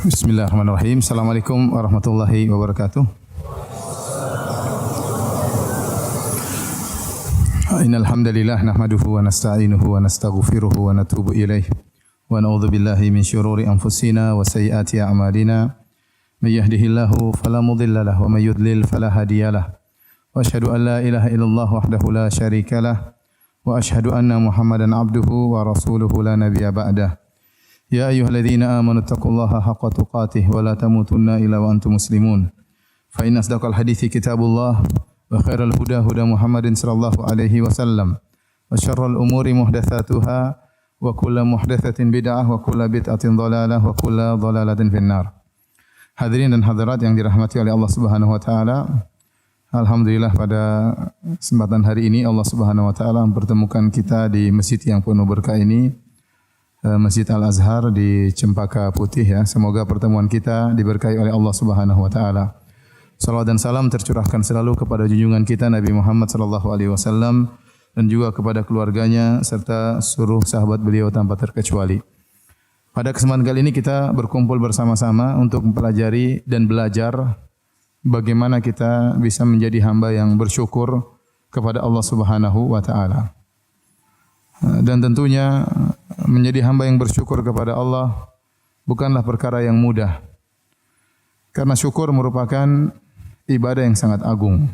Bismillahirrahmanirrahim. Assalamualaikum warahmatullahi wabarakatuh. Innal hamdalillah nahmaduhu wa nasta'inuhu wa nastaghfiruhu wa natubu ilaih. Wa na'udzu billahi min syururi anfusina wa sayyiati a'malina. May yahdihillahu fala mudilla lahu wa may yudlil fala hadiyalah. Wa asyhadu an la ilaha illallah wahdahu la syarikalah wa asyhadu anna Muhammadan abduhu wa rasuluhu la nabiyya ba'dah. Ya ayyuhalladzina amanu taqullaha haqqa tuqatih wa la tamutunna illa wa antum muslimun. Fa inna asdaqal hadithi kitabullah wa khairal huda huda Muhammadin sallallahu alaihi wasallam. Wa syarrul umuri muhdatsatuha wa kullu muhdatsatin bid'ah wa kullu bid'atin dhalalah wa kullu dhalalatin finnar. Hadirin dan hadirat yang dirahmati oleh Allah Subhanahu wa taala. Alhamdulillah pada kesempatan hari ini Allah Subhanahu wa taala mempertemukan kita di masjid yang penuh berkah ini. Masjid Al-Azhar di Cempaka Putih ya. Semoga pertemuan kita diberkahi oleh Allah Subhanahu wa taala. Salawat dan salam tercurahkan selalu kepada junjungan kita Nabi Muhammad sallallahu alaihi wasallam dan juga kepada keluarganya serta seluruh sahabat beliau tanpa terkecuali. Pada kesempatan kali ini kita berkumpul bersama-sama untuk mempelajari dan belajar bagaimana kita bisa menjadi hamba yang bersyukur kepada Allah Subhanahu wa taala. Dan tentunya menjadi hamba yang bersyukur kepada Allah bukanlah perkara yang mudah. Karena syukur merupakan ibadah yang sangat agung.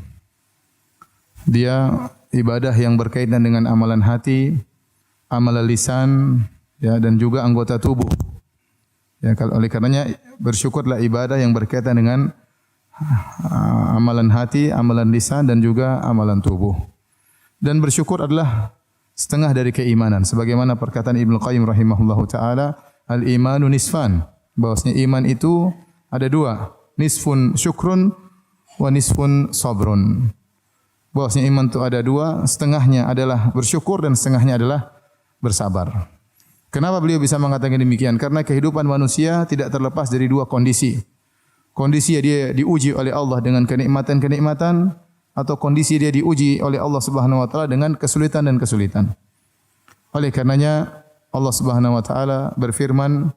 Dia ibadah yang berkaitan dengan amalan hati, amalan lisan, ya, dan juga anggota tubuh. Ya, oleh karenanya bersyukurlah ibadah yang berkaitan dengan amalan hati, amalan lisan dan juga amalan tubuh. Dan bersyukur adalah setengah dari keimanan. Sebagaimana perkataan Ibnu Qayyim rahimahullahu taala, al-imanu nisfan. Bahwasanya iman itu ada dua, nisfun syukrun wa nisfun sabrun. Bahwasanya iman itu ada dua, setengahnya adalah bersyukur dan setengahnya adalah bersabar. Kenapa beliau bisa mengatakan demikian? Karena kehidupan manusia tidak terlepas dari dua kondisi. Kondisi dia diuji oleh Allah dengan kenikmatan-kenikmatan, atau kondisi dia diuji oleh Allah Subhanahu wa taala dengan kesulitan dan kesulitan. Oleh karenanya Allah Subhanahu wa taala berfirman,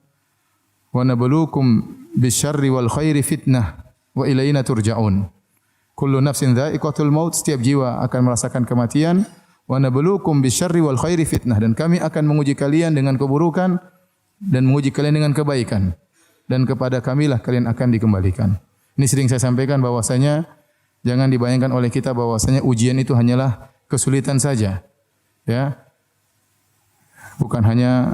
"Wa nabluukum bisyarri wal khairi fitnah wa ilaina turja'un." Kullu nafsin dha'iqatul maut, setiap jiwa akan merasakan kematian. Wa nabluukum bisyarri wal khairi fitnah, dan kami akan menguji kalian dengan keburukan dan menguji kalian dengan kebaikan. Dan kepada kamilah kalian akan dikembalikan. Ini sering saya sampaikan bahwasanya jangan dibayangkan oleh kita bahwasanya ujian itu hanyalah kesulitan saja. Ya. Bukan hanya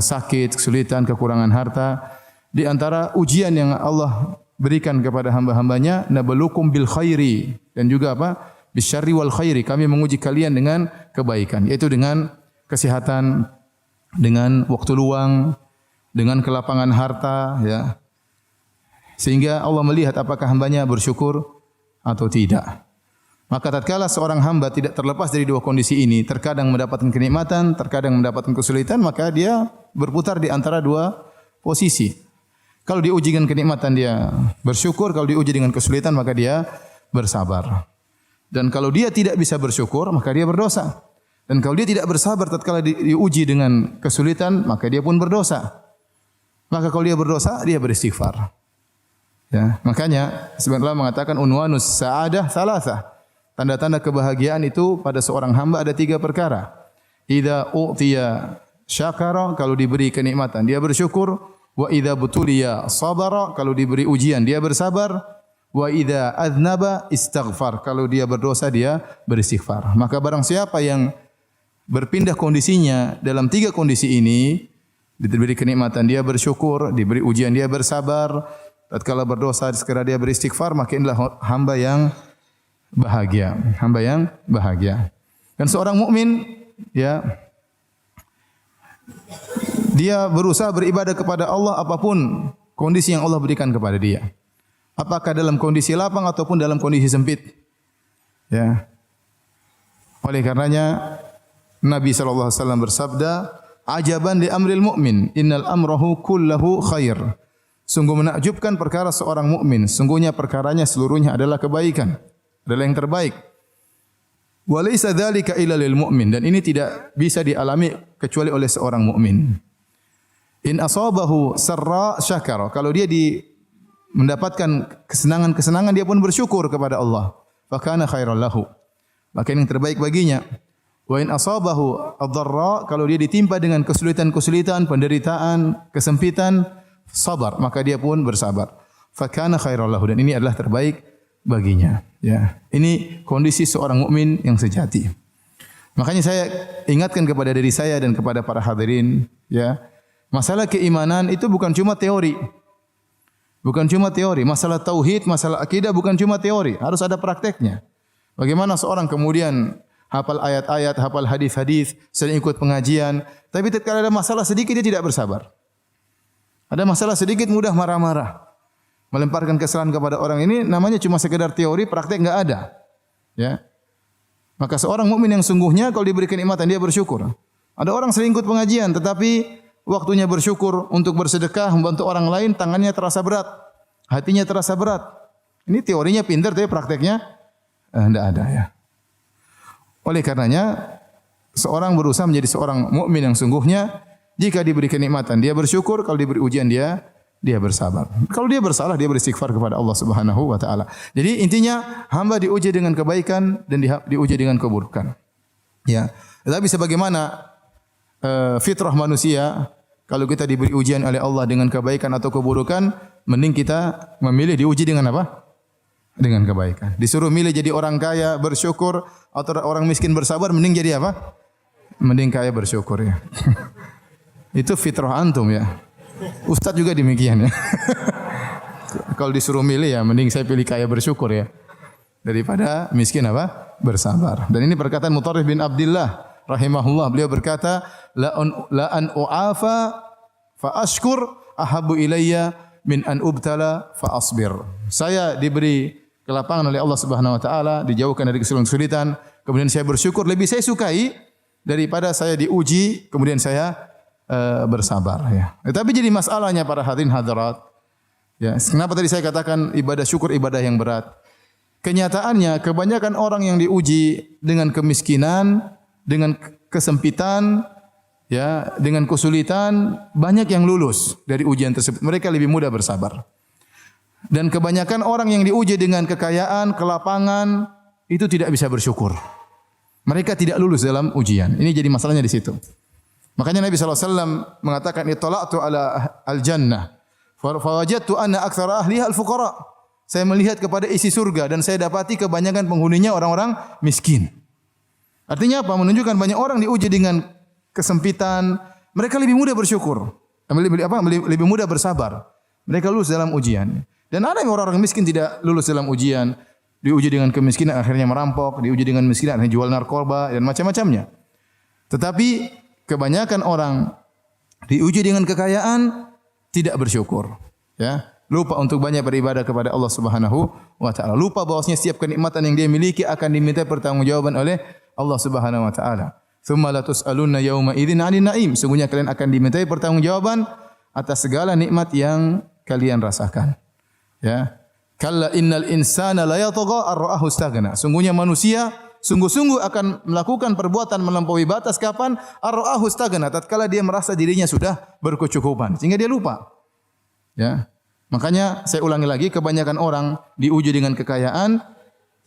sakit, kesulitan, kekurangan harta. Di antara ujian yang Allah berikan kepada hamba-hambanya, nabluukum bil khairi, dan juga apa? Bisyarri wal khairi. Kami menguji kalian dengan kebaikan, yaitu dengan kesehatan, dengan waktu luang, dengan kelapangan harta, ya. Sehingga Allah melihat apakah hambanya bersyukur atau tidak. Maka tatkala seorang hamba tidak terlepas dari dua kondisi ini, terkadang mendapatkan kenikmatan, terkadang mendapatkan kesulitan, maka dia berputar di antara dua posisi. Kalau diuji dengan kenikmatan dia bersyukur, kalau diuji dengan kesulitan maka dia bersabar. Dan kalau dia tidak bisa bersyukur maka dia berdosa. Dan kalau dia tidak bersabar tatkala diuji dengan kesulitan maka dia pun berdosa. Maka kalau dia berdosa dia beristighfar. Ya, makanya sebenarnya mengatakan unwanus sa'adah salasah. Tanda-tanda kebahagiaan itu pada seorang hamba ada tiga perkara. Idza u'tiya syakara, kalau diberi kenikmatan dia bersyukur, wa idza butuliya sabara, kalau diberi ujian dia bersabar, wa idza adznaba istaghfar, kalau dia berdosa dia beristighfar. Maka barang siapa yang berpindah kondisinya dalam tiga kondisi ini, diberi kenikmatan dia bersyukur, diberi ujian dia bersabar, tatkala berdosa segera dia beristighfar, maka inilah hamba yang bahagia, hamba yang bahagia. Dan seorang mukmin, ya, dia berusaha beribadah kepada Allah apapun kondisi yang Allah berikan kepada dia. Apakah dalam kondisi lapang ataupun dalam kondisi sempit. Ya. Oleh karenanya Nabi sallallahu alaihi wasallam bersabda, "Ajaban li amril mu'min, innal amrahu kullahu khair." Sungguh menakjubkan perkara seorang mukmin, sungguhnya perkaranya seluruhnya adalah kebaikan, adalah yang terbaik. Wa laisa dzalika illa lil mu'min, dan ini tidak bisa dialami kecuali oleh seorang mukmin. In asabahu sarra syakara. Kalau dia mendapatkan kesenangan-kesenangan dia pun bersyukur kepada Allah. Fa kana khairan lahu. Maka yang terbaik baginya. Wa in asabahu ad-dharra, kalau dia ditimpa dengan kesulitan-kesulitan, penderitaan, kesempitan, sabar, maka dia pun bersabar. Fa kana khairan lahu, dan ini adalah terbaik baginya. Ya, ini kondisi seorang mukmin yang sejati. Makanya saya ingatkan kepada diri saya dan kepada para hadirin, ya, masalah keimanan itu bukan cuma teori. Bukan cuma teori, masalah tauhid, masalah akidah bukan cuma teori, harus ada prakteknya. Bagaimana seorang kemudian hafal ayat-ayat, hafal hadis-hadis, sering ikut pengajian, tapi ketika ada masalah sedikit dia tidak bersabar. Ada masalah sedikit mudah marah-marah. Melemparkan kesalahan kepada orang ini namanya cuma sekedar teori, praktek enggak ada. Ya. Maka seorang mukmin yang sungguhnya kalau diberi kenikmatan dia bersyukur. Ada orang sering ikut pengajian tetapi waktunya bersyukur untuk bersedekah, membantu orang lain, tangannya terasa berat, hatinya terasa berat. Ini teorinya pintar tapi prakteknya enggak ada ya. Oleh karenanya seorang berusaha menjadi seorang mukmin yang sungguhnya, jika diberi kenikmatan dia bersyukur, kalau diberi ujian dia bersabar. Kalau dia bersalah dia beristighfar kepada Allah Subhanahu wa taala. Jadi intinya hamba diuji dengan kebaikan dan diuji dengan keburukan. Ya. Tetapi sebagaimana fitrah manusia, kalau kita diberi ujian oleh Allah dengan kebaikan atau keburukan, mending kita memilih diuji dengan apa? Dengan kebaikan. Disuruh milih jadi orang kaya bersyukur atau orang miskin bersabar, mending jadi apa? Mending kaya bersyukur ya. Itu fitrah antum ya. Ustadz juga demikian ya. Kalau disuruh milih ya mending saya pilih kaya bersyukur ya. Daripada miskin apa? Bersabar. Dan ini perkataan Mutarrif bin Abdullah rahimahullah. Beliau berkata, la an u'afa fa ashkur ahabbu ilayya min an ubtala fa asbir. Saya diberi kelapangan oleh Allah Subhanahu wa taala, dijauhkan dari kesulitan, kemudian saya bersyukur, lebih saya sukai daripada saya diuji kemudian saya bersabar ya. Tapi jadi masalahnya para hadirin hadirat, ya, kenapa tadi saya katakan ibadah syukur ibadah yang berat? Kenyataannya kebanyakan orang yang diuji dengan kemiskinan, dengan kesempitan, ya, dengan kesulitan, banyak yang lulus dari ujian tersebut. Mereka lebih mudah bersabar. Dan kebanyakan orang yang diuji dengan kekayaan, kelapangan, itu tidak bisa bersyukur. Mereka tidak lulus dalam ujian. Ini jadi masalahnya di situ. Makanya Nabi SAW mengatakan, "Ittala'tu ala al-jannah, fawajadtu anna aktsara ahliha al-fuqara." Saya melihat kepada isi surga dan saya dapati kebanyakan penghuninya orang-orang miskin. Artinya apa? Menunjukkan banyak orang diuji dengan kesempitan, mereka lebih mudah bersyukur. Lebih mudah bersabar. Mereka lulus dalam ujian. Dan ada yang orang-orang miskin tidak lulus dalam ujian, diuji dengan kemiskinan akhirnya merampok, diuji dengan kemiskinan akhirnya jual narkoba dan macam-macamnya. Tetapi kebanyakan orang diuji dengan kekayaan tidak bersyukur, ya. Lupa untuk banyak beribadah kepada Allah Subhanahu wa taala. Lupa bahwasanya setiap kenikmatan yang dia miliki akan diminta pertanggungjawaban oleh Allah Subhanahu wa taala. Tsumma la tus'alunna yauma idzin 'anil na'im. Sungguhnya kalian akan dimintai pertanggungjawaban atas segala nikmat yang kalian rasakan. Ya. Kalla innal insana la yatagha ar-ra'ahu istaghna. Sungguhnya manusia sungguh-sungguh akan melakukan perbuatan melampaui batas kapan? Ar-ra'ahu istaghna, tatkala dia merasa dirinya sudah berkecukupan sehingga dia lupa. Ya. Makanya saya ulangi lagi, kebanyakan orang diuji dengan kekayaan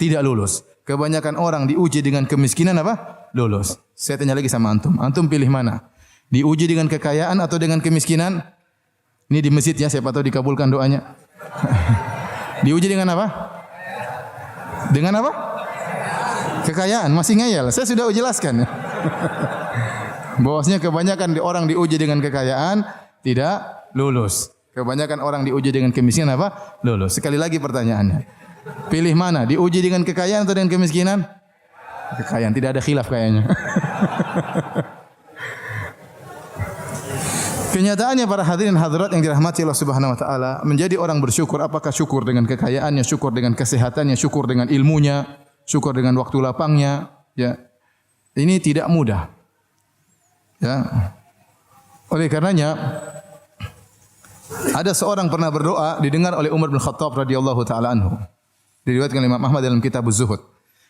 tidak lulus. Kebanyakan orang diuji dengan kemiskinan apa? Lulus. Saya tanya lagi sama antum. Antum pilih mana? Diuji dengan kekayaan atau dengan kemiskinan? Ini di masjid ya, siapa tahu dikabulkan doanya. Diuji dengan apa? Dengan apa? Kekayaan. Masih ngeyel. Saya sudah jelaskan. Bahwasanya kebanyakan orang diuji dengan kekayaan tidak lulus. Kebanyakan orang diuji dengan kemiskinan apa? Lulus. Sekali lagi pertanyaannya. Pilih mana? Diuji dengan kekayaan atau dengan kemiskinan? Kekayaan. Tidak ada khilaf kayaknya. Kenyataannya para hadirin hadirat yang dirahmati Allah Subhanahu wa taala, menjadi orang bersyukur, apakah syukur dengan kekayaannya, syukur dengan kesehatannya, syukur dengan ilmunya, syukur dengan waktu lapangnya, ya. Ini tidak mudah. Ya. Oleh karenanya ada seorang pernah berdoa didengar oleh Umar bin Khattab radhiyallahu taala anhu. Diriwayatkan oleh Imam Ahmad dalam kitab Az-Zuhud.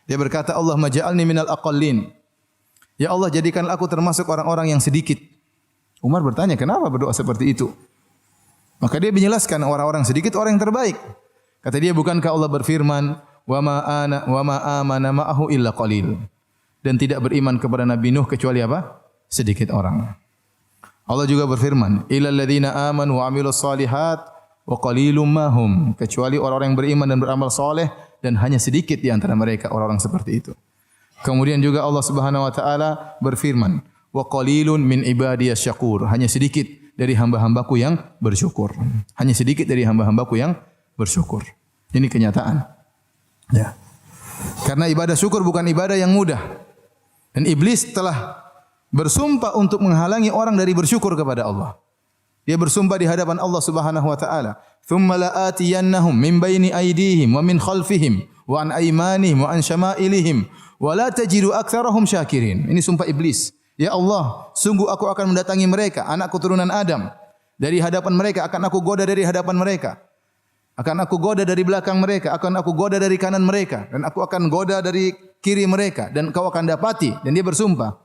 Dia berkata, "Allahumma ja'alni minal aqallin." Ya Allah, jadikanlah aku termasuk orang-orang yang sedikit. Umar bertanya, kenapa berdoa seperti itu? Maka dia menjelaskan orang-orang sedikit orang yang terbaik. Kata dia, bukankah Allah berfirman, wa ma amana ma'ahu illa qalil. Dan tidak beriman kepada Nabi Nuh kecuali apa? Sedikit orang. Allah juga berfirman, illal ladzina amanu wa amilus solihat wa qalilum mahum. Kecuali orang-orang yang beriman dan beramal soleh, dan hanya sedikit di antara mereka orang-orang seperti itu. Kemudian juga Allah Subhanahu wa taala berfirman, wa qalilun min ibadiyas syakur. Hanya sedikit dari hamba-hambaku yang bersyukur. Hanya sedikit dari hamba-hambaku yang bersyukur. Ini kenyataan. Ya. Karena ibadah syukur bukan ibadah yang mudah. Dan iblis telah bersumpah untuk menghalangi orang dari bersyukur kepada Allah. Dia bersumpah di hadapan Allah Subhanahu wa taala, "Tsumma la'atiyannahum min baini aydihim wa min khalfihim wa an aymanihim wa an syama'ilihim wa la tajidu aktsarahum syakirin." Ini sumpah iblis. Ya Allah, sungguh aku akan mendatangi mereka, anak keturunan Adam. Dari hadapan mereka akan aku goda dari hadapan mereka. Akan aku goda dari belakang mereka, akan aku goda dari kanan mereka, dan aku akan goda dari kiri mereka, dan kau akan dapati. Dan dia bersumpah,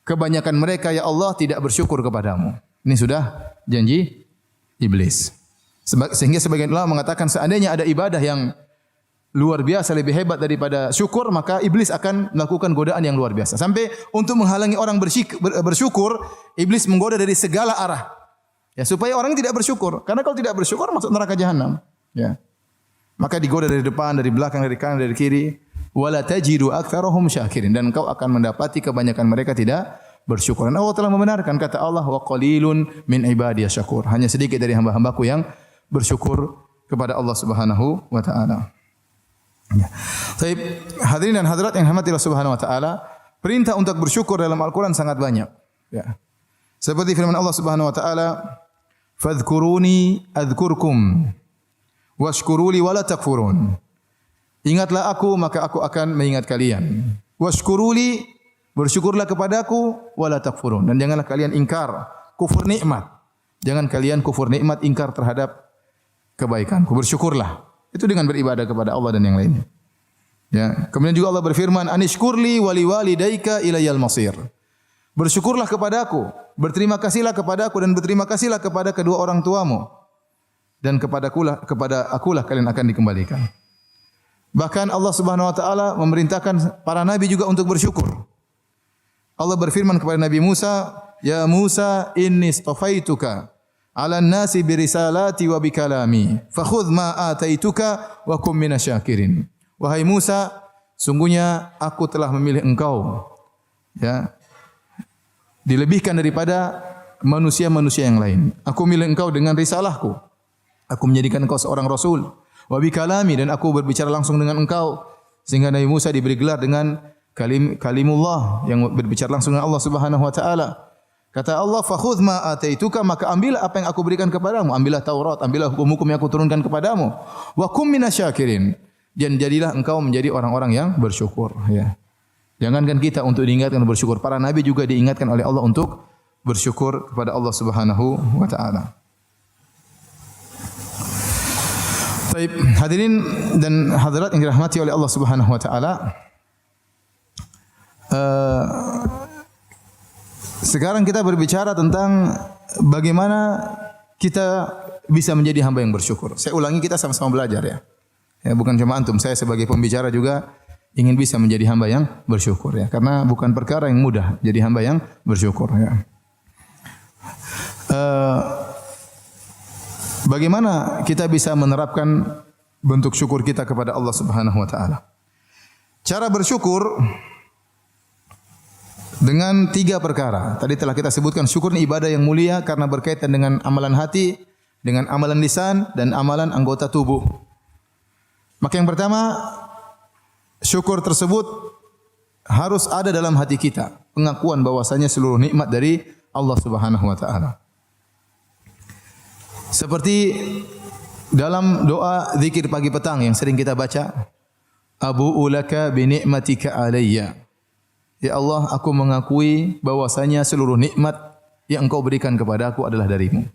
kebanyakan mereka ya Allah tidak bersyukur kepadamu. Ini sudah janji iblis. Sehingga sebagian ulama mengatakan seandainya ada ibadah yang luar biasa lebih hebat daripada syukur, maka iblis akan melakukan godaan yang luar biasa. Sampai untuk menghalangi orang bersyukur, iblis menggoda dari segala arah. Ya, supaya orang tidak bersyukur. Karena kalau tidak bersyukur masuk neraka jahanam. Ya. Maka digoda dari depan, dari belakang, dari kanan, dari kiri. Wala tajidu aktsarahum syakirin, dan kau akan mendapati kebanyakan mereka tidak bersyukur. Dan Allah telah membenarkan kata Allah, wa qalilun min ibadiyas syakur. Hanya sedikit dari hamba-hambaku yang bersyukur kepada Allah Subhanahu wa taala. Ya. Baik, hadirin dan hadirat yang dirahmati Allah Subhanahu wa taala, perintah untuk bersyukur dalam Al-Qur'an sangat banyak. Ya. Seperti firman Allah Subhanahu wa taala, "Fadhkuruni adzkurkum washkuruli wala takfurun." Ingatlah aku maka aku akan mengingat kalian. Washkuruli, bersyukurlah kepadaku, wala takfurun, dan janganlah kalian ingkar kufur nikmat. Jangan kalian kufur nikmat, ingkar terhadap kebaikanku. Bersyukurlah. Itu dengan beribadah kepada Allah dan yang lainnya. Ya, kemudian juga Allah berfirman, "Anishkurli wali walidayka ilayal masir." Bersyukurlah kepadaku, berterima kasihlah kepadaku, dan berterima kasihlah kepada kedua orang tuamu, dan kepada akulah kalian akan dikembalikan. Bahkan Allah Subhanahu wa taala memerintahkan para nabi juga untuk bersyukur. Allah berfirman kepada Nabi Musa, "Ya Musa, inni istafaituka 'alan nasi bi risalati wa bi kalami, fakhudh ma ataituka wa kum minasyakirin." Wahai Musa, sungguhnya aku telah memilih engkau, ya, dilebihkan daripada manusia-manusia yang lain. Aku milih engkau dengan risalahku. Aku menjadikan engkau seorang rasul. Wa bi kalami, dan aku berbicara langsung dengan engkau, sehingga Nabi Musa diberi gelar dengan kalimullah, yang berbicara langsung dengan Allah Subhanahu wa taala. Kata Allah, "Fakhudh ma ataituka," maka ambillah apa yang aku berikan kepadamu, ambillah Taurat, ambillah hukum-hukum yang aku turunkan kepadamu. Wa kum minasyakirin, dan jadilah engkau menjadi orang-orang yang bersyukur, ya. Jangankan kita untuk diingatkan bersyukur, para nabi juga diingatkan oleh Allah untuk bersyukur kepada Allah Subhanahu wa taala. Baik, hadirin dan hadirat yang dirahmati oleh Allah Subhanahu wa taala. Sekarang kita berbicara tentang bagaimana kita bisa menjadi hamba yang bersyukur. Saya ulangi, kita sama-sama belajar, ya. Ya, bukan cuma antum, saya sebagai pembicara juga ingin bisa menjadi hamba yang bersyukur, ya. Karena bukan perkara yang mudah jadi hamba yang bersyukur, ya. Bagaimana kita bisa menerapkan bentuk syukur kita kepada Allah Subhanahu wa taala? Cara bersyukur dengan 3 perkara. Tadi telah kita sebutkan, syukur ini ibadah yang mulia karena berkaitan dengan amalan hati, dengan amalan lisan, dan amalan anggota tubuh. Maka yang pertama, syukur tersebut harus ada dalam hati kita, pengakuan bahwasanya seluruh nikmat dari Allah Subhanahu wa taala. Seperti dalam doa zikir pagi petang yang sering kita baca, "Abu'u laka bi ni'matika alayya." Ya Allah, aku mengakui bahwasanya seluruh nikmat yang Engkau berikan kepadaku adalah darimu.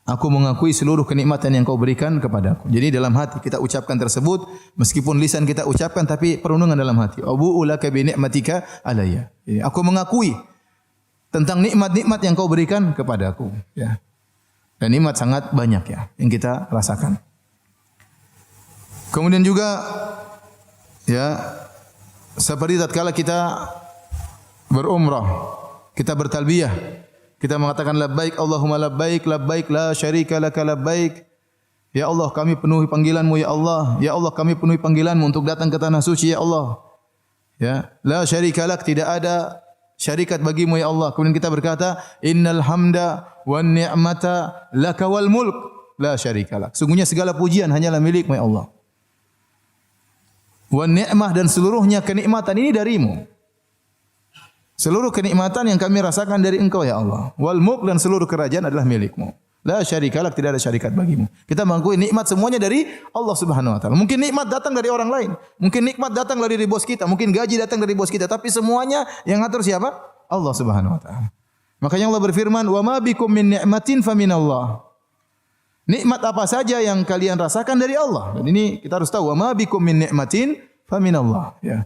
Aku mengakui seluruh kenikmatan yang Kau berikan kepadaku. Jadi dalam hati kita ucapkan tersebut, meskipun lisan kita ucapkan tapi perenungan dalam hati. Abu'u laka bi ni'matika alayya. Jadi aku mengakui tentang nikmat-nikmat yang kau berikan kepadaku, ya. Dan nikmat sangat banyak ya yang kita rasakan. Kemudian juga ya seperti tatkala kita berumrah, kita bertalbiyah, kita mengatakan labbaik Allahumma labbaik, labbaik la syarika laka labbaik. Ya Allah, kami penuhi panggilan-Mu ya Allah. Ya Allah, kami penuhi panggilan-Mu untuk datang ke tanah suci ya Allah. Ya, la syarika lak, tidak ada syarikat bagimu ya Allah. Kemudian kita berkata, innal hamda wan ni'mata laka wal mulk la syarika lak. Sungguhnya segala pujian hanyalah milik-Mu ya Allah. Wan ni'mah, dan seluruhnya kenikmatan ini darimu. Seluruh kenikmatan yang kami rasakan dari Engkau ya Allah. Wal mulk, dan seluruh kerajaan adalah milik-Mu. La syarika lak, tidak ada syarikat bagimu. Kita mengakui nikmat semuanya dari Allah Subhanahu wa taala. Mungkin nikmat datang dari orang lain, mungkin nikmat datang dari bos kita, mungkin gaji datang dari bos kita, tapi semuanya yang ngatur siapa? Allah Subhanahu wa taala. Makanya Allah berfirman, "Wa ma bikum min ni'matin faminallah." Nikmat apa saja yang kalian rasakan dari Allah. Dan ini kita harus tahu, "Wa ma bikum min ni'matin faminallah." Ya.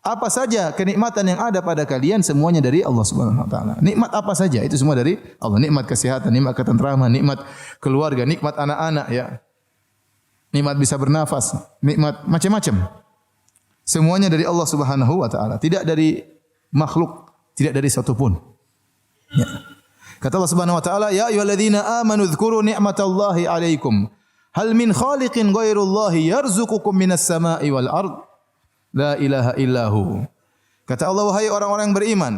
Apa saja kenikmatan yang ada pada kalian semuanya dari Allah Subhanahu wa taala. Nikmat apa saja itu semua dari Allah. Nikmat kesehatan, nikmat ketentraman, nikmat keluarga, nikmat anak-anak ya. Nikmat bisa bernafas, nikmat macam-macam. Semuanya dari Allah Subhanahu wa taala, tidak dari makhluk, tidak dari satu pun. Ya. Kata Allah Subhanahu wa taala, "Ya ayyuhalladzina amanu dzkuru ni'matallahi 'alaikum. Hal min khaliqin ghairullahi yarzuqukum minas sama'i wal ard." La ilaha illahu. Kata Allah, wahai orang-orang yang beriman,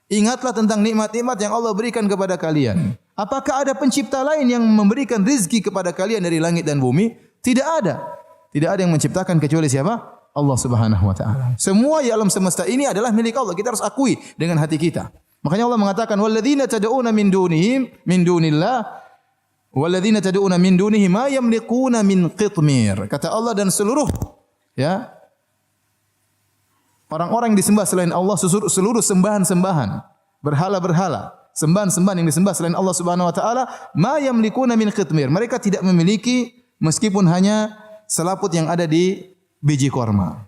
ingatlah tentang nikmat-nikmat yang Allah berikan kepada kalian. Apakah ada pencipta lain yang memberikan rizki kepada kalian dari langit dan bumi? Tidak ada. Tidak ada yang menciptakan kecuali siapa? Allah Subhanahu wa taala. Semua di alam semesta ini adalah milik Allah. Kita harus akui dengan hati kita. Makanya Allah mengatakan, walladzina tad'una min dunillah walladzina tad'una min dunihi ma yamliquna min qitmir. Kata Allah, dan seluruh ya orang-orang yang disembah selain Allah, seluruh sembahan-sembahan, berhala-berhala, sembahan-sembahan yang disembah selain Allah Subhanahu wa taala, ma yamlikuna min qitmir. Mereka tidak memiliki meskipun hanya selaput yang ada di biji korma.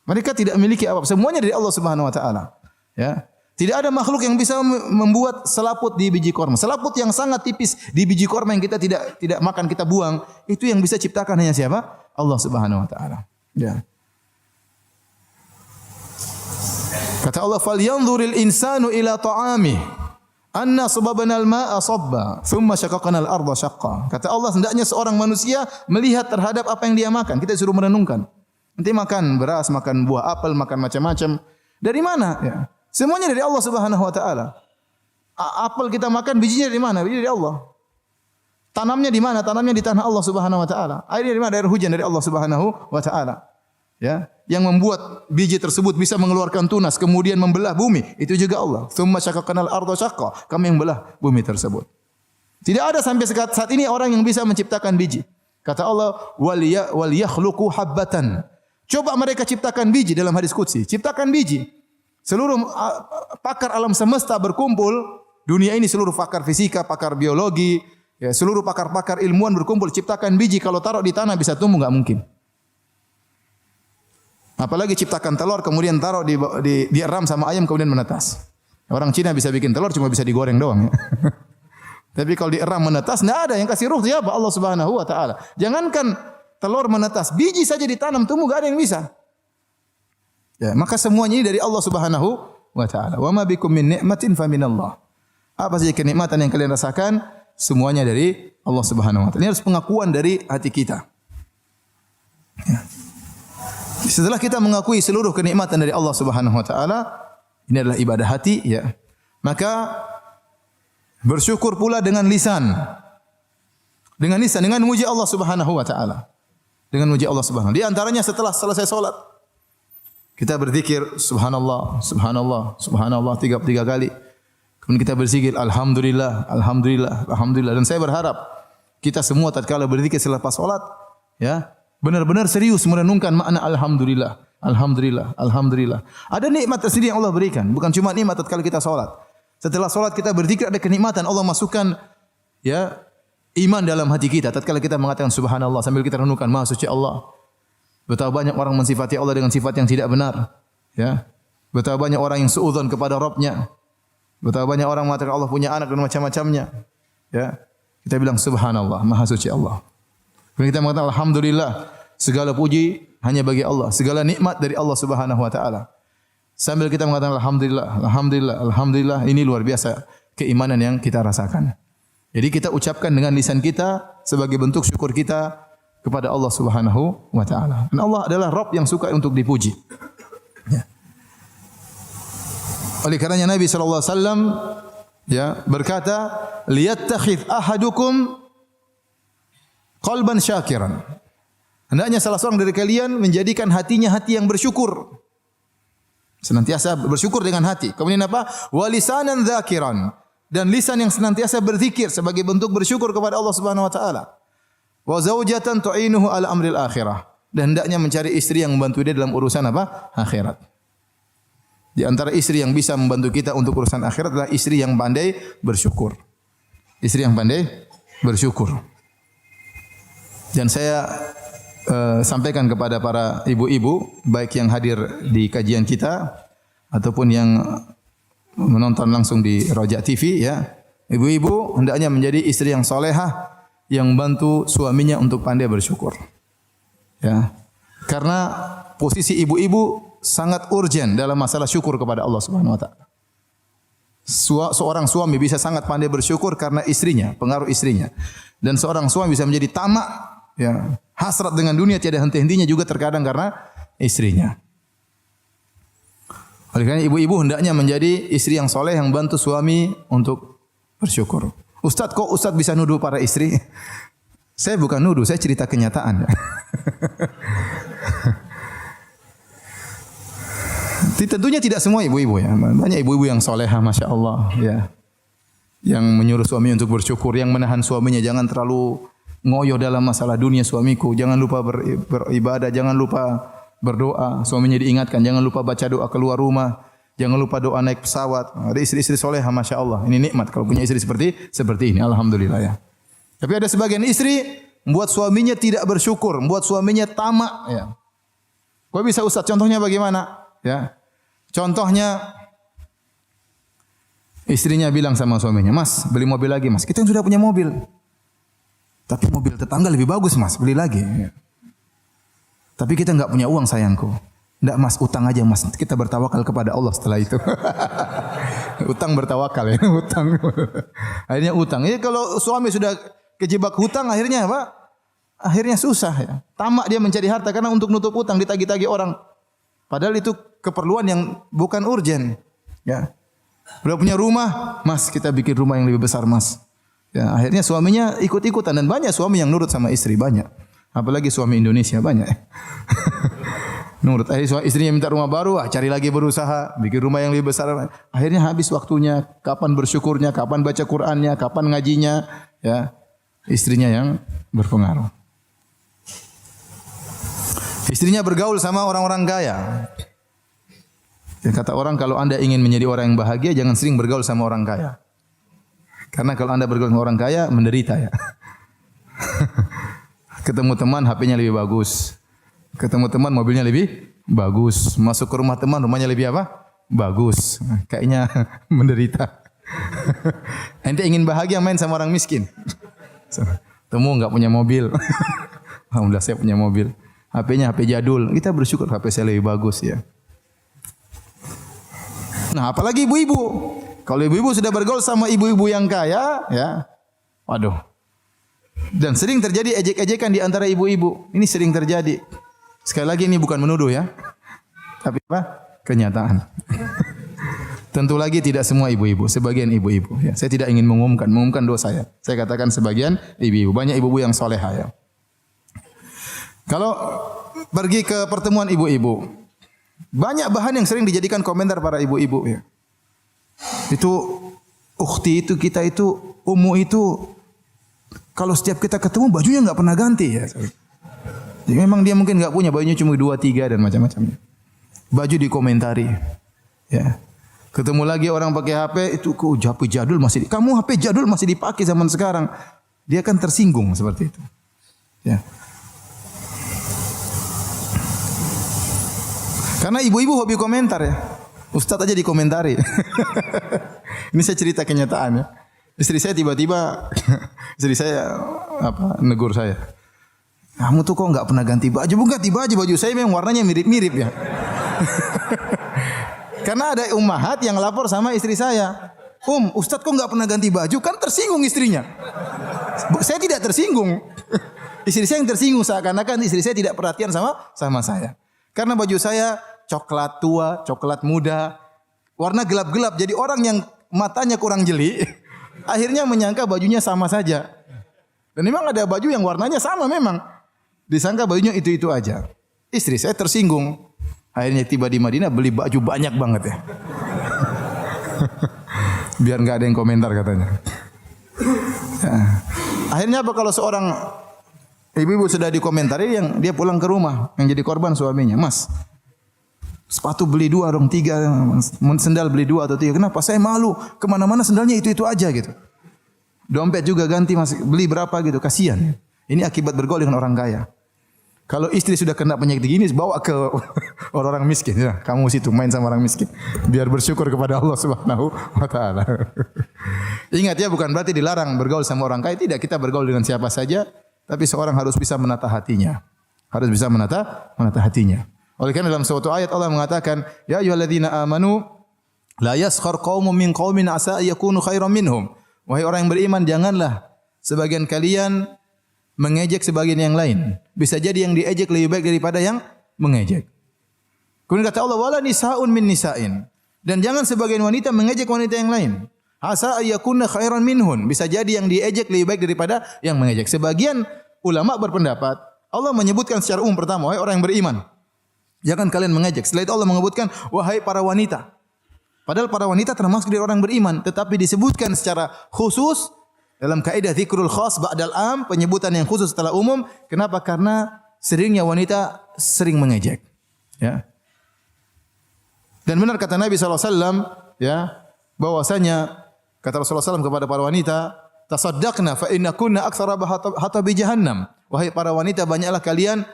Mereka tidak memiliki apa-apa, semuanya dari Allah Subhanahu wa taala. Ya. Tidak ada makhluk yang bisa membuat selaput di biji korma. Selaput yang sangat tipis di biji korma yang kita tidak makan, kita buang, itu yang bisa ciptakan hanya siapa? Allah Subhanahu wa taala. Ya. Kata Allah, "Falyanzuril insanu ila ta'ami, anna sababna al-ma'a sabba, thumma syaqaqna al-ardha syaqqa." Kata Allah, hendaknya seorang manusia melihat terhadap apa yang dia makan. Kita disuruh merenungkan. Nanti makan beras, makan buah apel, makan macam-macam. Dari mana? Ya. Semuanya dari Allah Subhanahu wa taala. Apel kita makan, bijinya dari mana? Biji dari Allah. Tanamnya di mana? Tanamnya di tanah Allah Subhanahu wa taala. Airnya dari mana? Air hujan dari Allah Subhanahu wa taala. Ya, yang membuat biji tersebut bisa mengeluarkan tunas kemudian membelah bumi, itu juga Allah. Tsumma syaqqaqnal ardha syaqqa, kami yang belah bumi tersebut. Tidak ada sampai saat ini orang yang bisa menciptakan biji. Kata Allah, wal yakhluqu habbatan. Coba mereka ciptakan biji dalam hadis qudsi, ciptakan biji. Seluruh pakar alam semesta berkumpul, dunia ini seluruh pakar fisika, pakar biologi, ya, seluruh pakar-pakar ilmuwan berkumpul ciptakan biji, kalau taruh di tanah bisa tumbuh, enggak mungkin. Apalagi ciptakan telur kemudian taruh dieram sama ayam kemudian menetas. Orang Cina bisa bikin telur cuma bisa digoreng doang ya. Tapi kalau dieram menetas enggak ada yang kasih ruh siapa? Allah Subhanahu wa taala. Jangankan telur menetas, biji saja ditanam tumbuh enggak ada yang bisa. Ya, maka semuanya ini dari Allah Subhanahu wa taala. Wa ma bikum min ni'matin faminallah. Apa saja kenikmatan yang kalian rasakan semuanya dari Allah Subhanahu wa taala. Ini harus pengakuan dari hati kita. Ya. Setelah kita mengakui seluruh kenikmatan dari Allah Subhanahu wa taala, ini adalah ibadah hati ya. Maka bersyukur pula dengan lisan. Dengan lisan, dengan memuji Allah Subhanahu wa taala. Dengan memuji Allah Subhanahu. Di antaranya setelah selesai salat kita berzikir subhanallah, subhanallah, subhanallah tiga kali. Kemudian kita berzikir alhamdulillah, alhamdulillah, alhamdulillah. Dan saya berharap kita semua tatkala berzikir selepas salat ya, benar-benar serius merenungkan makna alhamdulillah, alhamdulillah, alhamdulillah. Ada nikmat tersendiri yang Allah berikan, bukan cuma nikmat tatkala kita salat. Setelah salat kita berzikir ada kenikmatan, Allah masukkan ya iman dalam hati kita tatkala kita mengatakan subhanallah sambil kita renungkan maha suci Allah. Betapa banyak orang mensifati Allah dengan sifat yang tidak benar, ya. Betapa banyak orang yang suudzon kepada Rabbnya. Betapa banyak orang mengatakan Allah punya anak dan macam-macamnya. Ya. Kita bilang subhanallah, maha suci Allah. Kemudian kita mengatakan alhamdulillah, segala puji hanya bagi Allah, segala nikmat dari Allah Subhanahu wa taala. Sambil kita mengatakan alhamdulillah, alhamdulillah, alhamdulillah, ini luar biasa keimanan yang kita rasakan. Jadi kita ucapkan dengan lisan kita sebagai bentuk syukur kita kepada Allah Subhanahu wa taala. Dan Allah adalah Rabb yang suka untuk dipuji. Ya. Oleh karenanya Nabi sallallahu alaihi wasallam ya berkata, "Liyattakhidh ahadukum qalban syakiran." Hendaknya salah seorang dari kalian menjadikan hatinya hati yang bersyukur. Senantiasa bersyukur dengan hati. Kemudian apa? Wa lisanan dzakiran, dan lisan yang senantiasa berzikir sebagai bentuk bersyukur kepada Allah Subhanahu wa taala. Wa zaujatan tu'inuhu ala amril akhirah, dan hendaknya mencari istri yang membantu dia dalam urusan apa? Akhirat. Di antara istri yang bisa membantu kita untuk urusan akhirat adalah istri yang pandai bersyukur. Istri yang pandai bersyukur. Dan saya sampaikan kepada para ibu-ibu, baik yang hadir di kajian kita ataupun yang menonton langsung di Roja TV, ya. Ibu-ibu hendaknya menjadi istri yang solehah, yang membantu suaminya untuk pandai bersyukur. Ya. Karena posisi ibu-ibu sangat urgent dalam masalah syukur kepada Allah Subhanahu wa taala. Seorang suami bisa sangat pandai bersyukur karena istrinya, pengaruh istrinya. Dan seorang suami bisa menjadi tamak, ya, hasrat dengan dunia tiada henti-hentinya juga terkadang karena istrinya. Oleh karena ibu-ibu hendaknya menjadi istri yang soleh yang bantu suami untuk bersyukur. Ustaz, kok Ustaz bisa nuduh para istri? Saya bukan nuduh, saya cerita kenyataan. Tentunya tidak semua ibu-ibu, ya. Banyak ibu-ibu yang solehah, masya Allah, ya, yang menyuruh suami untuk bersyukur, yang menahan suaminya jangan terlalu ngoyo dalam masalah dunia suamiku, jangan lupa beribadah, jangan lupa berdoa. Suaminya diingatkan, jangan lupa baca doa keluar rumah, jangan lupa doa naik pesawat. Ada istri-istri solehah, masya Allah. Ini nikmat kalau punya istri seperti ini, alhamdulillah, ya. Tapi ada sebagian istri membuat suaminya tidak bersyukur, membuat suaminya tamak, ya. Kok bisa Ustaz? Contohnya bagaimana? Ya. Contohnya istrinya bilang sama suaminya, "Mas, beli mobil lagi, Mas. Kita yang sudah punya mobil. Tapi mobil tetangga lebih bagus, Mas. Beli lagi." Ya. "Tapi kita enggak punya uang, sayangku." "Enggak, Mas, utang aja, Mas. Kita bertawakal kepada Allah setelah itu." Utang bertawakal, ya, utang. Akhirnya utang. Ya, kalau suami sudah kejebak hutang, akhirnya apa? Akhirnya susah, ya. Tamak dia mencari harta karena untuk nutup utang ditagih-tagih orang. Padahal itu keperluan yang bukan urgen, ya. Udah punya rumah, "Mas, kita bikin rumah yang lebih besar, Mas." Ya, akhirnya suaminya ikut-ikutan, dan banyak suami yang nurut sama istri, banyak. Apalagi suami Indonesia banyak. Nurut. Akhirnya istrinya minta rumah baru, cari lagi berusaha bikin rumah yang lebih besar. Akhirnya habis waktunya, kapan bersyukurnya, kapan baca Qur'annya, kapan ngajinya, ya. Istrinya yang berpengaruh. Istrinya bergaul sama orang-orang kaya. Ya, kata orang, kalau Anda ingin menjadi orang yang bahagia, jangan sering bergaul sama orang kaya. Karena kalau Anda bergaul sama orang kaya, menderita, ya. Ketemu teman, HP-nya lebih bagus. Ketemu teman, mobilnya lebih bagus. Masuk ke rumah teman, rumahnya lebih apa? Bagus. Kayaknya menderita. Ente ingin bahagia, main sama orang miskin. Temu enggak punya mobil. Alhamdulillah saya punya mobil. HP-nya HP jadul. Kita bersyukur HP saya lebih bagus, ya. Nah, apalagi ibu-ibu. Kalau ibu-ibu sudah bergaul sama ibu-ibu yang kaya, ya. Waduh. Dan sering terjadi ejek-ejekan di antara ibu-ibu. Ini sering terjadi. Sekali lagi ini bukan menuduh, ya. Tapi apa? Kenyataan. Tentu lagi tidak semua ibu-ibu, sebagian ibu-ibu, ya. Saya tidak ingin mengumumkan dosa, ya. Saya katakan sebagian ibu-ibu. Banyak ibu-ibu yang solehah, ya. Kalau pergi ke pertemuan ibu-ibu, banyak bahan yang sering dijadikan komentar para ibu-ibu, ya. Itu ukhti itu, kita itu, ummu itu, kalau setiap kita ketemu bajunya enggak pernah ganti, ya. Jadi memang dia mungkin enggak punya, bajunya cuma 2, 3 dan macam-macamnya. Baju dikomentari, ya. Ketemu lagi orang pakai HP, itu kok HP jadul masih kamu HP jadul masih dipakai zaman sekarang. Dia kan tersinggung seperti itu, ya. Karena ibu-ibu hobi komentar, ya. Ustadz aja dikomentari. Ini saya cerita kenyataan ya. Istri saya tiba-tiba, istri saya negur saya. Kamu tuh kok nggak pernah ganti baju? Bukan ganti baju saya memang warnanya mirip-mirip ya. Karena ada ummahat yang lapor sama istri saya. Ustadz kok nggak pernah ganti baju? Kan tersinggung istrinya. Saya tidak tersinggung. Istri saya yang tersinggung seakan-akan istri saya tidak perhatian sama saya. Karena baju saya coklat tua, coklat muda, warna gelap-gelap. Jadi orang yang matanya kurang jeli, akhirnya menyangka bajunya sama saja. Dan memang ada baju yang warnanya sama memang. Disangka bajunya itu-itu aja. Istri saya tersinggung. Akhirnya tiba di Madinah beli baju banyak banget ya. Biar nggak ada yang komentar katanya. Ya. Akhirnya apa kalau seorang ibu-ibu sudah dikomentari yang dia pulang ke rumah yang jadi korban suaminya, Mas, sepatu beli 2 dong 3, sendal beli 2 atau 3. Kenapa? Saya malu kemana-mana sendalnya itu aja gitu. Dompet juga ganti masih beli berapa gitu, kasihan. Ini akibat bergaul dengan orang kaya. Kalau istri sudah kena penyakit gini, bawa ke orang miskin. Ya, kamu situ main sama orang miskin. Biar bersyukur kepada Allah Subhanahu wa Ta'ala. Ingat ya, bukan berarti dilarang bergaul sama orang kaya. Tidak, kita bergaul dengan siapa saja. Tapi seorang harus bisa menata hatinya. Harus bisa menata hatinya. Oleh karena dalam suatu ayat Allah mengatakan, Ya ayyuhalladzina amanu, la yaskhar qaumun min qaumin asa yakunu khairan minhum. Wahai orang yang beriman, janganlah sebagian kalian mengejek sebagian yang lain. Bisa jadi yang diejek lebih baik daripada yang mengejek. Kemudian kata Allah, wala nisaun min nisain. Dan jangan sebagian wanita mengejek wanita yang lain. Asa ayakunna khairan minhun. Bisa jadi yang diejek lebih baik daripada yang mengejek. Sebagian ulama berpendapat, Allah menyebutkan secara umum pertama, wahai orang yang beriman, jangan kalian mengejek. Setelah itu Allah menyebutkan, wahai para wanita. Padahal para wanita termasuk dari orang beriman, tetapi disebutkan secara khusus dalam kaidah dzikrul khas ba'dal am, penyebutan yang khusus setelah umum. Kenapa? Karena seringnya wanita sering mengejek. Ya. Dan benar kata Nabi SAW, ya, bahwasanya kata Rasulullah SAW kepada para wanita, tasaddaqna fa innakunna aktsara hatabi jahannam. Wahai para wanita, banyaklah kalian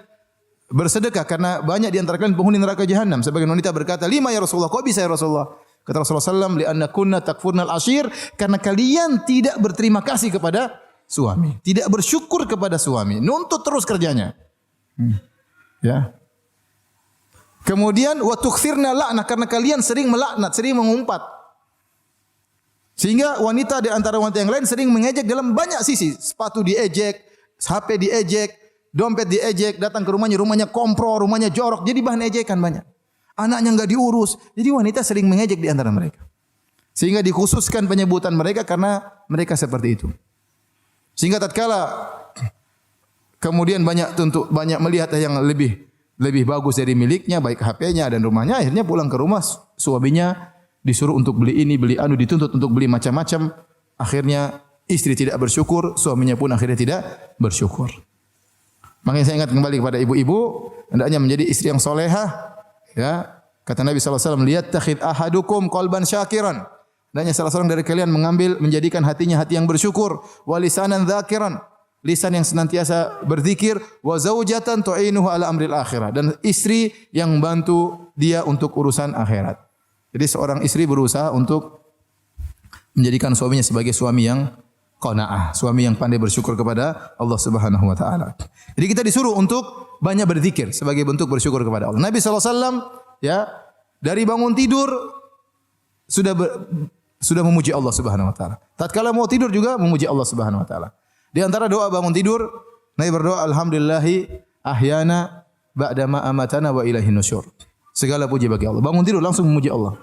bersedekah karena banyak di antara kalian penghuni neraka jahanam. Sebagian wanita berkata, lima ya Rasulullah, kok bisa ya Rasulullah? Kata Rasulullah SAW, li'anna kunna takfurnal ashir, karena kalian tidak berterima kasih kepada suami, tidak bersyukur kepada suami, nuntut terus kerjanya. Ya. Kemudian wa tukthirna la'nah, karena kalian sering melaknat, sering mengumpat. Sehingga wanita di antara wanita yang lain sering mengejek dalam banyak sisi. Sepatu diejek, HP diejek, dompet diejek, datang ke rumahnya kompro, rumahnya jorok, jadi bahan ejekan banyak. Anaknya enggak diurus. Jadi wanita sering mengejek di antara mereka. Sehingga dikhususkan penyebutan mereka karena mereka seperti itu. Sehingga tatkala kemudian banyak melihat yang lebih bagus dari miliknya, baik HP-nya dan rumahnya, akhirnya pulang ke rumah suaminya disuruh untuk beli ini, beli anu, dituntut untuk beli macam-macam. Akhirnya istri tidak bersyukur, suaminya pun akhirnya tidak bersyukur. Makanya saya ingat kembali kepada ibu-ibu, hendaknya menjadi istri yang solehah. Ya, kata Nabi SAW, liyattakhid ahadukum qalban syakiran. Hendaknya salah seorang dari kalian menjadikan hatinya hati yang bersyukur, wa lisanan dzakiran, lisan yang senantiasa berzikir, wa zaujatan tu'inuhu ala amril akhirah, dan istri yang membantu dia untuk urusan akhirat. Jadi seorang istri berusaha untuk menjadikan suaminya sebagai suami yang qanaah, suami yang pandai bersyukur kepada Allah Subhanahu wa taala. Jadi kita disuruh untuk banyak berzikir sebagai bentuk bersyukur kepada Allah. Nabi SAW ya, dari bangun tidur sudah memuji Allah Subhanahu wa taala. Tatkala mau tidur juga memuji Allah Subhanahu wa taala. Di antara doa bangun tidur, Nabi berdoa, alhamdulillahi ahyana ba'da ma amatana wa ilaihin nusyur. Segala puji bagi Allah. Bangun tidur langsung memuji Allah.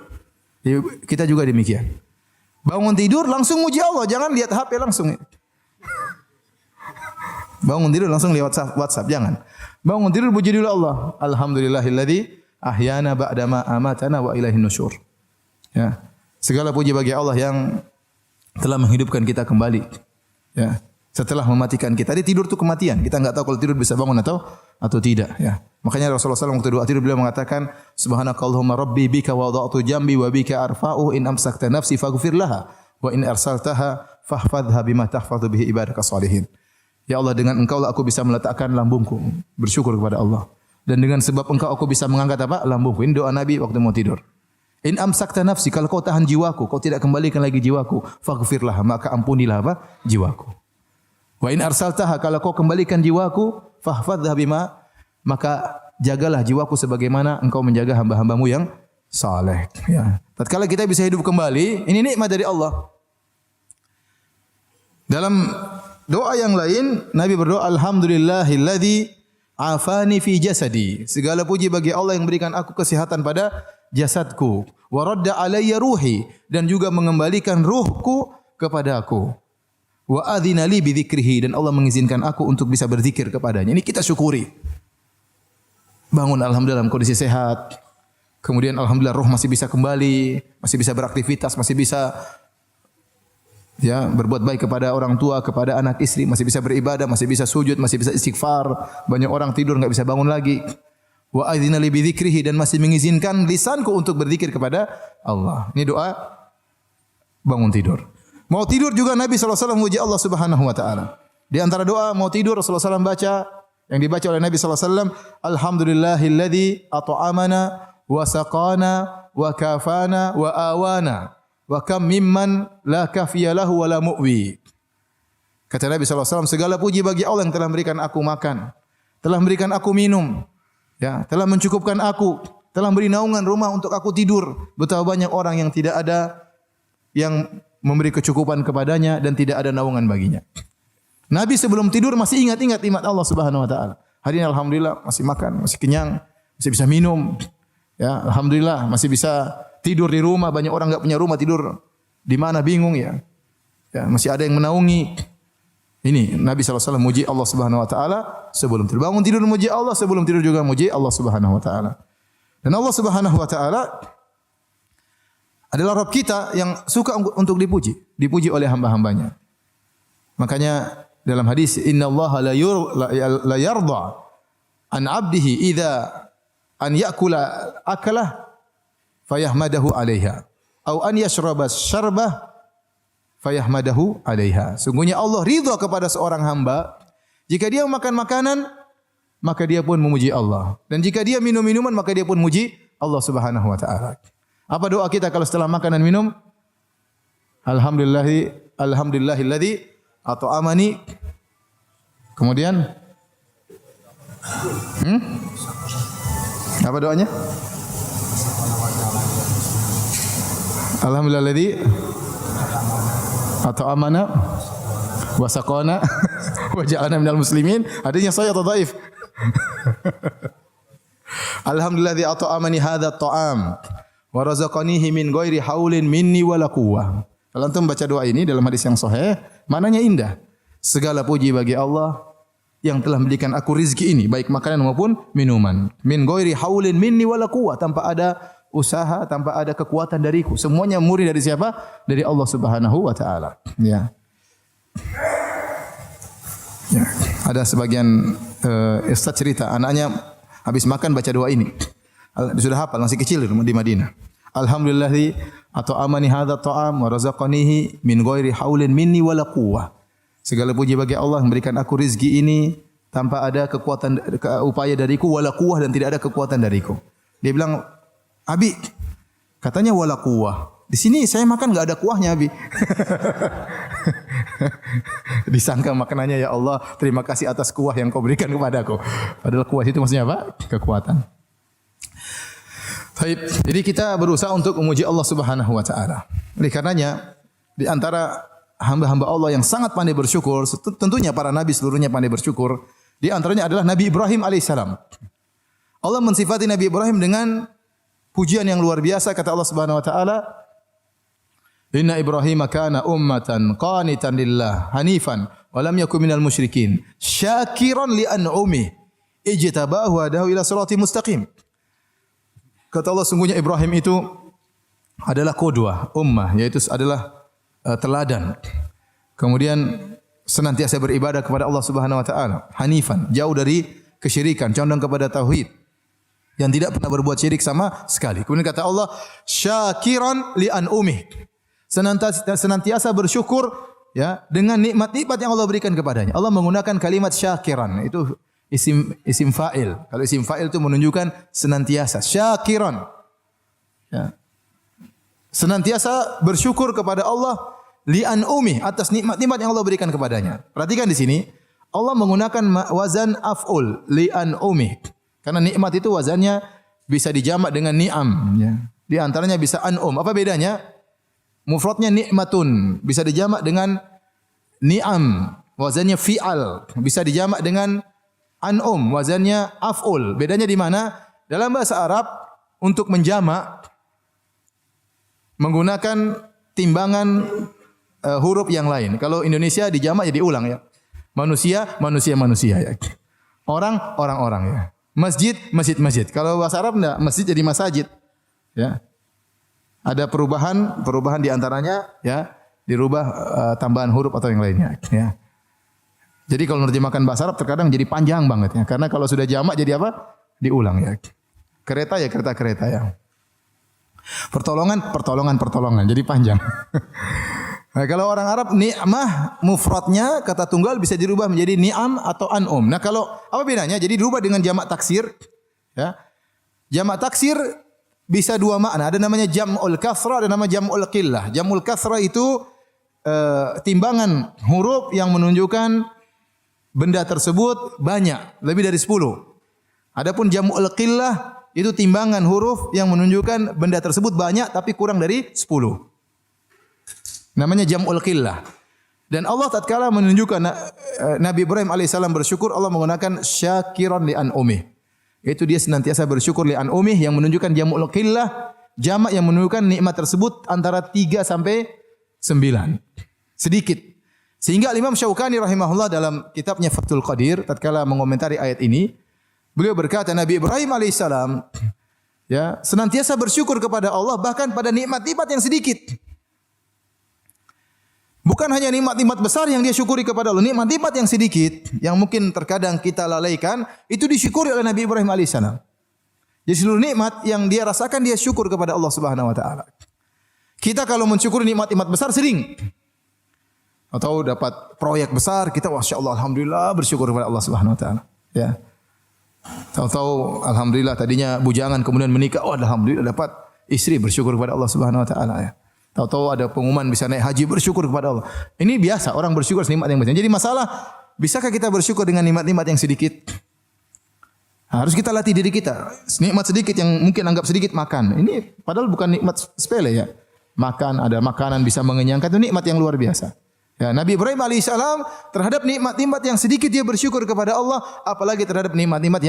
Jadi kita juga demikian. Bangun tidur langsung muji Allah, jangan lihat HP langsung. Bangun tidur langsung lihat WhatsApp, jangan. Bangun tidur puji dulu Allah. Alhamdulillahilladzi ahyana ba'da ma amatana wa ilaihin nusyur. Ya. Segala puji bagi Allah yang telah menghidupkan kita kembali. Ya. Setelah mematikan kita. Jadi tidur itu kematian. Kita enggak tahu kalau tidur bisa bangun atau tidak, ya. Makanya Rasulullah SAW waktu doa tidur beliau mengatakan, Subhanakallahumma rabbi bika wada'tu jambi wa bika arfa'u in amsakta nafsi faghfir laha wa in arsaltaha fahfadha bima tahfadhu bihi ibadaka salihin. Ya Allah, dengan Engkau aku bisa meletakkan lambungku, bersyukur kepada Allah. Dan dengan sebab Engkau aku bisa mengangkat apa? Lambungku. Ini doa Nabi waktu mau tidur. In amsakta nafsi, kalau kau tahan jiwaku, kau tidak kembalikan lagi jiwaku, faghfirlah, maka ampunilah apa? Jiwaku. Wa in arsaltaha, kalau kau kembalikan jiwaku, fahfadhha bima, maka jagalah jiwaku sebagaimana engkau menjaga hamba-hambamu yang saleh. Ya. Tatkala kita bisa hidup kembali, ini nikmat dari Allah. Dalam doa yang lain, Nabi berdoa, alhamdulillahilladzi afani fi jasadi. Segala puji bagi Allah yang berikan aku kesehatan pada jasadku. Wa radda alayya ruhi, dan juga mengembalikan ruhku kepada aku. Wa adzina li bi dzikrihi, dan Allah mengizinkan aku untuk bisa berzikir kepadanya. Ini kita syukuri. Bangun alhamdulillah dalam kondisi sehat. Kemudian alhamdulillah ruh masih bisa kembali, masih bisa beraktivitas, masih bisa ya berbuat baik kepada orang tua, kepada anak istri, masih bisa beribadah, masih bisa sujud, masih bisa istighfar. Banyak orang tidur enggak bisa bangun lagi. Wa adzina li bi dzikrihi, dan masih mengizinkan lisanku untuk berzikir kepada Allah. Ini doa bangun tidur. Mau tidur juga Nabi SAW memuji Allah Subhanahu wa taala. Di antara doa mau tidur Rasulullah SAW baca, yang dibaca oleh Nabi SAW, alhamdulillahilladzi at'amana wa saqana wa kafana wa awana wa kam mimman la kafiya lahu wa la mu'wi. Kata Nabi SAW, segala puji bagi Allah yang telah memberikan aku makan, telah memberikan aku minum, ya, telah mencukupkan aku, telah beri naungan rumah untuk aku tidur. Betapa banyak orang yang tidak ada yang memberi kecukupan kepadanya dan tidak ada naungan baginya. Nabi sebelum tidur masih ingat-ingat nikmat Allah Subhanahu wa taala. Hari ini alhamdulillah masih makan, masih kenyang, masih bisa minum. Ya, alhamdulillah masih bisa tidur di rumah. Banyak orang enggak punya rumah, tidur di mana bingung ya. Ya, masih ada yang menaungi. Ini Nabi SAW muji Allah Subhanahu wa taala sebelum tidur. Bangun tidur muji Allah, sebelum tidur juga muji Allah Subhanahu wa taala. Dan Allah Subhanahu wa taala adalah Rabb kita yang suka untuk dipuji oleh hamba-hambanya. Makanya dalam hadis, innallaha la yarda an 'abdihi idza an ya'kula akalah fayahmadahu 'alaiha aw an yashraba syarbah fayahmadahu 'alaiha. Sungguhnya Allah ridha kepada seorang hamba jika dia makan makanan maka dia pun memuji Allah, dan jika dia minum minuman maka dia pun muji Allah Subhanahu wa taala. Apa doa kita kalau setelah makan dan minum? Alhamdulillahilladzi at'amani. Kemudian apa doanya? Alhamdulillahilladzi at'amana wa saqana wa ja'alna minal muslimin. Hadisnya sahih atau dhaif? Alhamdulillahilladzi at'amani hadza at'am wa razaqanihi min ghairi haulin minni wala quwwah. Kalau antum baca doa ini dalam hadis yang sahih, maknanya indah. Segala puji bagi Allah yang telah memberikan aku rizki ini, baik makanan maupun minuman. Min ghairi haulin minni wala quwwah, tanpa ada usaha, tanpa ada kekuatan dariku. Semuanya murni dari siapa? Dari Allah Subhanahu wa taala. Ya. Ya. Ada sebagian ustaz cerita anaknya habis makan baca doa ini. Dia sudah hafal, masih kecil di Madinah. Alhamdulillah at'amani hadza ta'am wa razaqanihi min ghairi haulin minni wala quwwah. Segala puji bagi Allah yang memberikan aku rezeki ini tanpa ada kekuatan upaya dariku, wala quwwah, dan tidak ada kekuatan dariku. Dia bilang, "Abi, katanya wala quwwah. Di sini saya makan enggak ada kuahnya, Abi." Disangka makanannya, ya Allah, terima kasih atas kuah yang kau berikan kepadaku. Padahal kuah itu maksudnya apa? Kekuatan. Baik, jadi kita berusaha untuk memuji Allah Subhanahu wa taala. Oleh karenanya di antara hamba-hamba Allah yang sangat pandai bersyukur, tentunya para nabi seluruhnya pandai bersyukur. Di antaranya adalah Nabi Ibrahim alaihissalam. Allah mensifati Nabi Ibrahim dengan pujian yang luar biasa. Kata Allah Subhanahu wa taala, "Inna Ibrahim kana ummatan qanitan lillah hanifan wa lam yakun minal musyrikin, syakiran li an'umi, ijtabahu wa hadahu ila siratal mustaqim." Kata Allah, sungguhnya Ibrahim itu adalah qudwah, ummah, yaitu adalah teladan. Kemudian senantiasa beribadah kepada Allah Subhanahu wa taala, hanifan, jauh dari kesyirikan, condong kepada tauhid, yang tidak pernah berbuat syirik sama sekali. Kemudian kata Allah, syakiran li an'umih, senantiasa bersyukur ya dengan nikmat-nikmat yang Allah berikan kepadanya. Allah menggunakan kalimat syakiran, itu isim fa'il. Kalau isim fa'il itu menunjukkan senantiasa, syakiran. Ya. senantiasa bersyukur kepada Allah li'an umih atas nikmat-nikmat yang Allah berikan kepadanya. Perhatikan di sini Allah menggunakan wazan af'ul li'an umih. Karena nikmat itu wazannya bisa dijamak dengan ni'am ya. Di antaranya bisa an'um. Apa bedanya? Mufradnya nikmatun bisa dijamak dengan ni'am, wazannya fi'al, bisa dijamak dengan an'um, wazannya af'ul. Bedanya di mana? Dalam bahasa Arab untuk menjamak menggunakan timbangan huruf yang lain. Kalau Indonesia dijamak jadi ulang ya. Manusia, manusia ya. Orang, orang ya. Masjid, masjid. Kalau bahasa Arab enggak, masjid jadi masajid. Ya. Ada perubahan di antaranya ya, dirubah tambahan huruf atau yang lainnya ya. Jadi kalau menerjemahkan bahasa Arab terkadang jadi panjang banget ya. Karena kalau sudah jamak jadi apa? Diulang ya. Kereta ya kereta ya. Pertolongan jadi panjang. Nah, kalau orang Arab ni'mah mufradnya kata tunggal bisa dirubah menjadi ni'am atau an'um. Nah, kalau apa bedanya? Jadi dirubah dengan jamak taksir ya. Jamak taksir bisa dua makna. Ada namanya jam'ul kasrah, ada nama jam'ul qillah. Jam'ul kasrah itu timbangan huruf yang menunjukkan benda tersebut banyak, lebih dari 10. Adapun jam'ul qillah itu timbangan huruf yang menunjukkan benda tersebut banyak tapi kurang dari 10. Namanya jam'ul qillah. Dan Allah tatkala menunjukkan Nabi Ibrahim alaihissalam bersyukur, Allah menggunakan syakiran li an'umih. Itu dia senantiasa bersyukur li an'umih yang menunjukkan jam'ul qillah, jamak yang menunjukkan nikmat tersebut antara 3 sampai 9. Sedikit. Sehingga Imam Syaukani rahimahullah dalam kitabnya Fathul Qadir tatkala mengomentari ayat ini, beliau berkata Nabi Ibrahim alaihissalam ya, senantiasa bersyukur kepada Allah bahkan pada nikmat-nikmat yang sedikit. Bukan hanya nikmat-nikmat besar yang dia syukuri kepada Allah, nikmat-nikmat yang sedikit yang mungkin terkadang kita lalaikan itu disyukuri oleh Nabi Ibrahim alaihissalam. Jadi seluruh nikmat yang dia rasakan dia syukur kepada Allah Subhanahu wa taala. Kita kalau mensyukuri nikmat-nikmat besar sering atau dapat proyek besar kita masyaallah alhamdulillah bersyukur kepada Allah Subhanahu wa taala, ya. Tahu-tahu alhamdulillah tadinya bujangan kemudian menikah, oh alhamdulillah dapat istri bersyukur kepada Allah Subhanahu wa taala ya. Tahu-tahu ada pengumuman bisa naik haji bersyukur kepada Allah. Ini biasa orang bersyukur nikmat yang besar. Jadi masalah bisakah kita bersyukur dengan nikmat-nikmat yang sedikit? Harus kita latih diri kita. Nikmat sedikit yang mungkin anggap sedikit makan. Ini padahal bukan nikmat sepele ya. Makan, ada makanan bisa mengenyangkan itu nikmat yang luar biasa. Ya, Nabi Ibrahim alaihissalam terhadap nikmat-nikmat yang sedikit dia bersyukur kepada Allah, apalagi terhadap nikmat-nikmat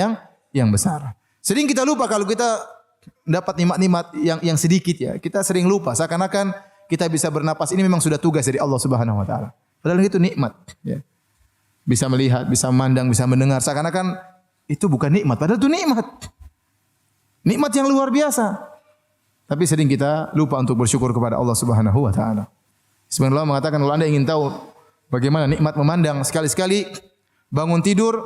yang besar. Sering kita lupa kalau kita dapat nikmat-nikmat yang sedikit ya. Kita sering lupa seakan-akan kita bisa bernapas ini memang sudah tugas dari Allah Subhanahu wa taala. Padahal itu nikmat ya. Bisa melihat, bisa memandang, bisa mendengar seakan-akan itu bukan nikmat, padahal itu nikmat. Nikmat yang luar biasa. Tapi sering kita lupa untuk bersyukur kepada Allah Subhanahu wa taala. Sebenarnya Allah mengatakan kalau Anda ingin tahu bagaimana nikmat memandang, sekali-sekali bangun tidur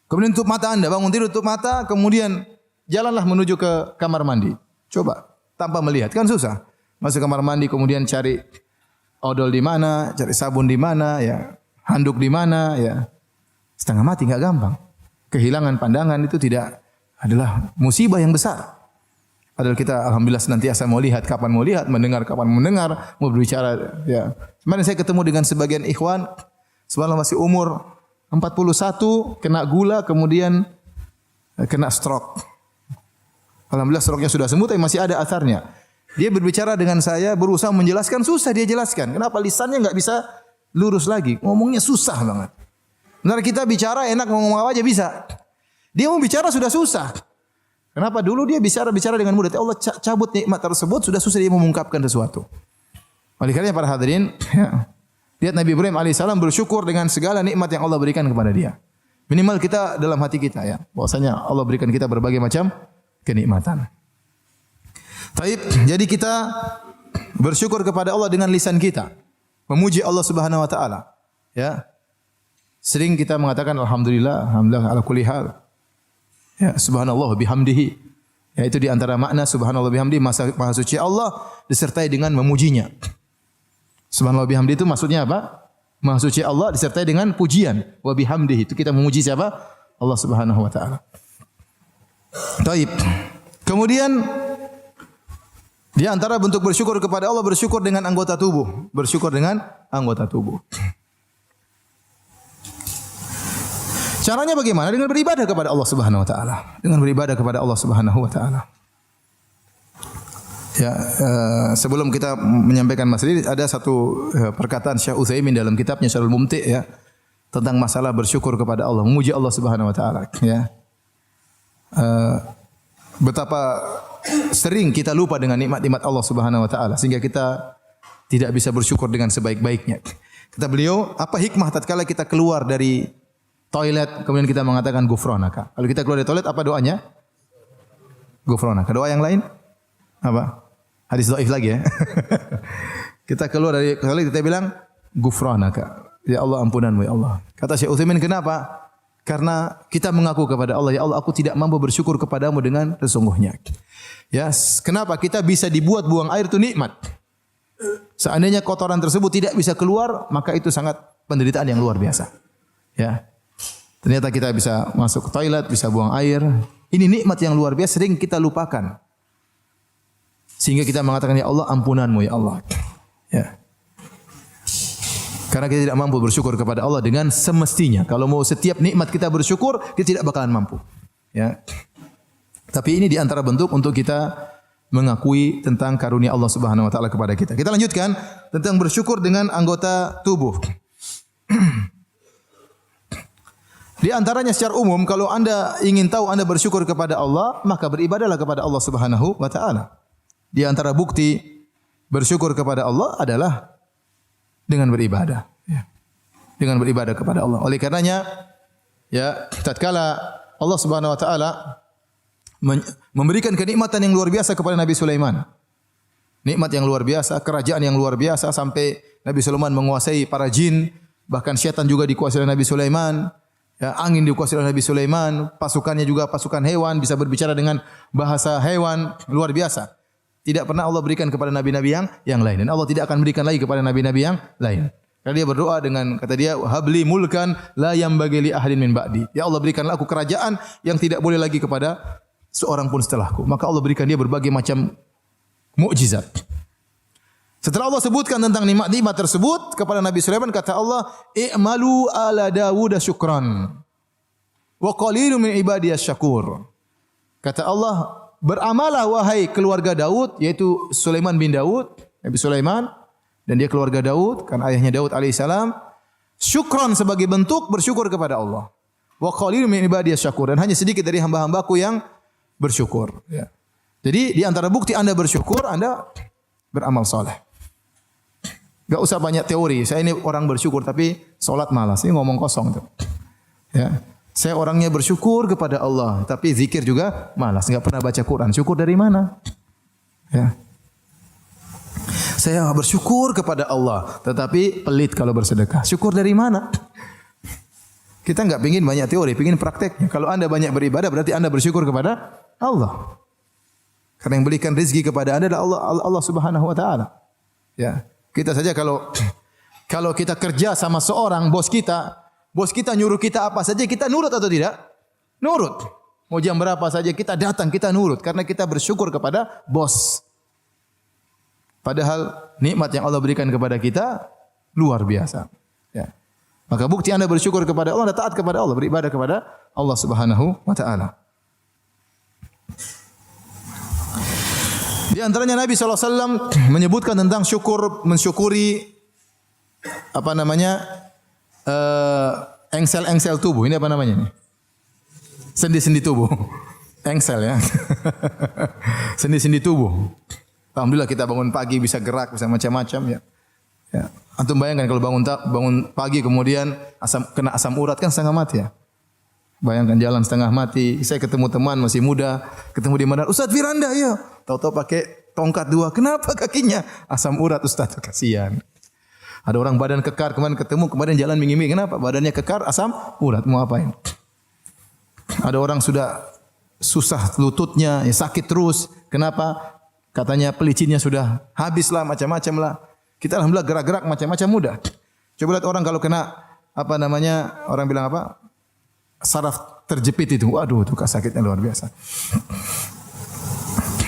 kemudian tutup mata Anda, bangun tidur tutup mata, kemudian jalanlah menuju ke kamar mandi. Coba tanpa melihat, kan susah. Masuk kamar mandi kemudian cari odol di mana, cari sabun di mana, ya, handuk di mana, ya. Setengah mati enggak gampang. Kehilangan pandangan itu tidak adalah musibah yang besar. Padahal kita alhamdulillah senantiasa mau lihat kapan mau lihat, mendengar kapan mendengar, mau berbicara ya. Kemarin saya ketemu dengan sebagian ikhwan, subhanallah masih umur 41, kena gula kemudian kena stroke. Alhamdulillah stroke-nya sudah sembuh tapi masih ada asarnya. Dia berbicara dengan saya, berusaha menjelaskan, susah dia jelaskan. Kenapa lisannya enggak bisa lurus lagi? Ngomongnya susah banget. Benar kita bicara enak ngomong apa aja bisa. Dia mau bicara sudah susah. Kenapa? Dulu dia bicara dengan mudah. Allah cabut nikmat tersebut, sudah susah dia mengungkapkan sesuatu. Oleh karena para hadirin, ya, lihat Nabi Ibrahim alaihissalam bersyukur dengan segala nikmat yang Allah berikan kepada dia. Minimal kita dalam hati kita ya, bahwasanya Allah berikan kita berbagai macam kenikmatan. Taib, jadi kita bersyukur kepada Allah dengan lisan kita, memuji Allah Subhanahu wa taala. Ya. Sering kita mengatakan alhamdulillah, alhamdulillah ala kulli hal. Ya, subhanallah bihamdihi. Ya, itu di antara makna subhanallah bihamdihi, maha suci Allah disertai dengan memujinya. Subhanallah bihamdihi itu maksudnya apa? Maha suci Allah disertai dengan pujian. Wa bihamdihi itu kita memuji siapa? Allah Subhanahu wa taala. Taib. Kemudian Di antara bentuk bersyukur kepada Allah, bersyukur dengan anggota tubuh. Bersyukur dengan anggota tubuh. Caranya bagaimana? Dengan beribadah kepada Allah Subhanahu wa taala. Dengan beribadah kepada Allah Subhanahu wa taala. Ya, sebelum kita menyampaikan masalah ini, ada satu perkataan Syekh Utsaimin dalam kitabnya Syarhul Mumti' ya, tentang masalah bersyukur kepada Allah, memuji Allah Subhanahu wa taala ya. Betapa sering kita lupa dengan nikmat-nikmat Allah Subhanahu wa taala sehingga kita tidak bisa bersyukur dengan sebaik-baiknya. Kata beliau, apa hikmah tatkala kita keluar dari toilet kemudian kita mengatakan ghufranaka. Kalau kita keluar dari toilet apa doanya? Ghufranaka. Doa yang lain apa? Hadis dhaif lagi ya. Kita keluar dari toilet kita bilang ghufranaka. Ya Allah, ampunanmu ya Allah. Kata Syekh Utsaimin, kenapa? Karena kita mengaku kepada Allah, ya Allah, aku tidak mampu bersyukur kepadamu dengan sesungguhnya. Ya, kenapa? Kita bisa dibuat buang air itu nikmat. Seandainya kotoran tersebut tidak bisa keluar, maka itu sangat penderitaan yang luar biasa. Ya. Ternyata kita bisa masuk ke toilet, bisa buang air. Ini nikmat yang luar biasa, sering kita lupakan. Sehingga kita mengatakan, ya Allah, ampunanmu ya Allah. Ya. Karena kita tidak mampu bersyukur kepada Allah dengan semestinya. Kalau mau setiap nikmat kita bersyukur, kita tidak bakalan mampu. Ya. Tapi ini di antara bentuk untuk kita mengakui tentang karunia Allah Subhanahu wa taala kepada kita. Kita lanjutkan tentang bersyukur dengan anggota tubuh. Di antaranya secara umum, kalau Anda ingin tahu Anda bersyukur kepada Allah, maka beribadahlah kepada Allah Subhanahu wa taala. Di antara bukti bersyukur kepada Allah adalah dengan beribadah, ya. Dengan beribadah kepada Allah. Oleh karenanya, ya, tatkala Allah Subhanahu wa taala memberikan kenikmatan yang luar biasa kepada Nabi Sulaiman. Nikmat yang luar biasa, kerajaan yang luar biasa sampai Nabi Sulaiman menguasai para jin, bahkan syaitan juga dikuasai oleh Nabi Sulaiman. Ya, angin dikuasai oleh Nabi Sulaiman, pasukannya juga pasukan hewan, bisa berbicara dengan bahasa hewan, luar biasa. Tidak pernah Allah berikan kepada nabi-nabi yang lain, dan Allah tidak akan berikan lagi kepada nabi-nabi yang lain. Karena dia berdoa dengan kata dia, habli mulkan la yambagi li ahadin min ba'di. Ya Allah, berikanlah aku kerajaan yang tidak boleh lagi kepada seorang pun setelahku. Maka Allah berikan dia berbagai macam mukjizat. Setelah Allah sebutkan tentang nikmat-nikmat tersebut kepada Nabi Sulaiman, kata Allah, i'malu ala Dawud syukran wa qalilun min ibadiyas syakur. Kata Allah, beramalah wahai keluarga Daud, yaitu Sulaiman bin Daud, Nabi Sulaiman, dan dia keluarga Daud, kan ayahnya Daud alaihissalam, syukran sebagai bentuk bersyukur kepada Allah. Wa qalilun min ibadiyas syakur, dan hanya sedikit dari hamba-hambaku yang bersyukur. Ya. Jadi di antara bukti Anda bersyukur, Anda beramal saleh. Gak usah banyak teori. Saya ini orang bersyukur tapi solat malas. Ini ngomong kosong tuh. Ya. Saya orangnya bersyukur kepada Allah tapi zikir juga malas. Gak pernah baca Quran. Syukur dari mana? Ya. Saya bersyukur kepada Allah tetapi pelit kalau bersedekah. Syukur dari mana? Kita gak pingin banyak teori, pingin prakteknya. Kalau Anda banyak beribadah berarti Anda bersyukur kepada Allah. Karena yang berikan rezeki kepada Anda adalah Allah Subhanahu wa taala. Ya. Kita saja kalau kita kerja sama seorang bos kita nyuruh kita apa saja, kita nurut atau tidak? Nurut. Mau jam berapa saja kita datang, kita nurut karena kita bersyukur kepada bos. Padahal nikmat yang Allah berikan kepada kita luar biasa. Ya. Maka bukti Anda bersyukur kepada Allah, Anda taat kepada Allah, beribadah kepada Allah Subhanahu wa taala. Di antaranya Nabi SAW menyebutkan tentang mensyukuri engsel-engsel tubuh. Ini apa namanya ini? Sendi-sendi tubuh. Engsel ya. Sendi-sendi tubuh. Alhamdulillah kita bangun pagi bisa gerak, bisa macam-macam ya. Ya. Antum bayangkan kalau bangun pagi kemudian kena asam urat kan setengah mati ya. Bayangkan jalan setengah mati. Saya ketemu teman masih muda, ketemu di mana? Ustaz Firanda ya. Tahu-tahu pakai tongkat 2. Kenapa kakinya? Asam urat Ustaz, kasihan. Ada orang badan kekar kemarin jalan minggu-minggu. Kenapa? Badannya kekar, asam urat. Mau apain? Ada orang sudah susah lututnya, ya sakit terus. Kenapa? Katanya pelicinnya sudah habis lah, macam-macam lah. Kita alhamdulillah gerak-gerak macam-macam mudah. Coba lihat orang kalau kena orang bilang apa? Saraf terjepit itu. Waduh, itu sakitnya luar biasa.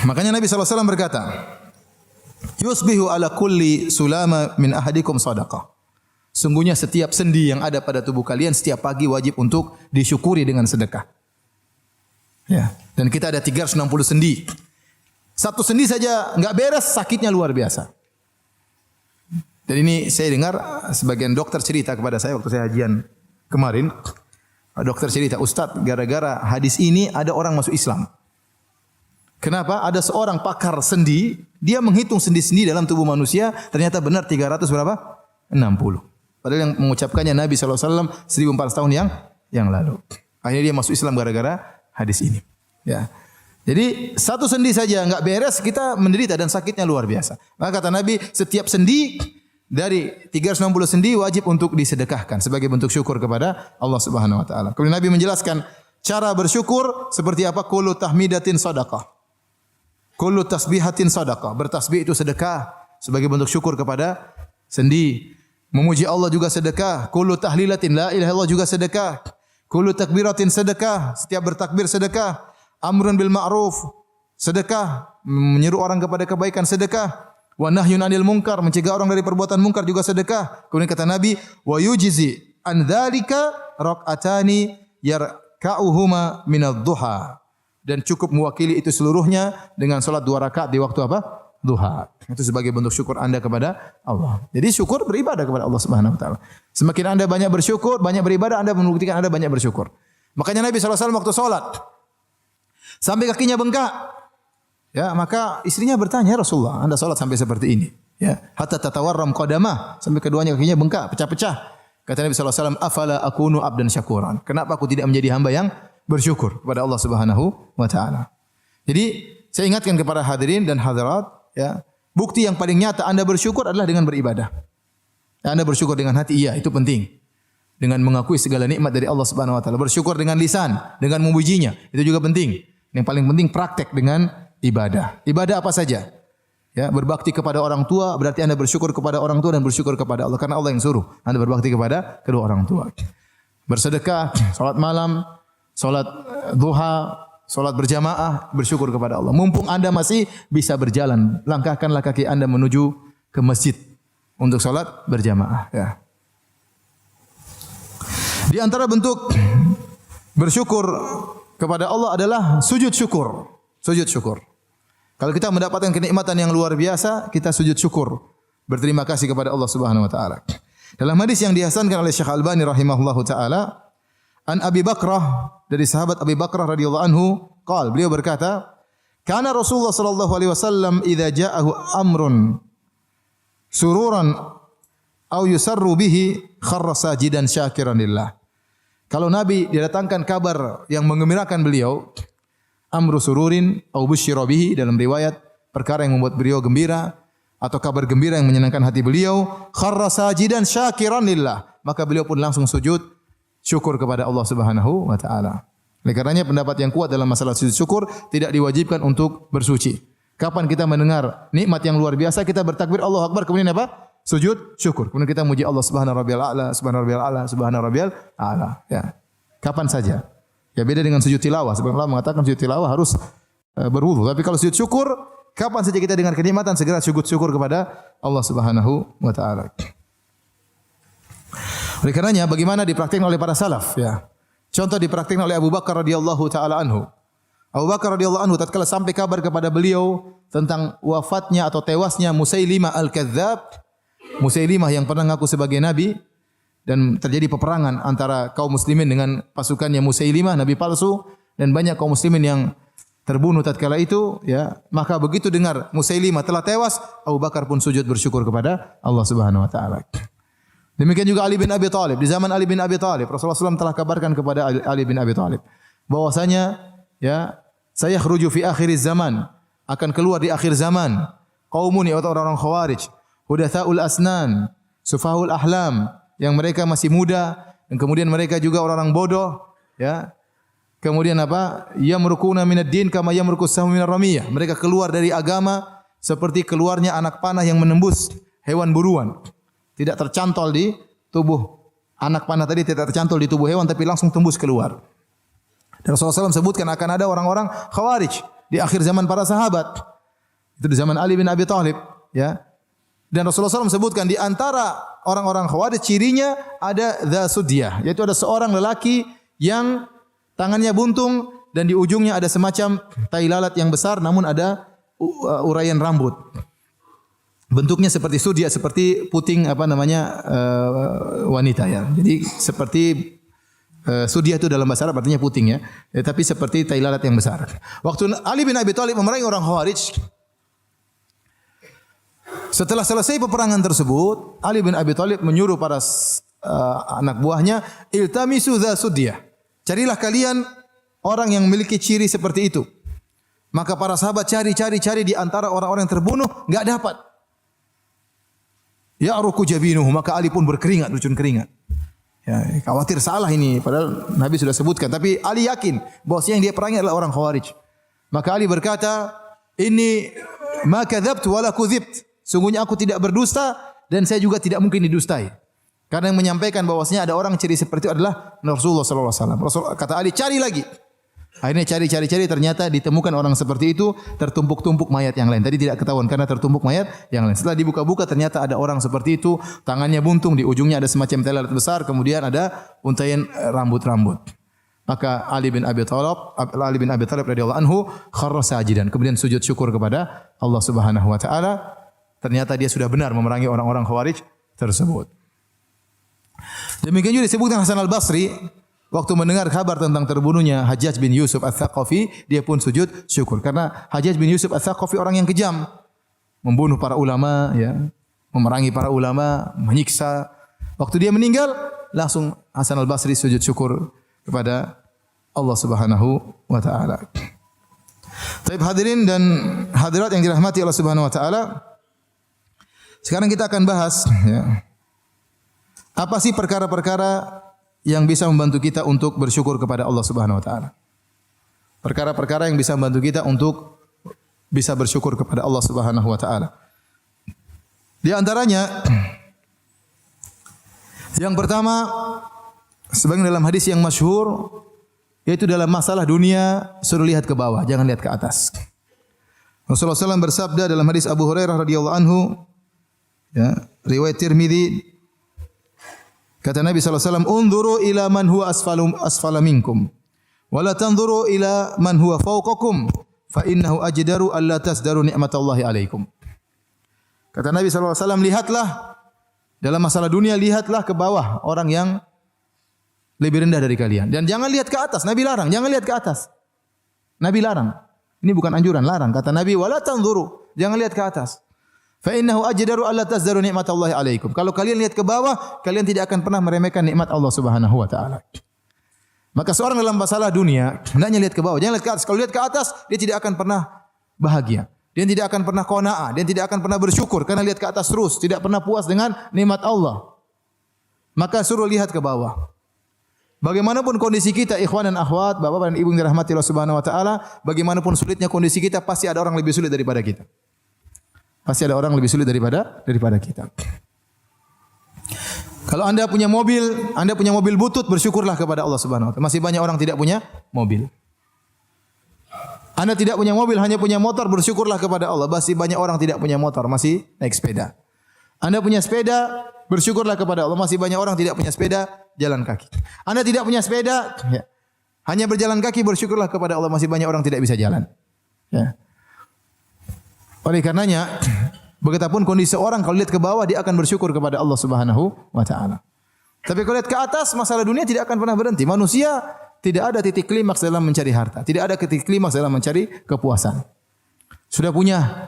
Makanya Nabi SAW berkata, Yusbihu ala kulli sulama min ahadikum sadaqah. Sungguhnya setiap sendi yang ada pada tubuh kalian setiap pagi wajib untuk disyukuri dengan sedekah. Ya, dan kita ada 360 sendi. Satu sendi saja enggak beres, sakitnya luar biasa. Dan ini saya dengar sebagian dokter cerita kepada saya waktu saya hajian kemarin. Dokter cerita, Ustaz, gara-gara hadis ini ada orang masuk Islam. Kenapa? Ada seorang pakar sendi, dia menghitung sendi-sendi dalam tubuh manusia, ternyata benar 300 berapa? 60. Padahal yang mengucapkannya Nabi SAW 1400 tahun yang lalu. Akhirnya dia masuk Islam gara-gara hadis ini. Ya. Jadi satu sendi saja enggak beres, kita menderita dan sakitnya luar biasa. Maka kata Nabi, setiap sendi dari 360 sendi wajib untuk disedekahkan sebagai bentuk syukur kepada Allah Subhanahu wa taala. Kemudian Nabi menjelaskan cara bersyukur seperti apa? Kullu tahmidatin shadaqah. Kullu tasbihatin sadaqah. Bertasbih itu sedekah sebagai bentuk syukur kepada sendi. Memuji Allah juga sedekah. Kullu tahlilatin la ilaha illallah juga sedekah. Kullu takbiratin sedekah. Setiap bertakbir sedekah. Amrun bil ma'ruf sedekah. Menyeru orang kepada kebaikan sedekah. Wa nahyun 'anil munkar, mencegah orang dari perbuatan munkar juga sedekah. Kemudian kata Nabi, wa yujzi an dzalika rak'atani yarka'uhuma minadh-dhuha. Dan cukup mewakili itu seluruhnya dengan salat 2 rakaat di waktu apa? Duha. Itu sebagai bentuk syukur Anda kepada Allah. Jadi syukur beribadah kepada Allah Subhanahu wa taala. Semakin Anda banyak bersyukur, banyak beribadah, Anda membuktikan Anda banyak bersyukur. Makanya Nabi SAW waktu salat sampai kakinya bengkak. Ya, maka istrinya bertanya, Rasulullah, Anda salat sampai seperti ini. Ya, hatta tatawarram qadamah, sampai keduanya kakinya bengkak, pecah-pecah. Kata Nabi SAW, afala akunu abdan syakuran. Kenapa aku tidak menjadi hamba yang bersyukur kepada Allah Subhanahu wa taala. Jadi, saya ingatkan kepada hadirin dan hadirat, ya, bukti yang paling nyata Anda bersyukur adalah dengan beribadah. Anda bersyukur dengan hati, iya, itu penting. Dengan mengakui segala nikmat dari Allah Subhanahu wa taala. Bersyukur dengan lisan, dengan memujinya, itu juga penting. Yang paling penting praktek dengan ibadah. Ibadah apa saja? Ya, berbakti kepada orang tua berarti Anda bersyukur kepada orang tua dan bersyukur kepada Allah karena Allah yang suruh Anda berbakti kepada kedua orang tua. Bersedekah, salat malam, salat duha, salat berjamaah, bersyukur kepada Allah. Mumpung Anda masih bisa berjalan, langkahkanlah kaki Anda menuju ke masjid untuk salat berjamaah, ya. Di antara bentuk bersyukur kepada Allah adalah sujud syukur. Sujud syukur. Kalau kita mendapatkan kenikmatan yang luar biasa, kita sujud syukur. Berterima kasih kepada Allah Subhanahu wa taala. Dalam hadis yang dihasankan oleh Syekh Albani rahimahullahu taala, an Abi Bakrah, dari sahabat Abi Bakrah radhiyallahu anhu, beliau berkata, "Kana Rasulullah sallallahu alaihi wasallam idza ja'ahu amrun sururan aw yusarru bihi kharra sajidan syakiran lillah." Kalau Nabi didatangkan kabar yang menggembirakan beliau, amru sururin au busyira bihi, dalam riwayat perkara yang membuat beliau gembira atau kabar gembira yang menyenangkan hati beliau, kharra sajidan syakiran lillah, maka beliau pun langsung sujud syukur kepada Allah Subhanahu wa taala. Oleh karenanya pendapat yang kuat dalam masalah sujud syukur tidak diwajibkan untuk bersuci. Kapan kita mendengar nikmat yang luar biasa, kita bertakbir Allahu Akbar, kemudian apa? Sujud syukur. Kemudian kita muji Allah Subhana rabbiyal a'la, subhana rabbiyal a'la, subhana rabbiyal a'la, ya. Kapan saja. Ya, beda dengan sujud tilawah. Sebab Allah mengatakan sujud tilawah harus berwudu. Tapi kalau sujud syukur, kapan saja kita dengar kenikmatan, segera sujud syukur kepada Allah Subhanahu wa taala. Oleh karenanya bagaimana dipraktikkan oleh para salaf, ya. Contoh dipraktikkan oleh Abu Bakar radhiyallahu taala anhu. Abu Bakar radhiyallahu anhu tatkala sampai kabar kepada beliau tentang wafatnya atau tewasnya Musailimah al-Kadzdzab, Musailimah yang pernah mengaku sebagai nabi, dan terjadi peperangan antara kaum muslimin dengan pasukannya Musailimah, nabi palsu, dan banyak kaum muslimin yang terbunuh tatkala itu, ya. Maka begitu dengar Musailimah telah tewas, Abu Bakar pun sujud bersyukur kepada Allah Subhanahu wa taala. Demikian juga Ali bin Abi Thalib. Di zaman Ali bin Abi Thalib, Rasulullah SAW telah kabarkan kepada Ali bin Abi Thalib bahwasanya, ya, saya khruju fi akhiriz zaman, akan keluar di akhir zaman, qaumuni, atau orang-orang khawarij, hudatsaul asnan, sufahul ahlam, yang mereka masih muda dan kemudian mereka juga orang-orang bodoh, ya. Kemudian apa? Yamrukuna minad din kama yamrukus sahmu minar ramiyah. Mereka keluar dari agama seperti keluarnya anak panah yang menembus hewan buruan. Tidak tercantol di tubuh anak panah tadi, tidak tercantol di tubuh hewan tapi langsung tembus keluar. Dan Rasulullah SAW sebutkan akan ada orang-orang khawarij di akhir zaman para sahabat. Itu di zaman Ali bin Abi Thalib. ya. Dan Rasulullah SAW sebutkan di antara orang-orang Khawarij cirinya ada dzasudyah, yaitu ada seorang lelaki yang tangannya buntung dan di ujungnya ada semacam tai lalat yang besar namun ada uraian rambut. Bentuknya seperti sudia, seperti puting wanita ya. Jadi seperti sudia itu dalam bahasa Arab artinya puting ya. Tapi seperti tai lalat yang besar. Waktu Ali bin Abi Thalib memerangi orang Khawarij, setelah selesai peperangan tersebut, Ali bin Abi Thalib menyuruh para anak buahnya, iltamisu dzasudyah. Carilah kalian orang yang memiliki ciri seperti itu. Maka para sahabat cari di antara orang-orang yang terbunuh, enggak dapat. Ya ruku jabinuhu, maka Ali pun berkeringat, bercun keringat. Ya, khawatir salah ini, padahal Nabi sudah sebutkan. Tapi Ali yakin bahwa yang dia perangi adalah orang Khawarij. Maka Ali berkata, "Inni ma kadzabtu wa la kudzibt." Sungguhnya aku tidak berdusta dan saya juga tidak mungkin didustai. Karena yang menyampaikan bahwasanya ada orang ciri seperti itu adalah Rasulullah sallallahu alaihi wasallam. Rasul kata Ali, "Cari lagi." Akhirnya cari ternyata ditemukan orang seperti itu tertumpuk-tumpuk mayat yang lain. Tadi tidak ketahuan karena tertumpuk mayat yang lain. Setelah dibuka-buka ternyata ada orang seperti itu, tangannya buntung, di ujungnya ada semacam tai lalat besar, kemudian ada untaian rambut-rambut. Maka Ali bin Abi Thalib radhiyallahu anhu kharra sajidan, kemudian sujud syukur kepada Allah Subhanahu wa taala. Ternyata dia sudah benar memerangi orang-orang Khawarij tersebut. Demikian juga disebutkan Hasan al-Basri waktu mendengar kabar tentang terbunuhnya Hajjaj bin Yusuf Ats-Tsaqafi, dia pun sujud syukur karena Hajjaj bin Yusuf Ats-Tsaqafi orang yang kejam, membunuh para ulama, ya, memerangi para ulama, menyiksa. Waktu dia meninggal, langsung Hasan al-Basri sujud syukur kepada Allah Subhanahu wa taala. Baik hadirin dan hadirat yang dirahmati Allah Subhanahu wa taala, sekarang kita akan bahas ya, apa sih perkara-perkara yang bisa membantu kita untuk bersyukur kepada Allah Subhanahu wa taala. Perkara-perkara yang bisa membantu kita untuk bisa bersyukur kepada Allah Subhanahu wa taala. Di antaranya yang pertama, sebagaimana dalam hadis yang masyhur, yaitu dalam masalah dunia suruh lihat ke bawah, jangan lihat ke atas. Rasulullah SAW bersabda dalam hadis Abu Hurairah radhiyallahu anhu, ya, riwayat Tirmidzi, kata Nabi SAW, "Unzuru ila man huwa asfala minkum, wa la tanzuru ila man huwa fawqakum, fa innahu ajdaru alla tasdaru ni'matallahi alaikum." Kata Nabi SAW, lihatlah dalam masalah dunia, lihatlah ke bawah orang yang lebih rendah dari kalian. Dan jangan lihat ke atas. Nabi larang, jangan lihat ke atas. Nabi larang. Ini bukan anjuran, larang. Kata Nabi, "Wala tanzuru." Jangan lihat ke atas. Fa innahu ajdaru alla tasdaru ni'matallahi alaikum. Kalau kalian lihat ke bawah, kalian tidak akan pernah meremehkan nikmat Allah Subhanahu wa taala. Maka seorang dalam masalah dunia hendaknya lihat ke bawah, jangan lihat ke atas. Kalau lihat ke atas, dia tidak akan pernah bahagia. Dia tidak akan pernah qanaah, dia tidak akan pernah bersyukur karena lihat ke atas terus, tidak pernah puas dengan nikmat Allah. Maka suruh lihat ke bawah. Bagaimanapun kondisi kita, ikhwan dan akhwat, bapak dan ibu yang dirahmati Allah Subhanahu wa taala, bagaimanapun sulitnya kondisi kita, pasti ada orang lebih sulit daripada kita. Pasti ada orang lebih sulit daripada kita. Kalau Anda punya mobil butut, bersyukurlah kepada Allah Subhanahu wa taala. Masih banyak orang tidak punya mobil. Anda tidak punya mobil, hanya punya motor, bersyukurlah kepada Allah. Masih banyak orang tidak punya motor, masih naik sepeda. Anda punya sepeda, bersyukurlah kepada Allah. Masih banyak orang tidak punya sepeda, jalan kaki. Anda tidak punya sepeda, ya, hanya berjalan kaki, bersyukurlah kepada Allah. Masih banyak orang tidak bisa jalan. Ya. Oleh karenanya, bagaimanapun kondisi orang, kalau lihat ke bawah dia akan bersyukur kepada Allah Subhanahu wa taala. Tapi kalau lihat ke atas, masalah dunia tidak akan pernah berhenti. Manusia tidak ada titik klimaks dalam mencari harta, tidak ada titik klimaks dalam mencari kepuasan. Sudah punya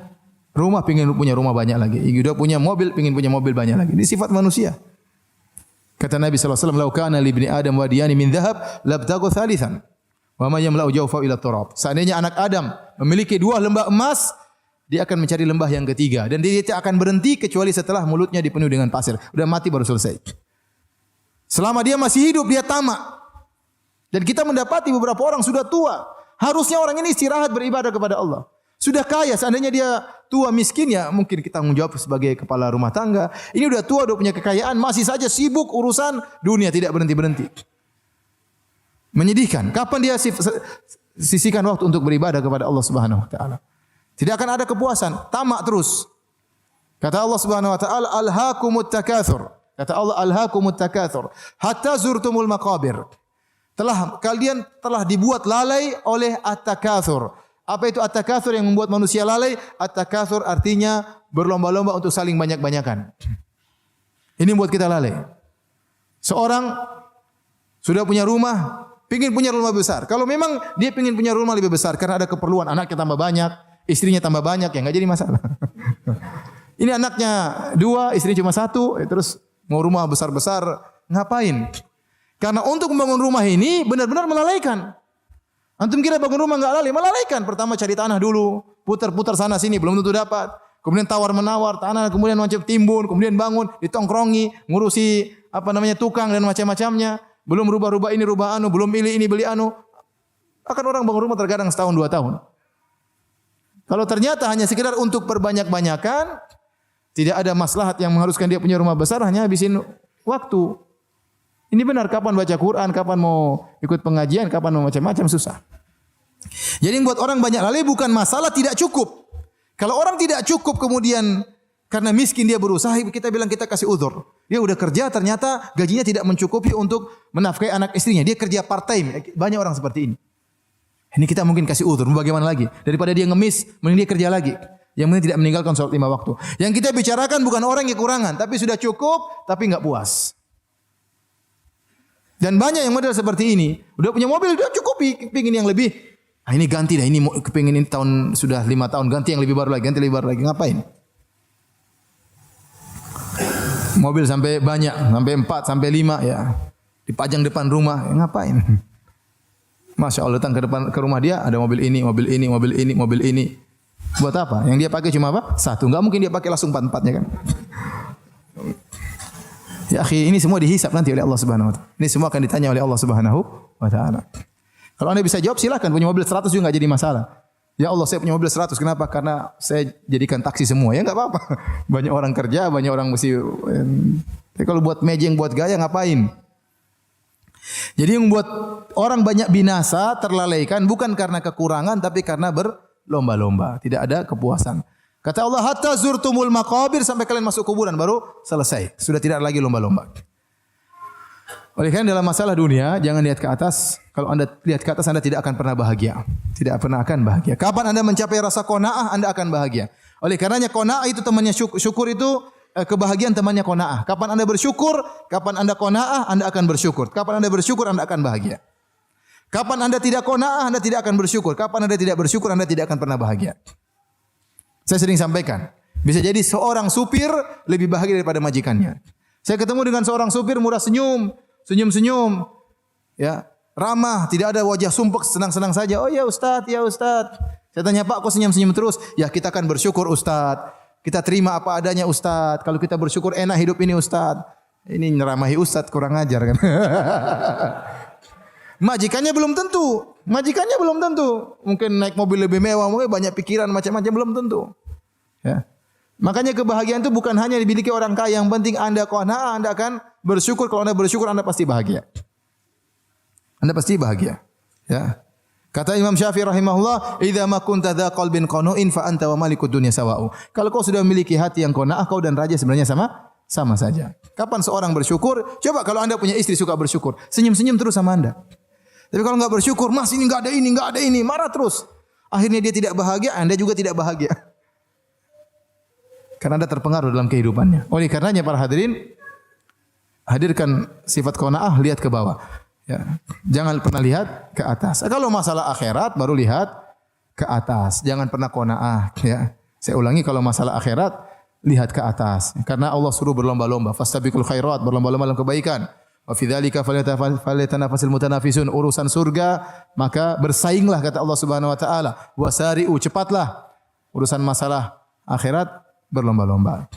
rumah, ingin punya rumah banyak lagi. Sudah punya mobil, ingin punya mobil banyak lagi. Ini sifat manusia. Kata Nabi sallallahu alaihi wasallam, "Lau kana li ibni Adam wadiyani min dhahab, labtaghu thalithan. Wa ma yamla'u jawfa ila turab." Seandainya anak Adam memiliki 2 lembah emas, dia akan mencari lembah yang ketiga dan dia tidak akan berhenti kecuali setelah mulutnya dipenuhi dengan pasir. Udah mati baru selesai. Selama dia masih hidup dia tamak. Dan kita mendapati beberapa orang sudah tua. Harusnya orang ini istirahat beribadah kepada Allah. Sudah kaya, seandainya dia tua miskin ya mungkin kita tanggung jawab sebagai kepala rumah tangga. Ini udah tua, udah punya kekayaan, masih saja sibuk urusan dunia, tidak berhenti-berhenti. Menyedihkan. Kapan dia sisihkan waktu untuk beribadah kepada Allah Subhanahu wa taala? Tidak akan ada kepuasan, tamak terus. Kata Allah Subhanahu wa taala, "Alhaakumut takatsur." Kata Allah, "Alhaakumut takatsur hatta zurtumul maqabir." Kalian telah dibuat lalai oleh at-takatsur. Apa itu at-takatsur yang membuat manusia lalai? At-takatsur artinya berlomba-lomba untuk saling banyak-banyakan. Ini membuat kita lalai. Seorang sudah punya rumah, pingin punya rumah besar. Kalau memang dia pingin punya rumah lebih besar karena ada keperluan, anaknya tambah banyak, istrinya tambah banyak, ya nggak jadi masalah. Ini anaknya 2, istrinya cuma 1, terus mau rumah besar-besar, ngapain? Karena untuk membangun rumah ini benar-benar melalaikan. Antum kira bangun rumah enggak lalai? Melalaikan. Pertama cari tanah dulu, putar-putar sana sini, belum tentu dapat. Kemudian tawar-menawar tanah, kemudian macam timbun, kemudian bangun, ditongkrongi, ngurusi tukang dan macam-macamnya. Belum rubah-rubah ini, rubah anu, belum pilih ini, beli anu. Akan orang bangun rumah terkadang setahun 2 tahun. Kalau ternyata hanya sekedar untuk perbanyak-banyakan, tidak ada maslahat yang mengharuskan dia punya rumah besar, hanya habisin waktu. Ini benar, kapan baca Quran, kapan mau ikut pengajian, kapan mau macam-macam, susah. Jadi yang buat orang banyak lalai bukan masalah tidak cukup. Kalau orang tidak cukup kemudian karena miskin dia berusaha, kita bilang kita kasih uzur. Dia udah kerja ternyata gajinya tidak mencukupi untuk menafkahi anak istrinya. Dia kerja part time. Banyak orang seperti ini. Ini kita mungkin kasih uzur. Bagaimana lagi? Daripada dia ngemis, mending dia kerja lagi. Yang penting tidak meninggalkan sholat 5 waktu. Yang kita bicarakan bukan orang yang kekurangan, tapi sudah cukup, tapi enggak puas. Dan banyak yang model seperti ini. Udah punya mobil, udah cukup, pingin yang lebih. Ah, ini ganti dah, ini kepingin ini tahun sudah 5 tahun, ganti yang lebih baru lagi, ganti lebih baru lagi. Ngapain? Mobil sampai banyak, sampai 4, sampai 5 ya. Dipajang depan rumah, ya ngapain? Masya Allah, datang ke rumah dia ada mobil ini, mobil ini, mobil ini, mobil ini. Buat apa? Yang dia pakai cuma apa? 1. Enggak mungkin dia pakai langsung 4-4-nya kan. Ya akhi, ini semua dihisab nanti oleh Allah Subhanahu wa taala. Ini semua akan ditanya oleh Allah Subhanahu wa taala. Kalau Anda bisa jawab silakan, punya mobil 100 juga enggak jadi masalah. Ya Allah, saya punya mobil 100, kenapa? Karena saya jadikan taksi semua. Ya enggak apa-apa. Banyak orang kerja, banyak orang mesti tapi kalau buat mejeng, buat gaya ngapain? Jadi yang buat orang banyak binasa, terlalaikan bukan karena kekurangan tapi karena berlomba-lomba, tidak ada kepuasan. Kata Allah, hatta zurtumul maqabir, sampai kalian masuk kuburan baru selesai. Sudah tidak lagi lomba-lomba. Oleh karena dalam masalah dunia, jangan lihat ke atas. Kalau Anda lihat ke atas, Anda tidak akan pernah bahagia. Tidak pernah akan bahagia. Kapan Anda mencapai rasa qanaah, Anda akan bahagia. Oleh karenanya qanaah itu temannya syukur itu kebahagiaan temannya qanaah. Kapan Anda bersyukur, kapan Anda qanaah, Anda akan bersyukur. Kapan Anda bersyukur, Anda akan bahagia. Kapan Anda tidak qanaah, Anda tidak akan bersyukur. Kapan Anda tidak bersyukur, Anda tidak akan pernah bahagia. Saya sering sampaikan, bisa jadi seorang supir lebih bahagia daripada majikannya. Saya ketemu dengan seorang supir murah senyum, ya, ramah, tidak ada wajah sumpek, senang-senang saja. Oh ya Ustaz, ya Ustaz. Saya tanya, Pak, kok senyum-senyum terus? Ya kita akan bersyukur Ustaz. Kita terima apa adanya Ustaz. Kalau kita bersyukur enak hidup ini Ustaz. Ini nyeramahi Ustaz, kurang ajar kan. Majikannya belum tentu. Mungkin naik mobil lebih mewah, mungkin banyak pikiran macam-macam, belum tentu. Ya. Makanya kebahagiaan itu bukan hanya dimiliki orang kaya, yang penting Anda qanaah, Anda akan bersyukur. Kalau Anda bersyukur, Anda pasti bahagia. Anda pasti bahagia. Ya. Kata Imam Syafi'i rahimahullah, "Idza ma kunta dza qalbin qanu'in fa anta wa malikud dunya sawa'u." Kalau kau sudah memiliki hati yang qanaah, kau dan raja sebenarnya sama saja. Kapan seorang bersyukur? Coba kalau Anda punya istri suka bersyukur, senyum-senyum terus sama Anda. Tapi kalau enggak bersyukur, Mas ini enggak ada ini, marah terus. Akhirnya dia tidak bahagia, Anda juga tidak bahagia. Karena Anda terpengaruh dalam kehidupannya. Oleh karenanya para hadirin, hadirkan sifat qanaah, lihat ke bawah. Ya. Jangan pernah lihat ke atas. Kalau masalah akhirat baru lihat ke atas. Jangan pernah qanaah. Ya. Saya ulangi, kalau masalah akhirat lihat ke atas. Karena Allah suruh berlomba-lomba. Fastabiqul khairat, berlomba-lomba dalam kebaikan. Wa fi dzalika falyatanafasul mutanafisun. Urusan surga maka bersainglah kata Allah Subhanahu wa taala. Wasari'u, cepatlah. Urusan masalah akhirat berlomba-lomba.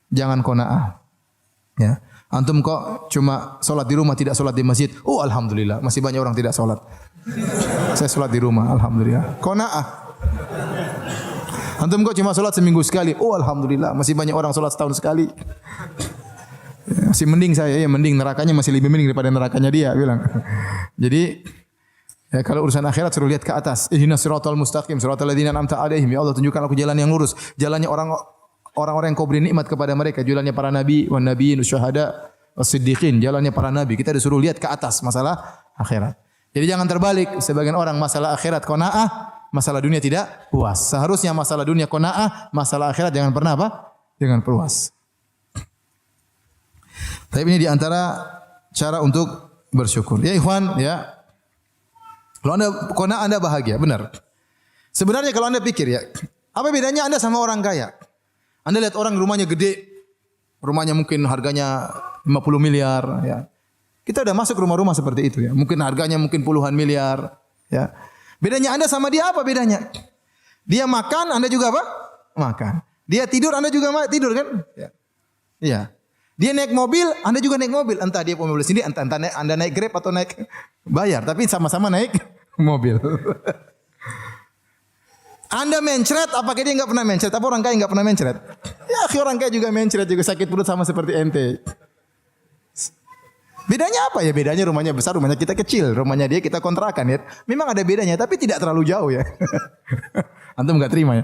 Jangan qanaah. Ya. Antum kok cuma solat di rumah, tidak solat di masjid. Oh alhamdulillah, masih banyak orang tidak solat. Saya solat di rumah, alhamdulillah. Qanaah. Antum kok cuma solat seminggu sekali. Oh alhamdulillah, masih banyak orang solat setahun sekali. Ya, masih mending saya, ya mending, nerakanya masih lebih mending daripada nerakanya dia, bilang. Jadi ya, kalau urusan akhirat suruh lihat ke atas. Ihdinas siratal mustaqim, siratal ladzina an'amta 'alaihim. Ya Allah, tunjukkan aku jalan yang lurus. Jalannya orang Orang-orang yang kau beri nikmat kepada mereka, jalannya para nabi, wan nabiyyin, syuhada, was-siddiqin, jalannya para nabi. Kita disuruh lihat ke atas masalah akhirat. Jadi jangan terbalik, sebagian orang masalah akhirat qanaah, masalah dunia tidak puas. Seharusnya masalah dunia qanaah, masalah akhirat jangan pernah apa? Jangan puas. Tapi ini di antara cara untuk bersyukur. Ya ikhwan, ya. Kalau Anda qanaah, Anda bahagia, benar. Sebenarnya kalau Anda pikir ya, apa bedanya Anda sama orang kaya? Anda lihat orang rumahnya gede, rumahnya mungkin harganya 50 miliar, ya. Kita udah masuk rumah-rumah seperti itu ya. Mungkin harganya mungkin puluhan miliar, ya. Bedanya Anda sama dia apa bedanya? Dia makan, Anda juga apa? Makan. Dia tidur, Anda juga tidur kan? Ya. Iya. Dia naik mobil, Anda juga naik mobil. Entah dia punya mobil sendiri, entah Anda naik Grab atau naik bayar, tapi sama-sama naik mobil. Anda mencret, apakah dia enggak pernah mencret? Apa orang kaya enggak pernah mencret? Ya, orang kaya juga mencret, juga sakit perut sama seperti ente. Bedanya apa ya? Bedanya rumahnya besar, rumahnya kita kecil. Rumahnya dia kita kontrakan ya. Memang ada bedanya, tapi tidak terlalu jauh ya. Antum enggak terima ya?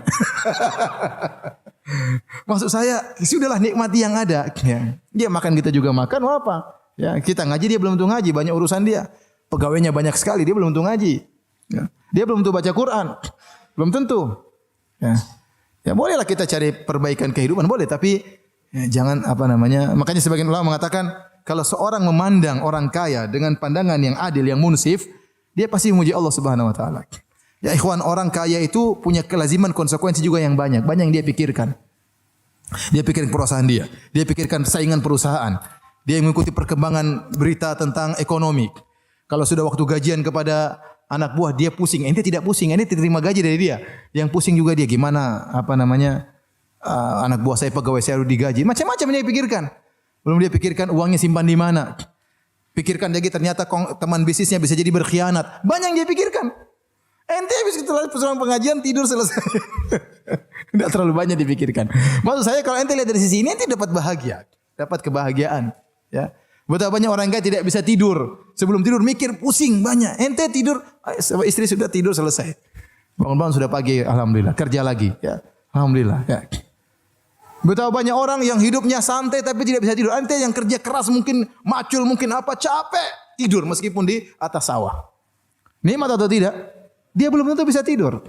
Maksud saya, sudahlah nikmati yang ada. Ya. Dia makan, kita juga makan, apa? Ya, kita ngaji, dia belum tentu ngaji, banyak urusan dia. Pegawainya banyak sekali, dia belum tentu ngaji. Ya. Dia belum tentu baca Quran, belum tentu. Ya, ya bolehlah kita cari perbaikan kehidupan, boleh. Tapi ya, jangan apa namanya. Makanya sebagian ulama mengatakan, kalau seorang memandang orang kaya dengan pandangan yang adil, yang munsif, dia pasti memuji Allah Subhanahu Wa Taala. Ya ikhwan, orang kaya itu punya kelaziman konsekuensi juga yang banyak. Banyak yang dia pikirkan. Dia pikirkan perusahaan dia. Dia pikirkan saingan perusahaan. Dia mengikuti perkembangan berita tentang ekonomi. Kalau sudah waktu gajian kepada anak buah, dia pusing. Ente tidak pusing, ente terima gaji dari dia. Yang pusing juga dia, gimana apa namanya anak buah saya, pegawai saya harus digaji. Macam-macam dia pikirkan. Belum dia pikirkan uangnya simpan di mana. Pikirkan lagi ternyata teman bisnisnya bisa jadi berkhianat. Banyak yang dia pikirkan. Ente habis pulang pengajian tidur selesai. Tidak terlalu banyak dipikirkan. Maksud saya kalau ente lihat dari sisi ini, ente dapat bahagia, dapat kebahagiaan. Ya, betapa banyak orang kaya tidak bisa tidur. Sebelum tidur mikir pusing banyak. Ente tidur, istri sudah tidur selesai. Bangun-bangun sudah pagi, alhamdulillah. Kerja lagi, ya, alhamdulillah. Ya. Betapa banyak orang yang hidupnya santai tapi tidak bisa tidur. Ente yang kerja keras mungkin macul, mungkin apa capek tidur meskipun di atas sawah. Nikmat atau tidak? Dia belum tentu bisa tidur.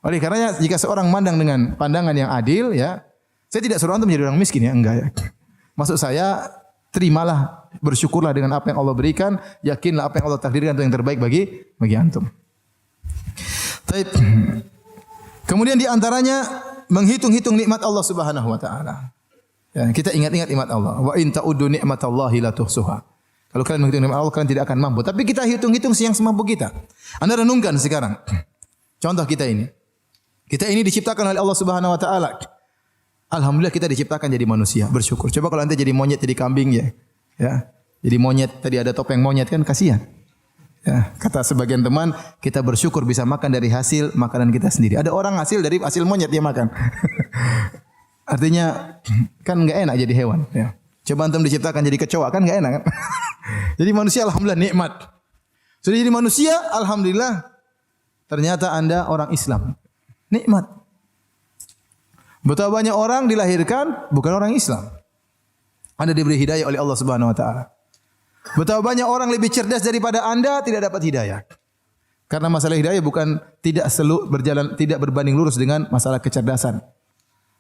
Oleh karenanya jika seorang memandang dengan pandangan yang adil, ya, saya tidak suruh antum menjadi orang miskin ya, enggak ya. Maksud saya, terimalah, bersyukurlah dengan apa yang Allah berikan, yakinlah apa yang Allah takdirkan itu yang terbaik bagi antum. Baik. Kemudian di antaranya menghitung-hitung nikmat Allah Subhanahu wa taala. Ya, kita ingat-ingat nikmat Allah. Wa in ta'uddu ni'matallahi la tuhsuha. Kalau kalian menghitung nikmat Allah, kalian tidak akan mampu. Tapi kita hitung-hitung yang semampu kita. Anda renungkan sekarang. Contoh kita ini. Kita ini diciptakan oleh Allah Subhanahu wa taala. Alhamdulillah kita diciptakan jadi manusia, bersyukur. Coba kalau anda jadi monyet, jadi kambing ya. Ya. Jadi monyet, tadi ada topeng monyet kan kasihan. Ya, kata sebagian teman, kita bersyukur bisa makan dari hasil makanan kita sendiri. Ada orang dari hasil monyet dia makan. Artinya kan enggak enak jadi hewan, ya. Coba antum diciptakan jadi kecoa kan enggak enak kan? Jadi manusia alhamdulillah nikmat. Sudah jadi manusia alhamdulillah ternyata anda orang Islam. Nikmat. Betapa banyak orang dilahirkan bukan orang Islam. Anda diberi hidayah oleh Allah Subhanahu wa taala. Betapa banyak orang lebih cerdas daripada Anda tidak dapat hidayah. Karena masalah hidayah bukan tidak berbanding lurus dengan masalah kecerdasan.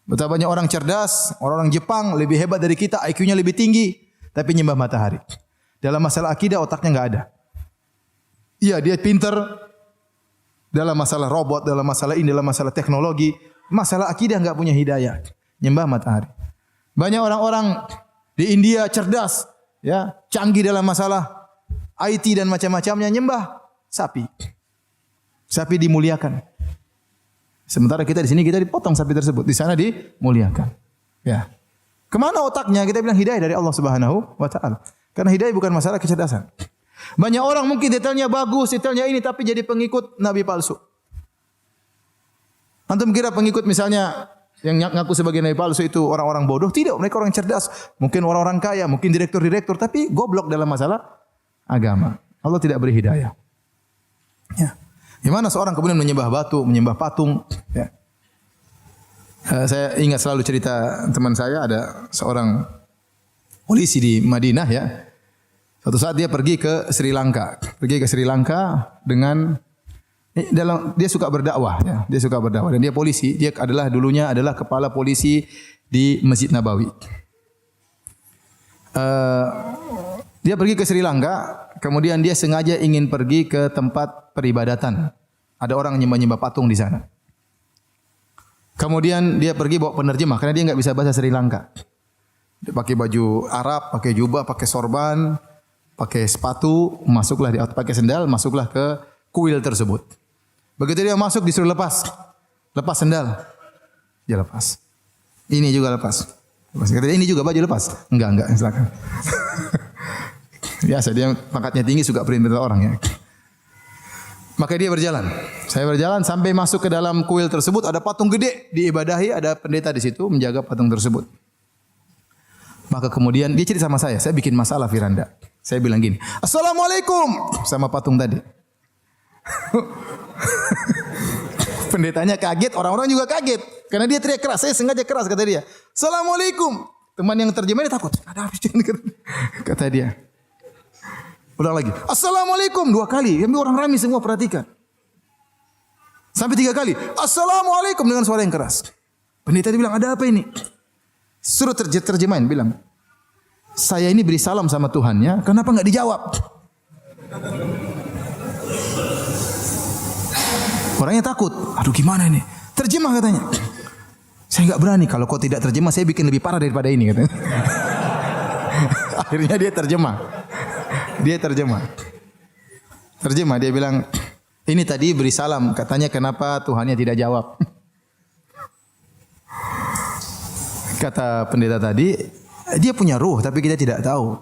Betapa banyak orang cerdas, orang Jepang lebih hebat dari kita, IQ-nya lebih tinggi, tapi nyembah matahari. Dalam masalah akidah otaknya enggak ada. Iya, dia pintar dalam masalah robot, dalam masalah ini, dalam masalah teknologi, masalah akidah enggak punya hidayah, nyembah matahari. Banyak orang-orang di India cerdas, ya, canggih dalam masalah IT dan macam-macamnya, nyembah sapi. Sapi dimuliakan. Sementara kita di sini kita dipotong sapi tersebut, di sana dimuliakan. Ya. Kemana otaknya? Kita bilang hidayah dari Allah Subhanahu wa taala. Karena hidayah bukan masalah kecerdasan. Banyak orang mungkin detailnya bagus, detailnya ini, tapi jadi pengikut nabi palsu. Antum kira pengikut misalnya yang ngaku sebagai nabi palsu itu orang-orang bodoh? Tidak, mereka orang cerdas. Mungkin orang-orang kaya, mungkin direktur-direktur, tapi goblok dalam masalah agama. Allah tidak beri hidayah. Ya. Gimana seorang kemudian menyembah batu, menyembah patung, ya. Saya ingat selalu cerita teman saya, ada seorang polisi di Madinah ya. Suatu saat dia pergi ke Sri Lanka. Pergi ke Sri Lanka dengan dia suka berdakwah ya. Dia suka berdakwah dan dia polisi. Dia dulunya adalah kepala polisi di Masjid Nabawi. Dia pergi ke Sri Lanka, kemudian dia sengaja ingin pergi ke tempat peribadatan. Ada orang nyembah-nyembah patung di sana. Kemudian dia pergi bawa penerjemah karena dia enggak bisa bahasa Sri Lanka. Dia pakai baju Arab, pakai jubah, pakai sorban, pakai sepatu, pakai sendal, masuklah ke kuil tersebut. Begitu dia masuk disuruh lepas sendal. Dia lepas. Ini juga lepas. Kata dia, ini juga baju lepas. Enggak, silakan. Biasa dia pangkatnya tinggi, suka perintah orang ya. Maka dia berjalan. Saya berjalan sampai masuk ke dalam kuil tersebut, ada patung gede diibadahi, ada pendeta di situ menjaga patung tersebut. Maka kemudian dia cerita sama saya bikin masalah Firanda. Saya bilang gini, "Assalamualaikum" sama patung tadi. Pendetanya kaget, orang-orang juga kaget karena dia teriak keras. Saya sengaja keras kata dia. "Assalamualaikum." Teman yang terjemahnya takut. Ada apa sih? Kata dia. Ulang lagi. "Assalamualaikum" 2 kali. Kami orang ramai semua perhatikan. Sampai 3 kali. "Assalamualaikum" dengan suara yang keras. Pendeta dia bilang, "Ada apa ini?" Suruh terjemahin bilang, "Saya ini beri salam sama Tuhannya, kenapa enggak dijawab?" Orangnya takut. Aduh gimana ini? Terjemah katanya. "Saya enggak berani, kalau kau tidak terjemah saya bikin lebih parah daripada ini," katanya. Akhirnya dia terjemah. Terjemah dia bilang, "Ini tadi beri salam, katanya kenapa Tuhannya tidak jawab?" Kata pendeta tadi, dia punya ruh tapi kita tidak tahu.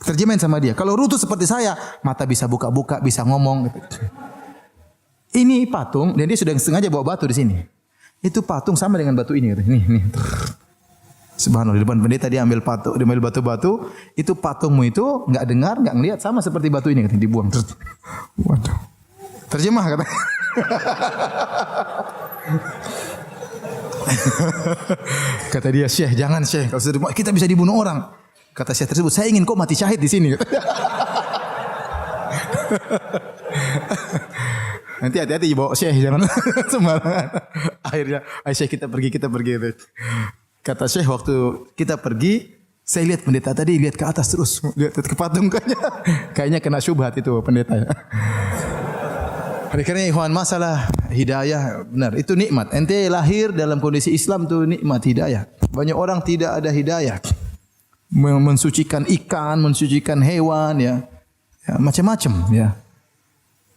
Terjemahin sama dia. Kalau ruh itu seperti saya, mata bisa buka-buka, bisa ngomong. Ini patung dan dia sudah sengaja bawa batu di sini. Itu patung sama dengan batu ini. Nih. Subhanallah, di depan pendeta dia ambil batu-batu, itu patungmu itu enggak dengar, enggak ngelihat sama seperti batu ini, katanya dibuang. Waduh. Terjemah kata. Kata dia, "Syekh, jangan Syekh, kalau kita bisa dibunuh orang." Kata Syekh tersebut, "Saya ingin kau mati syahid di sini." Nanti hati-hati bawa Syekh, jangan sembarangan. Akhirnya, "Ayo Syekh kita pergi." Kata Syekh, waktu kita pergi, saya lihat pendeta tadi lihat ke atas terus, lihat ke patung kayaknya kena syubhat itu pendeta. Oleh karena ikhwan, masalah hidayah benar itu nikmat. Ente lahir dalam kondisi Islam itu nikmat hidayah. Banyak orang tidak ada hidayah. Mensucikan ikan, mensucikan hewan ya macam-macam ya.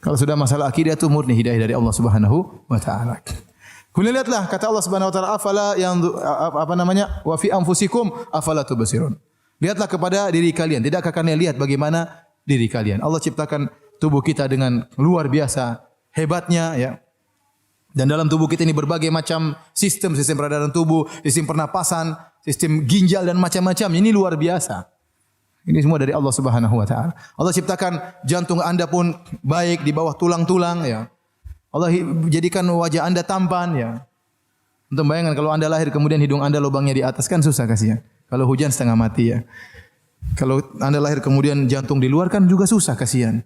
Kalau sudah masalah akidah itu murni hidayah dari Allah Subhanahu wa taala. Kemudian lihatlah kata Allah Subhanahu wa taala, "Afala yang wa fi anfusikum afala tubsirun." Lihatlah kepada diri kalian, tidakkah kalian lihat bagaimana diri kalian? Allah ciptakan tubuh kita dengan luar biasa hebatnya ya. Dan dalam tubuh kita ini berbagai macam sistem peredaran tubuh, sistem pernapasan, sistem ginjal dan macam-macam. Ini luar biasa. Ini semua dari Allah Subhanahu wa taala. Allah ciptakan jantung Anda pun baik di bawah tulang-tulang ya. Allah jadikan wajah Anda tampan ya. Untuk bayangkan kalau Anda lahir kemudian hidung Anda lubangnya di atas kan susah kasihan. Kalau hujan setengah mati ya. Kalau Anda lahir kemudian jantung di luar kan juga susah kasihan.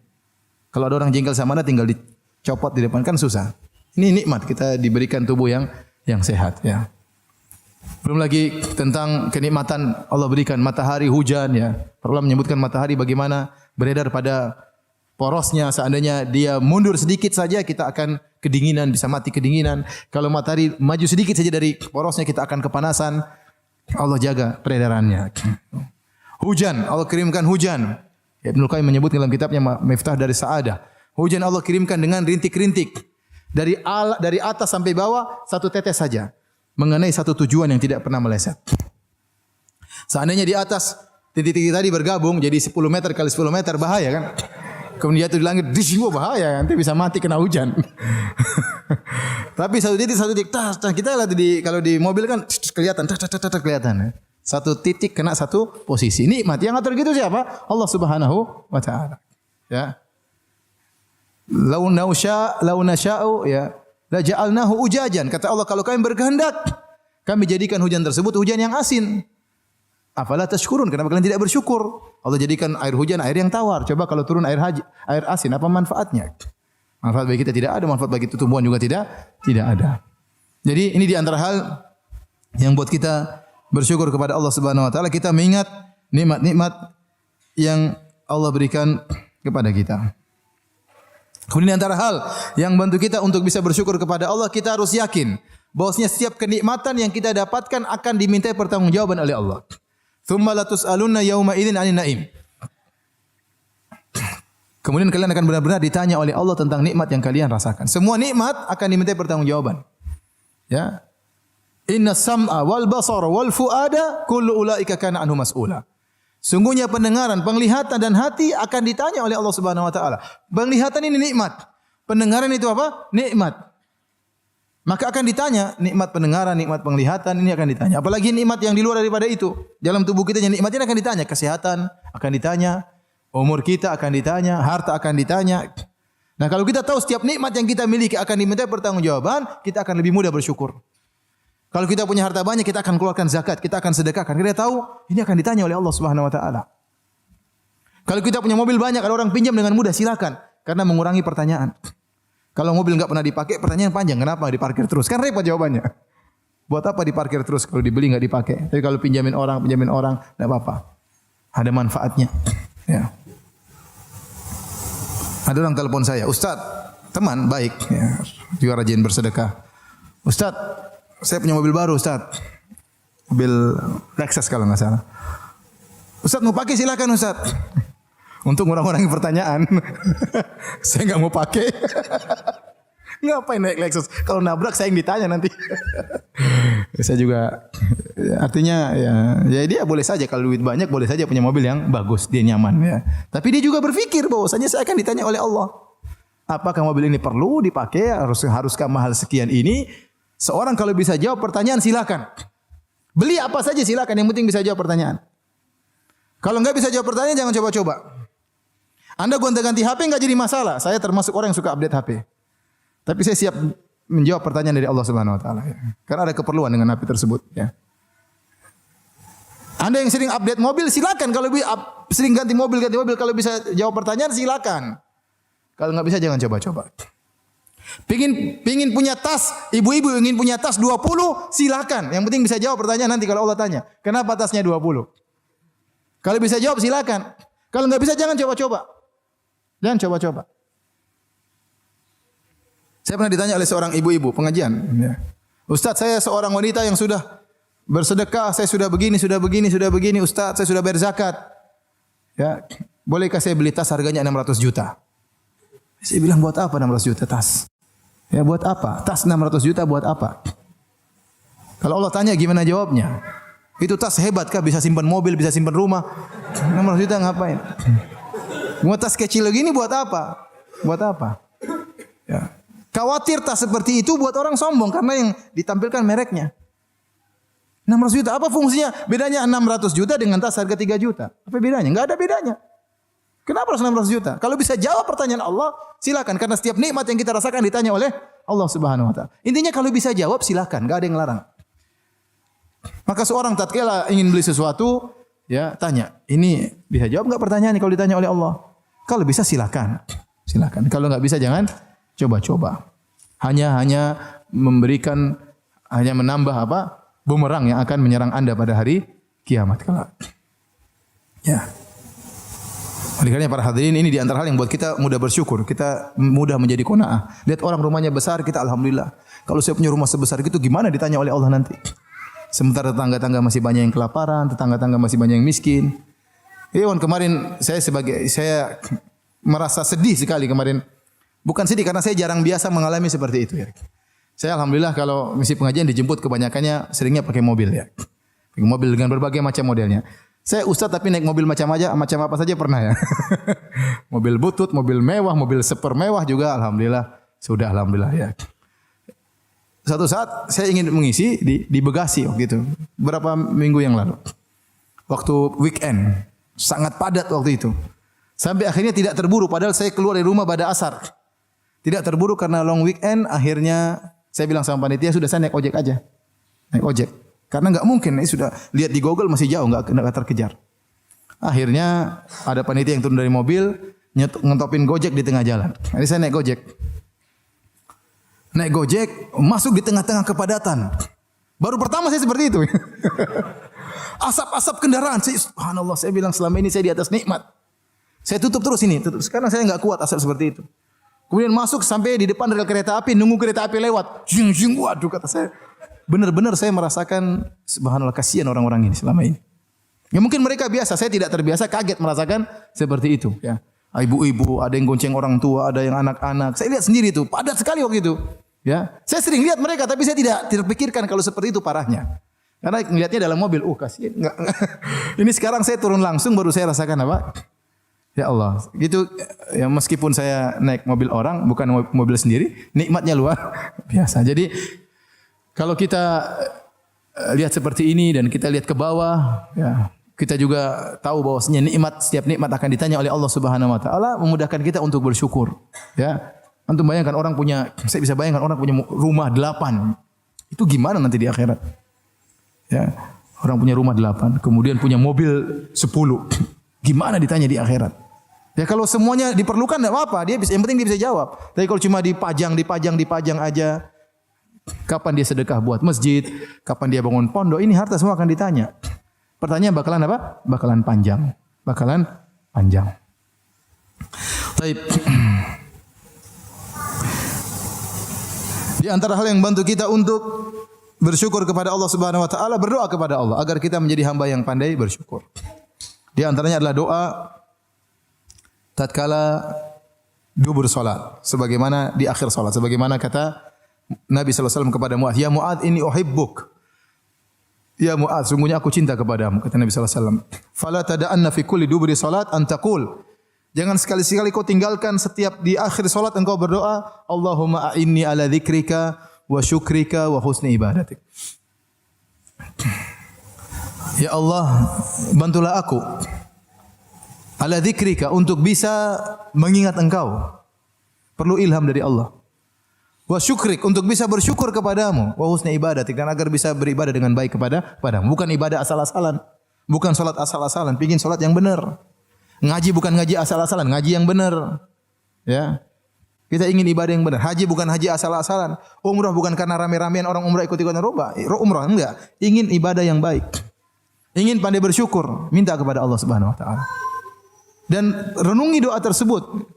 Kalau ada orang jengkel sama Anda tinggal dicopot di depan kan susah. Ini nikmat kita diberikan tubuh yang sehat ya. Belum lagi tentang kenikmatan Allah berikan matahari, hujan ya. Allah menyebutkan matahari bagaimana beredar pada porosnya, seandainya dia mundur sedikit saja kita akan kedinginan, bisa mati kedinginan. Kalau matahari maju sedikit saja dari porosnya kita akan kepanasan. Allah jaga peredarannya. Hujan, Allah kirimkan hujan. Ibnu Qayyim menyebut dalam kitabnya Miftah dari Sa'adah. Hujan Allah kirimkan dengan rintik-rintik. Dari atas sampai bawah satu tetes saja. Mengenai satu tujuan yang tidak pernah meleset. Seandainya di atas titik-titik tadi bergabung jadi 10 meter kali 10 meter bahaya kan? Kemudian jatuh di langit, bahaya, nanti bisa mati kena hujan. Tapi satu titik, kita lihat kalau di mobil kan kelihatan, kelihatan. Satu titik kena satu posisi. Nikmat yang ngatur gitu siapa? Allah Subhanahu wa taala. Ya. Lau nasya'u ya La ja'alnahu ujajan. Kata Allah, kalau kami berkehendak, kami jadikan hujan tersebut hujan yang asin. Afala tashkurun? Kenapa kalian tidak bersyukur? Allah jadikan air hujan air yang tawar. Coba kalau turun air asin, apa manfaatnya? Manfaat bagi kita tidak ada, manfaat bagi tumbuhan juga tidak ada. Jadi ini di antara hal yang buat kita bersyukur kepada Allah Subhanahu wa taala, kita mengingat nikmat-nikmat yang Allah berikan kepada kita. Kemudian di antara hal yang bantu kita untuk bisa bersyukur kepada Allah, kita harus yakin bahwasanya setiap kenikmatan yang kita dapatkan akan dimintai pertanggungjawaban oleh Allah. Tsumma latus'alunna yauma idzin 'anil na'im. Kemudian kalian akan benar-benar ditanya oleh Allah tentang nikmat yang kalian rasakan. Semua nikmat akan dimintai pertanggungjawaban. Ya. Inna sam'a wal basara wal fuada kullu ulaika kana anhu mas'ula. Sungguhnya pendengaran, penglihatan dan hati akan ditanya oleh Allah Subhanahu wa taala. Penglihatan ini nikmat. Pendengaran itu apa? Nikmat. Maka akan ditanya nikmat pendengaran, nikmat penglihatan ini akan ditanya. Apalagi nikmat yang di luar daripada itu. Dalam tubuh kita yang nikmat ini akan ditanya. Kesehatan akan ditanya, umur kita akan ditanya, harta akan ditanya. Nah, kalau kita tahu setiap nikmat yang kita miliki akan diminta pertanggungjawaban, kita akan lebih mudah bersyukur. Kalau kita punya harta banyak, kita akan keluarkan zakat, kita akan sedekahkan. Kita tahu ini akan ditanya oleh Allah Subhanahu wa taala. Kalau kita punya mobil banyak, ada orang pinjam dengan mudah, silakan, karena mengurangi pertanyaan. Kalau mobil enggak pernah dipakai, pertanyaan panjang, kenapa diparkir terus? Kan repot jawabannya. Buat apa diparkir terus kalau dibeli enggak dipakai? Tapi kalau pinjamin orang, enggak apa-apa. Ada manfaatnya. Ya. Ada orang telepon saya, Ustaz, teman baik, ya, juga rajin bersedekah. Ustaz, saya punya mobil baru, Ustaz. Mobil Lexus kalau enggak salah. Ustaz mau pakai silakan Ustaz. Untuk ngurang-ngurangi pertanyaan. Saya enggak mau pakai. Ngapain naik Lexus? Kalau nabrak saya yang ditanya nanti. Saya juga artinya ya dia boleh saja kalau duit banyak boleh saja punya mobil yang bagus, dia nyaman ya. Tapi dia juga berpikir bahwasanya saya akan ditanya oleh Allah. Apakah mobil ini perlu dipakai? Haruskah mahal sekian ini? Seorang kalau bisa jawab pertanyaan silakan. Beli apa saja silakan, yang penting bisa jawab pertanyaan. Kalau enggak bisa jawab pertanyaan jangan coba-coba. Anda gonta-ganti HP enggak jadi masalah. Saya termasuk orang yang suka update HP. Tapi saya siap menjawab pertanyaan dari Allah Subhanahu wa taala ya. Karena ada keperluan dengan HP tersebut ya. Anda yang sering update mobil silakan, kalau sering ganti mobil kalau bisa jawab pertanyaan silakan. Kalau enggak bisa jangan coba-coba. Pingin punya tas, ibu-ibu ingin punya tas 20, silakan. Yang penting bisa jawab pertanyaan nanti kalau Allah tanya. Kenapa tasnya 20? Kalau bisa jawab silakan. Kalau enggak bisa jangan coba-coba. Jangan coba-coba. Saya pernah ditanya oleh seorang ibu-ibu pengajian. Ya. Ustaz, saya seorang wanita yang sudah bersedekah, saya sudah begini. Ustaz, saya sudah bayar zakat. Ya, bolehkah saya beli tas harganya 600 juta? Saya bilang buat apa 600 juta tas? Ya buat apa? Tas 600 juta buat apa? Kalau Allah tanya gimana jawabnya? Itu tas hebat kah? Bisa simpan mobil, bisa simpan rumah. 600 juta ngapain? Buat tas kecil begini buat apa? Buat apa? Ya. Khawatir tas seperti itu buat orang sombong karena yang ditampilkan mereknya. 600 juta apa fungsinya? Bedanya 600 juta dengan tas harga 3 juta. Apa bedanya? Enggak ada bedanya. Kenapa harus 600 juta? Kalau bisa jawab pertanyaan Allah, silakan. Karena setiap nikmat yang kita rasakan ditanya oleh Allah Subhanahu wa taala. Intinya kalau bisa jawab silakan, enggak ada yang larang. Maka seorang tatkala ingin beli sesuatu, ya tanya, ini bisa jawab enggak pertanyaan kalau ditanya oleh Allah? Kalau bisa silakan. Silakan. Kalau enggak bisa jangan coba-coba. Hanya memberikan, hanya menambah apa? Bumerang yang akan menyerang Anda pada hari kiamat kelak. Ya. Oleh karena para hadirin, ini di antara hal yang buat kita mudah bersyukur, kita mudah menjadi qanaah. Lihat orang rumahnya besar, kita alhamdulillah. Kalau saya punya rumah sebesar itu gimana ditanya oleh Allah nanti? Sementara tetangga-tetangga masih banyak yang kelaparan, tetangga-tetangga masih banyak yang miskin. Kemarin saya merasa sedih sekali kemarin. Bukan sedih karena saya jarang biasa mengalami seperti itu ya. Saya alhamdulillah kalau misi pengajian dijemput kebanyakannya seringnya pakai mobil ya. Pakai mobil dengan berbagai macam modelnya. Saya ustaz tapi naik mobil macam apa saja pernah ya. Mobil butut, mobil mewah, mobil super mewah juga alhamdulillah. Sudah alhamdulillah ya. Satu saat saya ingin mengisi di Bekasi waktu itu. Beberapa minggu yang lalu. Waktu weekend. Sangat padat waktu itu. Sampai akhirnya tidak terburu padahal saya keluar dari rumah pada asar. Tidak terburu karena long weekend, akhirnya saya bilang sama panitia, sudah saya naik ojek aja. Naik ojek. Karena nggak mungkin, ini sudah lihat di Google masih jauh, nggak terkejar. Akhirnya ada panitia yang turun dari mobil, ngentopin Gojek di tengah jalan. Jadi saya naik Gojek. Naik Gojek, masuk di tengah-tengah kepadatan. Baru pertama saya seperti itu. Asap-asap kendaraan. Subhanallah, saya bilang selama ini saya di atas nikmat. Saya tutup terus ini. Sekarang saya nggak kuat asap seperti itu. Kemudian masuk sampai di depan rel kereta api, nunggu kereta api lewat. Jing, jing, waduh kata saya. Benar-benar saya merasakan, subhanallah, kasihan orang-orang ini selama ini. Ya mungkin mereka biasa, saya tidak terbiasa, kaget merasakan seperti itu. Ya. Ibu-ibu, ada yang gonceng orang tua, ada yang anak-anak. Saya lihat sendiri itu, padat sekali waktu itu. Ya, saya sering lihat mereka, tapi saya tidak terpikirkan kalau seperti itu parahnya. Karena melihatnya dalam mobil, kasihan. Ini sekarang saya turun langsung, baru saya rasakan apa? Ya Allah, gitu. Ya meskipun saya naik mobil orang, bukan mobil sendiri, nikmatnya luar biasa. Jadi kalau kita lihat seperti ini dan kita lihat ke bawah, ya, kita juga tahu bahwasanya setiap nikmat akan ditanya oleh Allah Subhanahu wa taala, memudahkan kita untuk bersyukur. Ya. Antum bayangkan saya bisa bayangkan orang punya rumah 8. Itu gimana nanti di akhirat? Ya. Orang punya rumah 8, kemudian punya mobil 10. Gimana ditanya di akhirat? Ya kalau semuanya diperlukan enggak apa-apa, yang penting dia bisa jawab. Tapi kalau cuma dipajang aja, kapan dia sedekah buat masjid, kapan dia bangun pondok, ini harta semua akan ditanya. Pertanyaan bakalan apa? Bakalan panjang. Baik. Di antara hal yang bantu kita untuk bersyukur kepada Allah Subhanahu wa taala, berdoa kepada Allah agar kita menjadi hamba yang pandai bersyukur. Di antaranya adalah doa tatkala dubur salat, sebagaimana di akhir salat, sebagaimana kata Nabi sallallahu alaihi wasallam kepada Muadz, "Ya Muadz, inni uhibbuk." Ya Muadz, sungguhnya aku cinta kepadamu, kata Nabi sallallahu alaihi wasallam. Fala tada'anna fi kulli duburi salat an taqul. Jangan sekali-sekali kau tinggalkan setiap di akhir salat engkau berdoa, Allahumma a'inni ala dzikrika wa syukrika wa husni ibadatik. Ya Allah, bantulah aku ala dzikrika untuk bisa mengingat engkau. Perlu ilham dari Allah. Wa syukrik untuk bisa bersyukur kepadamu, wa husni ibadatik dan agar bisa beribadah dengan baik kepadamu. Bukan ibadah asal-asalan, bukan salat asal-asalan, pengin salat yang benar. Ngaji bukan ngaji asal-asalan, ngaji yang benar. Ya. Kita ingin ibadah yang benar. Haji bukan haji asal-asalan. Umrah bukan karena rame-ramean orang umrah ikut-ikutan umrah, enggak. Ingin ibadah yang baik. Ingin pandai bersyukur, minta kepada Allah Subhanahu wa taala. Dan renungi doa tersebut.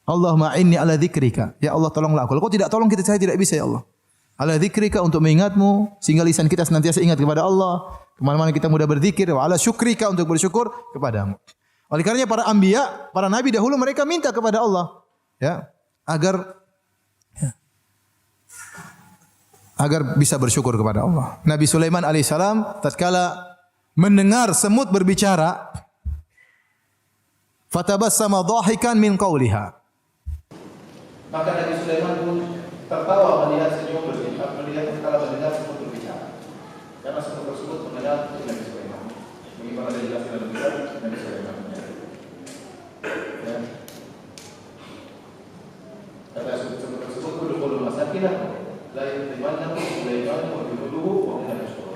Allahumma inni ala dzikrika. Ya Allah tolonglah aku. Kalau kau tidak tolong saya tidak bisa ya Allah. Ala dzikrika untuk mengingatmu sehingga lisan kita senantiasa ingat kepada Allah. Kemana-mana kita mudah berzikir. Wa ala syukrika untuk bersyukur kepadamu. Oleh karenanya para anbiya, para nabi dahulu mereka minta kepada Allah, ya, agar bisa bersyukur kepada Allah. Nabi Sulaiman alaihissalam tatkala mendengar semut berbicara, fatabassama dhahikan min qawliha. Maka Nabi Sulaiman pun tertawa melihat senyum berbicara, melihat mendengar semut berbicara. Karena semut tersebut mengenal Nabi Sulaiman. Bagaimana dijelaskan dalam kitab Nabi Sulaiman. Ya. Kata semut tersebut udkhulul masakinah la yutimannakum Sulaiman wa junuduhu wa hum la yashurun.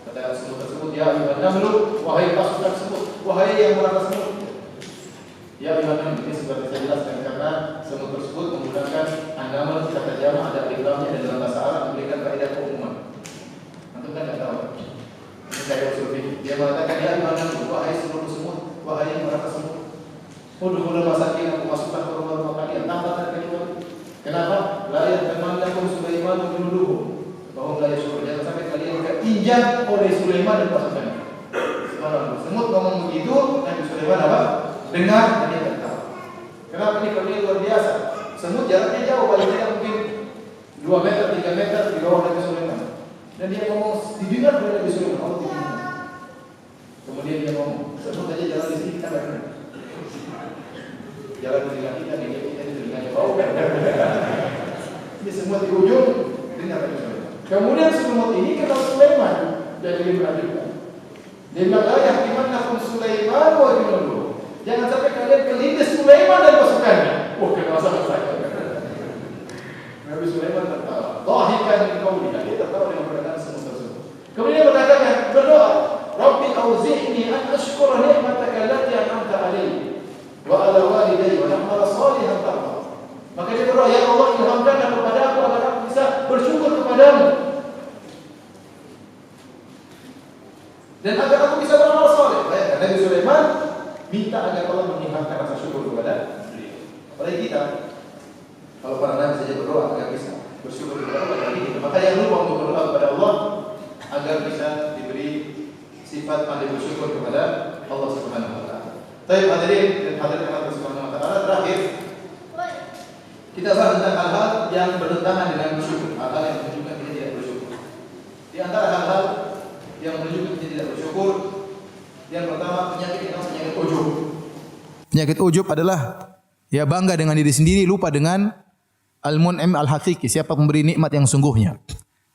Kata semut tersebut, ya ayuhan namlu, wahai pasukan semut, wahai yang merasa semut. Ya ayuhan namlu, ini seperti saya jelaskan karena semut tersebut menggunakan angaman kata jamak ada ikramnya dan dalam bahasa Arab memberikan kaidah keumuman. Antum kan enggak tahu. Ini saya usul fikih. Dia mengatakan ya ayuhan namlu, wahai seluruh semut, wahai yang merasa semut. Udkhulul masakin, aku masukkan ke rumah kalian tanpa terkecuali. Kenapa? La yatamannakum Sulaiman wa junuduhu. Bahwa la yashkur, jangan sampai kalian keinjak oleh Sulaiman dan pasukannya. Subhanallah. Semut ngomong begitu, Nabi Sulaiman apa? Dengar dan dia tertawa. Kenapa ini kalau luar biasa? Semut jaraknya jauh, paling tidak mungkin 2 meter, 3 meter di bawah Nabi Sulaiman. Dan dia ngomong didengar oleh Nabi Sulaiman. Allah didengar. Kemudian dia ngomong, semut aja jalan di sini kita enggak dengar. Jalan di telinga kita di telinganya bau. Ini semua di ujung dengar Nabi Sulaiman. Kemudian semut ini kenal Sulaiman dan dia beradu. Dia bilang, la yahtimannakum Sulaiman wa junuduhu. Jangan sampai kalian kelindes Sulaiman dan pasukannya. Kenal sama saya. berdoa, ya Allah ilhamkan kepada aku agar aku bisa bersyukur kepadamu. Dan agar aku bisa beramal saleh. Bayangkan Nabi Sulaiman minta agar Allah mengilhamkan rasa syukur kepada beliau. Apalagi kita, kalau para nabi saja berdoa agar bisa bersyukur kepada Allah, maka yang lupa untuk berdoa kepada Allah agar bisa diberi sifat pandai bersyukur kepada Allah Subhanahu wa taala. Baik hadirin dan hadirat Allah Subhanahu wa taala, terakhir kita bahas tentang hal-hal yang bertentangan dengan bersyukur, hal-hal yang menunjukkan kita tidak bersyukur. Di antara hal-hal yang menunjukkan kita tidak bersyukur, yang pertama penyakit ujub. Penyakit ujub adalah ya bangga dengan diri sendiri, lupa dengan al-mun'im al-haqiqi, siapa pemberi nikmat yang sungguhnya.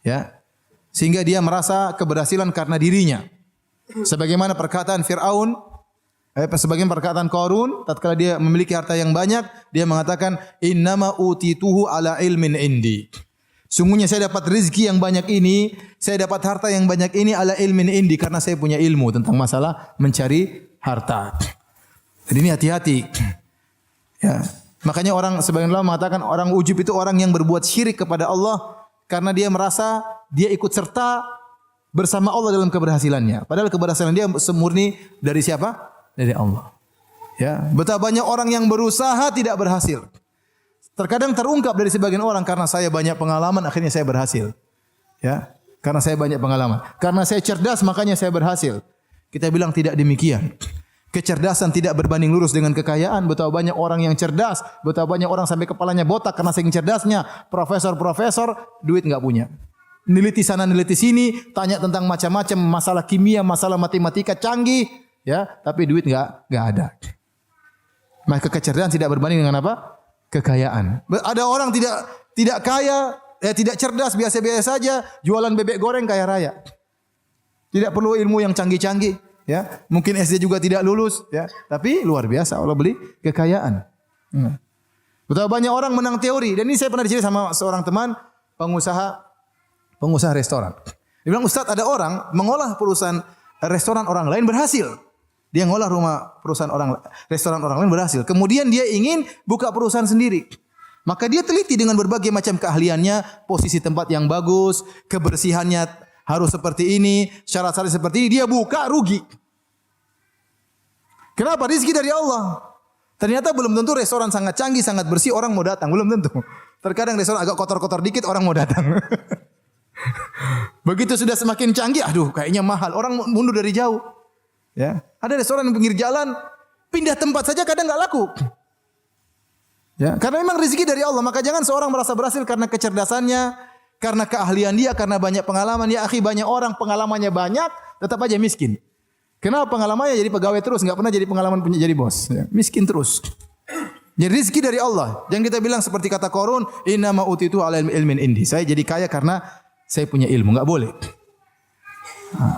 Ya. Sehingga dia merasa keberhasilan karena dirinya. Sebagaimana perkataan Fir'aun, sebagaimana perkataan Qarun, tatkala dia memiliki harta yang banyak, dia mengatakan innama utituhu ala ilmin indi. Sungguhnya saya dapat rezeki yang banyak ini, saya dapat harta yang banyak ini ala ilmin indi, karena saya punya ilmu tentang masalah mencari harta. Jadi ini hati-hati. Ya. Makanya sebagian ulama mengatakan orang ujub itu orang yang berbuat syirik kepada Allah karena dia merasa dia ikut serta bersama Allah dalam keberhasilannya. Padahal keberhasilan dia semurni dari siapa? Dari Allah. Ya, betapa banyak orang yang berusaha tidak berhasil. Terkadang terungkap dari sebagian orang, karena saya banyak pengalaman akhirnya saya berhasil. Ya, karena saya banyak pengalaman. Karena saya cerdas makanya saya berhasil. Kita bilang tidak demikian. Kecerdasan tidak berbanding lurus dengan kekayaan. Betapa banyak orang yang cerdas, betapa banyak orang sampai kepalanya botak karena saking cerdasnya. Profesor, duit enggak punya. Neliti sana, neliti sini, tanya tentang macam-macam masalah kimia, masalah matematika canggih, ya, tapi duit enggak ada. Maka kecerdasan tidak berbanding dengan apa? Kekayaan. Ada orang tidak kaya, tidak cerdas, biasa-biasa saja, jualan bebek goreng kaya raya. Tidak perlu ilmu yang canggih-canggih, ya. Mungkin SD juga tidak lulus, ya, tapi luar biasa Allah beli kekayaan. Betapa banyak orang menang teori, dan ini saya pernah diceritakan sama seorang teman pengusaha restoran. Dia bilang, Ustaz, ada orang mengolah perusahaan restoran orang lain berhasil. Dia ngolah restoran orang lain berhasil. Kemudian dia ingin buka perusahaan sendiri. Maka dia teliti dengan berbagai macam keahliannya, posisi tempat yang bagus, kebersihannya harus seperti ini, syarat-syarat seperti ini, dia buka rugi. Kenapa? Rezeki dari Allah. Ternyata belum tentu restoran sangat canggih, sangat bersih orang mau datang, belum tentu. Terkadang restoran agak kotor-kotor dikit orang mau datang. Begitu sudah semakin canggih, aduh kayaknya mahal, orang mundur dari jauh. Ya, ada restoran di pinggir jalan, pindah tempat saja kadang enggak laku. Ya, karena memang rezeki dari Allah, maka jangan seorang merasa berhasil karena kecerdasannya, karena keahlian dia, karena banyak pengalaman. Ya akhi, banyak orang pengalamannya banyak, tetap aja miskin. Kenapa pengalamannya jadi pegawai terus, enggak pernah jadi pengalaman punya jadi bos. Ya, miskin terus. Jadi rezeki dari Allah. Jangan kita bilang seperti kata Qarun, innama utitu ala ilmin indi. Saya jadi kaya karena saya punya ilmu, enggak boleh.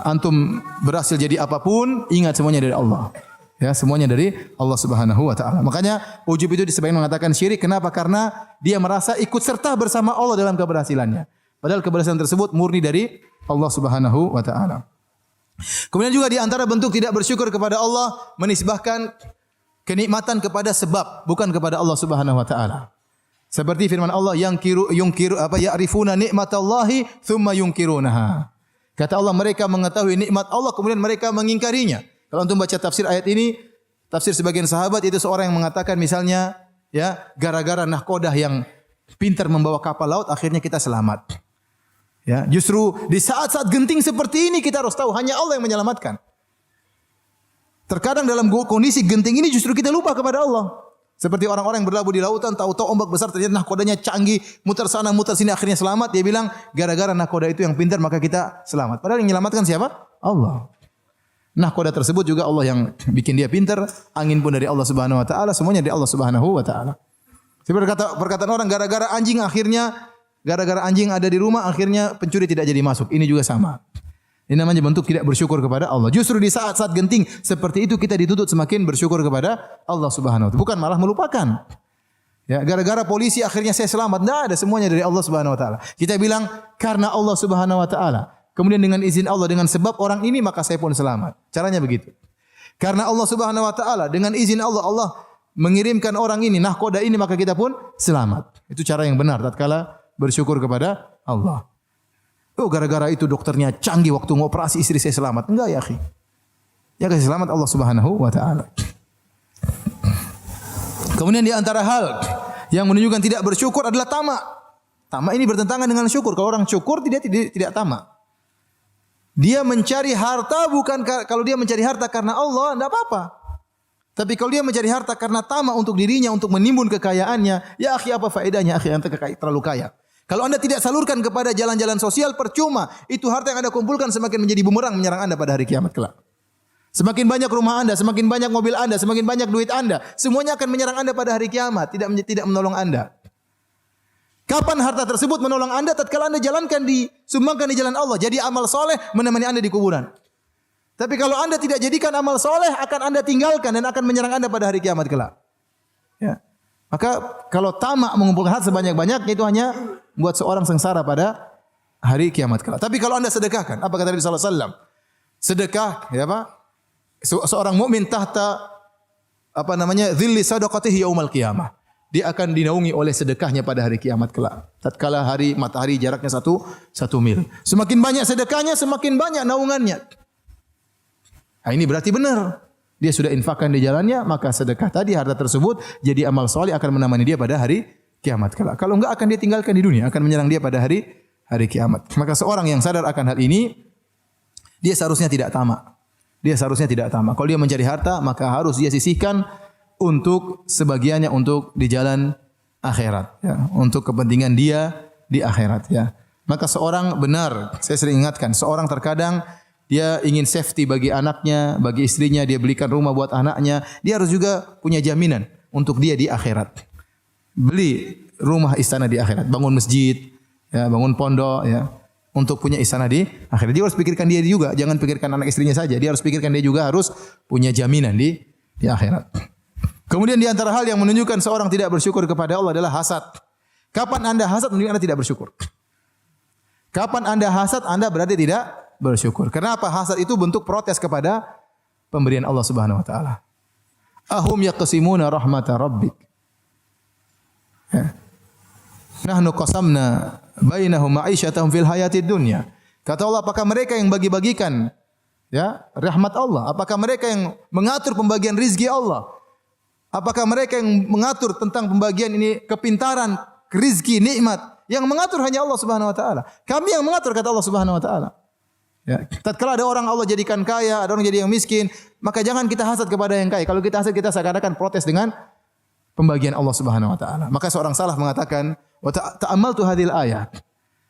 Antum berhasil jadi apapun, ingat semuanya dari Allah. Ya, semuanya dari Allah Subhanahu wa taala. Makanya ujub itu disebutkan mengatakan syirik. Kenapa? Karena dia merasa ikut serta bersama Allah dalam keberhasilannya. Padahal keberhasilan tersebut murni dari Allah Subhanahu wa taala. Kemudian juga di antara bentuk tidak bersyukur kepada Allah, menisbahkan kenikmatan kepada sebab, bukan kepada Allah Subhanahu wa taala. Seperti firman Allah, ya'rifuna nikmatallahi tsumma yunkirunaha. Kata Allah, mereka mengetahui nikmat Allah kemudian mereka mengingkarinya. Kalau untuk baca tafsir ayat ini, tafsir sebagian sahabat itu seorang yang mengatakan misalnya, ya, gara-gara nahkodah yang pintar membawa kapal laut akhirnya kita selamat. Ya, justru di saat-saat genting seperti ini kita harus tahu hanya Allah yang menyelamatkan. Terkadang dalam kondisi genting ini justru kita lupa kepada Allah. Seperti orang-orang yang berlabuh di lautan, tahu-tahu ombak besar, ternyata nahkodanya canggih, muter sana, muter sini, akhirnya selamat. Dia bilang, gara-gara nahkoda itu yang pintar, maka kita selamat. Padahal yang menyelamatkan siapa? Allah. Nahkoda tersebut juga Allah yang bikin dia pintar, angin pun dari Allah Subhanahu wa taala, semuanya dari Allah Subhanahu wa taala. Seperti perkataan orang, gara-gara anjing ada di rumah, akhirnya pencuri tidak jadi masuk. Ini juga sama. Ini namanya bentuk tidak bersyukur kepada Allah. Justru di saat-saat genting seperti itu kita dituntut semakin bersyukur kepada Allah Subhanahu wa taala, bukan malah melupakan. Ya, gara-gara polisi akhirnya saya selamat. Tidak ada, semuanya dari Allah Subhanahu wa taala. Kita bilang karena Allah Subhanahu wa taala. Kemudian dengan izin Allah, dengan sebab orang ini maka saya pun selamat. Caranya begitu. Karena Allah Subhanahu wa taala, dengan izin Allah, Allah mengirimkan orang ini, nahkoda ini, maka kita pun selamat. Itu cara yang benar tatkala bersyukur kepada Allah. Oh, gara-gara itu dokternya canggih waktu ngoperasi istri saya selamat. Enggak ya, akhi. Ya kasih selamat Allah Subhanahu wa taala. Kemudian di antara hal yang menunjukkan tidak bersyukur adalah tamak. Tamak ini bertentangan dengan syukur. Kalau orang syukur tidak tamak. Dia mencari harta bukan kalau dia mencari harta karena Allah, enggak apa-apa. Tapi kalau dia mencari harta karena tamak untuk dirinya, untuk menimbun kekayaannya, ya akhi, apa faedahnya akhi anda terlalu kaya? Kalau anda tidak salurkan kepada jalan-jalan sosial, percuma. Itu harta yang anda kumpulkan semakin menjadi bumerang menyerang anda pada hari kiamat kelak. Semakin banyak rumah anda, semakin banyak mobil anda, semakin banyak duit anda, semuanya akan menyerang anda pada hari kiamat, tidak menolong anda. Kapan harta tersebut menolong anda? Tatkala anda jalankan disumbangkan di jalan Allah, jadi amal soleh menemani anda di kuburan. Tapi kalau anda tidak jadikan amal soleh, akan anda tinggalkan dan akan menyerang anda pada hari kiamat kelak. Ya. Maka kalau tamak mengumpulkan harta sebanyak-banyaknya itu hanya buat seorang sengsara pada hari kiamat kelak. Tapi kalau anda sedekahkan, apa kata Nabi sallallahu alaihi wasallam? Sedekah, ya Pak? Seorang mukmin tahta dhilli sadaqatihi yaumal qiyamah. Dia akan dinaungi oleh sedekahnya pada hari kiamat kelak. Tatkala matahari jaraknya satu mil. Semakin banyak sedekahnya, semakin banyak naungannya. Nah, ini berarti benar. Dia sudah infakkan di jalannya, maka sedekah tadi harta tersebut jadi amal soleh akan menemani dia pada hari kiamat kelak. Kalau enggak akan dia tinggalkan di dunia, akan menyerang dia pada hari kiamat. Maka seorang yang sadar akan hal ini, dia seharusnya tidak tamak. Kalau dia mencari harta, maka harus dia sisihkan untuk sebagiannya untuk di jalan akhirat, ya, untuk kepentingan dia di akhirat, ya. Maka seorang benar, saya sering ingatkan, seorang terkadang dia ingin safety bagi anaknya, bagi istrinya, dia belikan rumah buat anaknya, dia harus juga punya jaminan untuk dia di akhirat. Beli rumah istana di akhirat, bangun masjid, ya, bangun pondok, ya, untuk punya istana di akhirat. Dia harus pikirkan dia juga, jangan pikirkan anak istrinya saja. Dia harus pikirkan dia juga harus punya jaminan di akhirat. Kemudian di antara hal yang menunjukkan seorang tidak bersyukur kepada Allah adalah hasad. Kapan anda hasad menunjukkan anda tidak bersyukur. Kapan anda hasad, anda berarti tidak bersyukur. Kenapa? Hasad itu bentuk protes kepada pemberian Allah Subhanahu wa taala. Ahum yaqsimuna rahmata rabbik. Ya. Nahnu qasamna bainahum ma'isyatahum fil hayatid dunya. Kata Allah, apakah mereka yang bagi-bagikan, ya, rahmat Allah? Apakah mereka yang mengatur pembagian rizki Allah? Apakah mereka yang mengatur tentang pembagian ini kepintaran, rizki, nikmat? Yang mengatur hanya Allah Subhanahu wa taala. Kami yang mengatur, kata Allah Subhanahu wa taala. Ya, tatkala ada orang Allah jadikan kaya, ada orang jadi yang miskin, maka jangan kita hasad kepada yang kaya. Kalau kita hasad, kita seakan-akan protes dengan pembagian Allah Subhanahu wa taala. Maka seorang salaf mengatakan, wa ta'ammaltu hadhil ayat.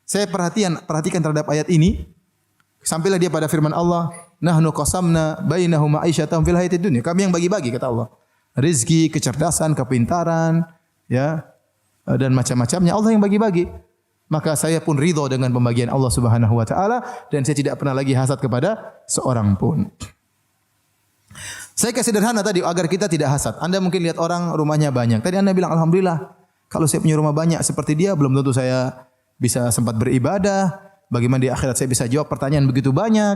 Saya perhatikan terhadap ayat ini, sampailah dia pada firman Allah, nahnu qasamna bainahum ma'isyatahum fil hayatid dunya. Kami yang bagi-bagi, kata Allah. Rizki, kecerdasan, kepintaran, ya, dan macam-macamnya Allah yang bagi-bagi. Maka saya pun ridho dengan pembagian Allah Subhanahu wa taala dan saya tidak pernah lagi hasad kepada seorang pun. Saya kasih sederhana tadi agar kita tidak hasad. Anda mungkin lihat orang rumahnya banyak. Tadi Anda bilang alhamdulillah, kalau saya punya rumah banyak seperti dia belum tentu saya bisa sempat beribadah. Bagaimana di akhirat saya bisa jawab pertanyaan begitu banyak.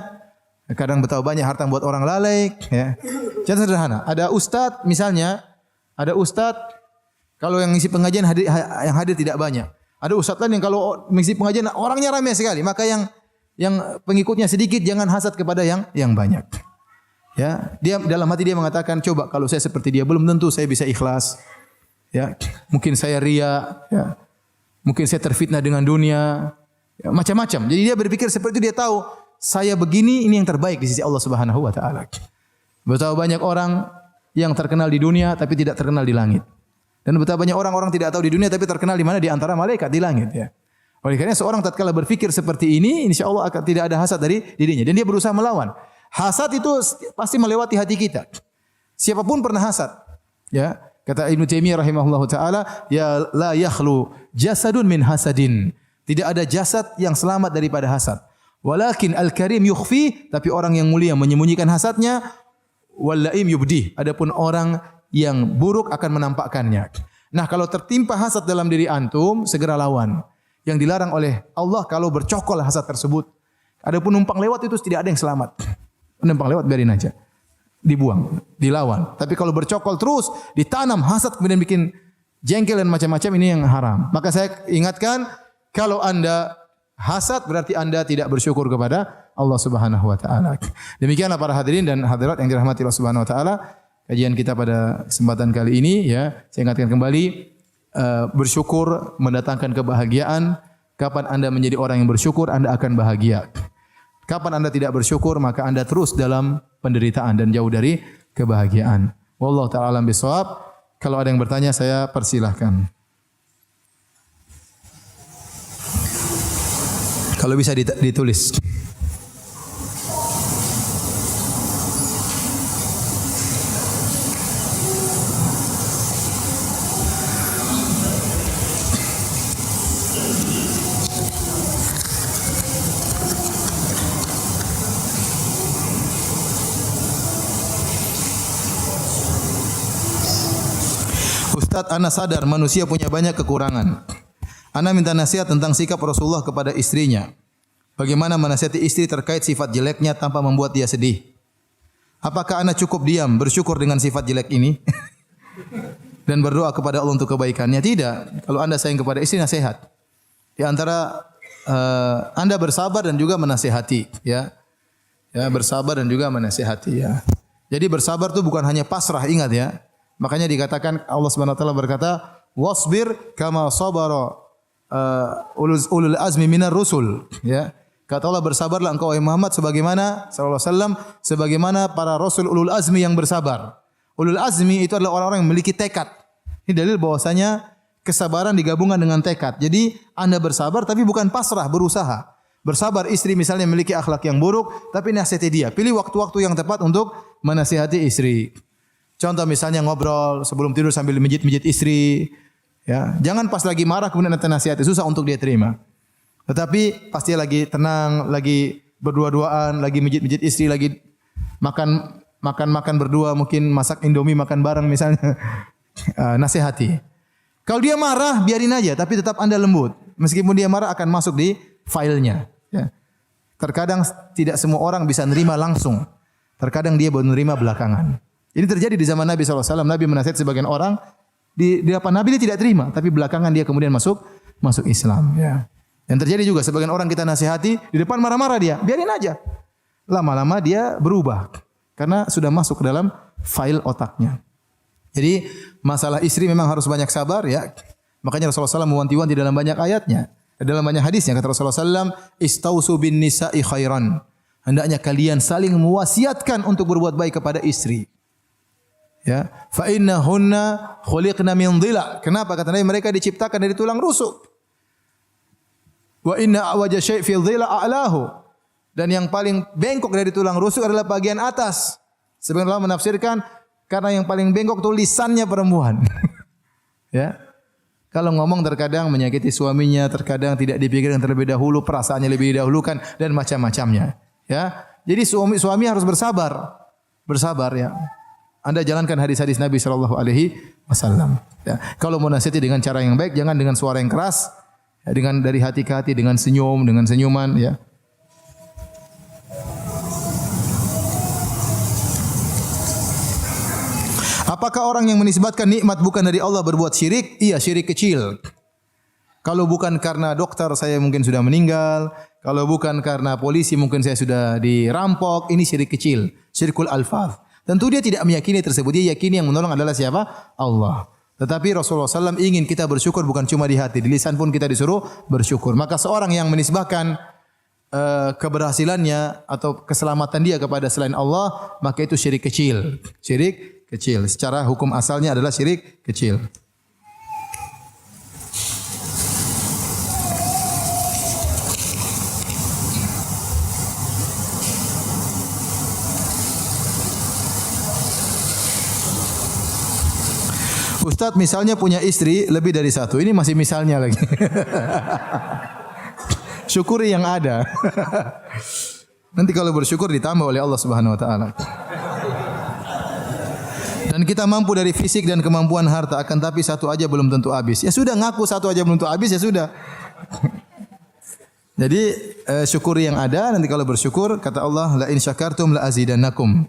Kadang betapa banyak harta buat orang lalai, ya. Contoh sederhana, ada ustaz misalnya, kalau yang ngisi pengajian yang hadir tidak banyak. Ada ustaz lain yang kalau mengisi pengajian orangnya ramai sekali, maka yang pengikutnya sedikit jangan hasad kepada yang banyak. Ya, dia dalam hati dia mengatakan, coba kalau saya seperti dia belum tentu saya bisa ikhlas. Ya, mungkin saya ria, ya. Mungkin saya terfitnah dengan dunia, ya, macam-macam. Jadi dia berpikir seperti itu, dia tahu saya begini ini yang terbaik di sisi Allah Subhanahu wa taala. Betapa banyak orang yang terkenal di dunia tapi tidak terkenal di langit. Dan betapa banyak orang-orang tidak tahu di dunia tapi terkenal di mana? Di antara malaikat di langit, ya. Oleh karena seorang tatkala berpikir seperti ini, insyaallah akan tidak ada hasad dari dirinya dan dia berusaha melawan. Hasad itu pasti melewati hati kita. Siapapun pernah hasad. Ya, kata Ibnu Taimiyah rahimahullahu taala, ya la yakhlu jasadun min hasadin. Tidak ada jasad yang selamat daripada hasad. Walakin al-karim yukhfi, tapi orang yang mulia menyembunyikan hasadnya, wal laim yubdi. Adapun orang yang buruk akan menampakkannya. Nah, kalau tertimpa hasad dalam diri antum, segera lawan. Yang dilarang oleh Allah kalau bercokol hasad tersebut. Adapun numpang lewat itu tidak ada yang selamat. Numpang lewat biarin aja. dibuang, dilawan. Tapi kalau bercokol terus, ditanam hasad kemudian bikin jengkel dan macam-macam, ini yang haram. Maka saya ingatkan, kalau Anda hasad berarti Anda tidak bersyukur kepada Allah Subhanahu wa taala. Demikianlah para hadirin dan hadirat yang dirahmati Allah Subhanahu wa taala, kajian kita pada kesempatan kali ini ya. Saya ingatkan kembali, bersyukur mendatangkan kebahagiaan. Kapan Anda menjadi orang yang bersyukur, Anda akan bahagia. Kapan Anda tidak bersyukur, maka Anda terus dalam penderitaan dan jauh dari kebahagiaan. Wallahu ta'ala alam bisawab. Kalau ada yang bertanya, saya persilahkan. Kalau bisa ditulis. Ustaz, ana sadar manusia punya banyak kekurangan. Ana minta nasihat tentang sikap Rasulullah kepada istrinya. Bagaimana menasihati istri terkait sifat jeleknya tanpa membuat dia sedih? Apakah ana cukup diam bersyukur dengan sifat jelek ini? Dan berdoa kepada Allah untuk kebaikannya? Tidak. Kalau Anda sayang kepada istri, nasihat. Di antara Anda bersabar dan juga menasihati, ya. Ya, bersabar dan juga menasihati, ya. Jadi bersabar itu bukan hanya pasrah, ingat ya. Makanya dikatakan Allah Subhanahu wa taala berkata, "Wasbir kama sabara ulul azmi minar rusul." Ya. Kata Allah, bersabarlah engkau wahai Muhammad sebagaimana sallallahu alaihi wasallam sebagaimana para rasul ulul azmi yang bersabar. Ulul azmi itu adalah orang-orang yang memiliki tekad. Ini dalil bahwasanya kesabaran digabungkan dengan tekad. Jadi Anda bersabar tapi bukan pasrah, berusaha. Bersabar istri misalnya memiliki akhlak yang buruk, tapi nasihati dia. Pilih waktu-waktu yang tepat untuk menasihati istri. Contoh misalnya ngobrol sebelum tidur sambil mijit-mijit istri, ya. Jangan pas lagi marah kemudian nanti nasihati, susah untuk dia terima. Tetapi pasti lagi tenang, lagi berdua-duaan, lagi mijit-mijit istri, lagi makan berdua, mungkin masak Indomie makan bareng misalnya. Nasihati. Kalau dia marah biarin aja, tapi tetap Anda lembut. Meskipun dia marah akan masuk di filenya, ya. Terkadang tidak semua orang bisa nerima langsung. Terkadang dia baru nerima belakangan. Ini terjadi di zaman Nabi SAW. Nabi menasihati sebagian orang. Di depan Nabi dia tidak terima. Tapi belakangan dia kemudian masuk Islam. Ya. Yang terjadi juga sebagian orang kita nasihati. Di depan marah-marah dia. Biarin aja. Lama-lama dia berubah. Karena sudah masuk ke dalam file otaknya. Jadi masalah istri memang harus banyak sabar. Ya. Makanya Rasulullah SAW mewanti-wanti dalam banyak ayatnya. Dalam banyak hadisnya. Kata Rasulullah SAW. Istausu bin nisa'i khairan. Hendaknya kalian saling mewasiatkan untuk berbuat baik kepada istri. Ya, fa innahunna khuliqna min dhila. Kenapa? Kata Nabi, mereka diciptakan dari tulang rusuk. Wa inna awaja syai' fi dhila a'lahu. Dan yang paling bengkok dari tulang rusuk adalah bagian atas. Sebagian ulama menafsirkan karena yang paling bengkok itu lisannya perempuan. Ya. Kalau ngomong terkadang menyakiti suaminya, terkadang tidak dipikirkan terlebih dahulu, perasaannya lebih didahulukan dan macam-macamnya. Ya. Jadi suami harus bersabar. Bersabar ya. Anda jalankan hadis-hadis Nabi sallallahu alaihi wasallam. Ya. Kalau mau nasihati dengan cara yang baik, jangan dengan suara yang keras, ya, dengan dari hati ke hati, dengan senyum, dengan senyuman, ya. Apakah orang yang menisbatkan nikmat bukan dari Allah berbuat syirik? Iya, syirik kecil. Kalau bukan karena dokter saya mungkin sudah meninggal, kalau bukan karena polisi mungkin saya sudah dirampok, ini syirik kecil, syirkul alfaz. Tentu dia tidak meyakini tersebut. Dia yakini yang menolong adalah siapa? Allah. Tetapi Rasulullah SAW ingin kita bersyukur bukan cuma di hati. Di lisan pun kita disuruh bersyukur. Maka seorang yang menisbahkan keberhasilannya atau keselamatan dia kepada selain Allah, maka itu syirik kecil. Syirik kecil. Secara hukum asalnya adalah syirik kecil. Ustadz misalnya punya istri lebih dari satu. Ini masih misalnya lagi. Syukuri yang ada. Nanti kalau bersyukur ditambah oleh Allah Subhanahu wa taala. Dan kita mampu dari fisik dan kemampuan harta, akan tapi satu aja belum tentu habis. Ya sudah, ngaku satu aja belum tentu habis, ya sudah. Jadi syukuri yang ada. Nanti kalau bersyukur kata Allah, la in syakartum la azidannakum.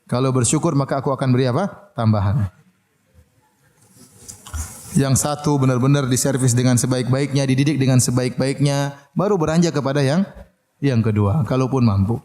Kalau bersyukur maka aku akan beri apa? Tambahan. Yang satu benar-benar diservis dengan sebaik-baiknya, dididik dengan sebaik-baiknya, baru beranjak kepada yang kedua, kalaupun mampu.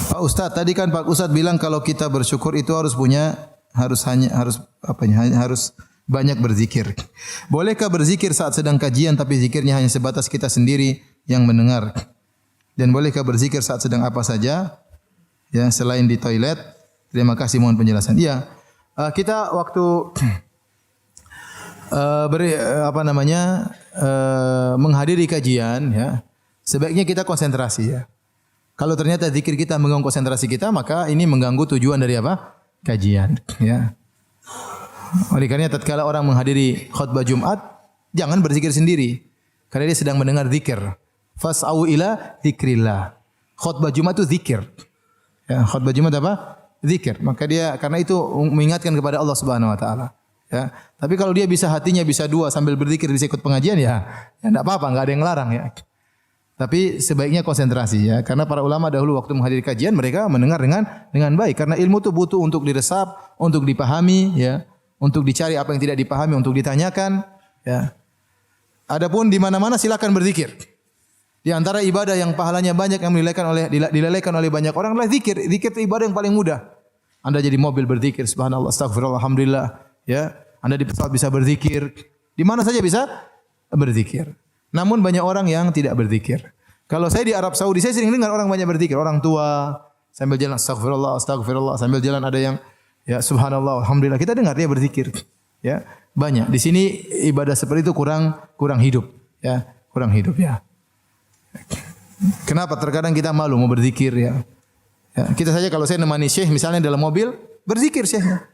Pak Ustadz, tadi kan Pak Ustadz bilang kalau kita bersyukur itu harus banyak berzikir. Bolehkah berzikir saat sedang kajian tapi zikirnya hanya sebatas kita sendiri yang mendengar? Dan bolehkah berzikir saat sedang apa saja? Ya, selain di toilet. Terima kasih, mohon penjelasan. Iya. Kita waktu menghadiri kajian ya, sebaiknya kita konsentrasi ya. Kalau ternyata zikir kita mengganggu konsentrasi kita, maka ini mengganggu tujuan dari apa? Kajian. Ya. Oleh karenanya tatkala orang menghadiri khutbah Jumat, jangan berzikir sendiri. Karena dia sedang mendengar zikir. Fas'au ila dzikrillah. Khutbah Jumat itu zikir. Ya, khutbah Jumat apa? Zikir. Maka dia karena itu mengingatkan kepada Allah Subhanahu wa taala. Ya. Tapi kalau dia bisa hatinya bisa dua sambil berzikir bisa ikut pengajian ya enggak apa-apa, enggak ada yang larang ya. Tapi sebaiknya konsentrasi ya, karena para ulama dahulu waktu menghadiri kajian mereka mendengar dengan baik karena ilmu itu butuh untuk diresap, untuk dipahami ya, untuk dicari apa yang tidak dipahami, untuk ditanyakan ya. Adapun di mana-mana silakan berzikir. Di antara ibadah yang pahalanya banyak yang dilelehkan oleh banyak orang adalah zikir. Zikir itu ibadah yang paling mudah. Anda jadi mobil berzikir, subhanallah, astagfirullah, alhamdulillah ya. Anda di pesawat bisa berzikir. Di mana saja bisa berzikir. Namun banyak orang yang tidak berzikir. Kalau saya di Arab Saudi, saya sering dengar orang banyak berzikir. Orang tua sambil jalan astagfirullah, astagfirullah, sambil jalan ada yang ya subhanallah, alhamdulillah. Kita dengar dia berzikir. Ya, banyak. Di sini ibadah seperti itu kurang hidup, ya, kurang hidup ya. Kenapa? Terkadang kita malu mau berzikir ya. Ya, kita saja kalau saya nemani syekh misalnya dalam mobil, berzikir syekhnya.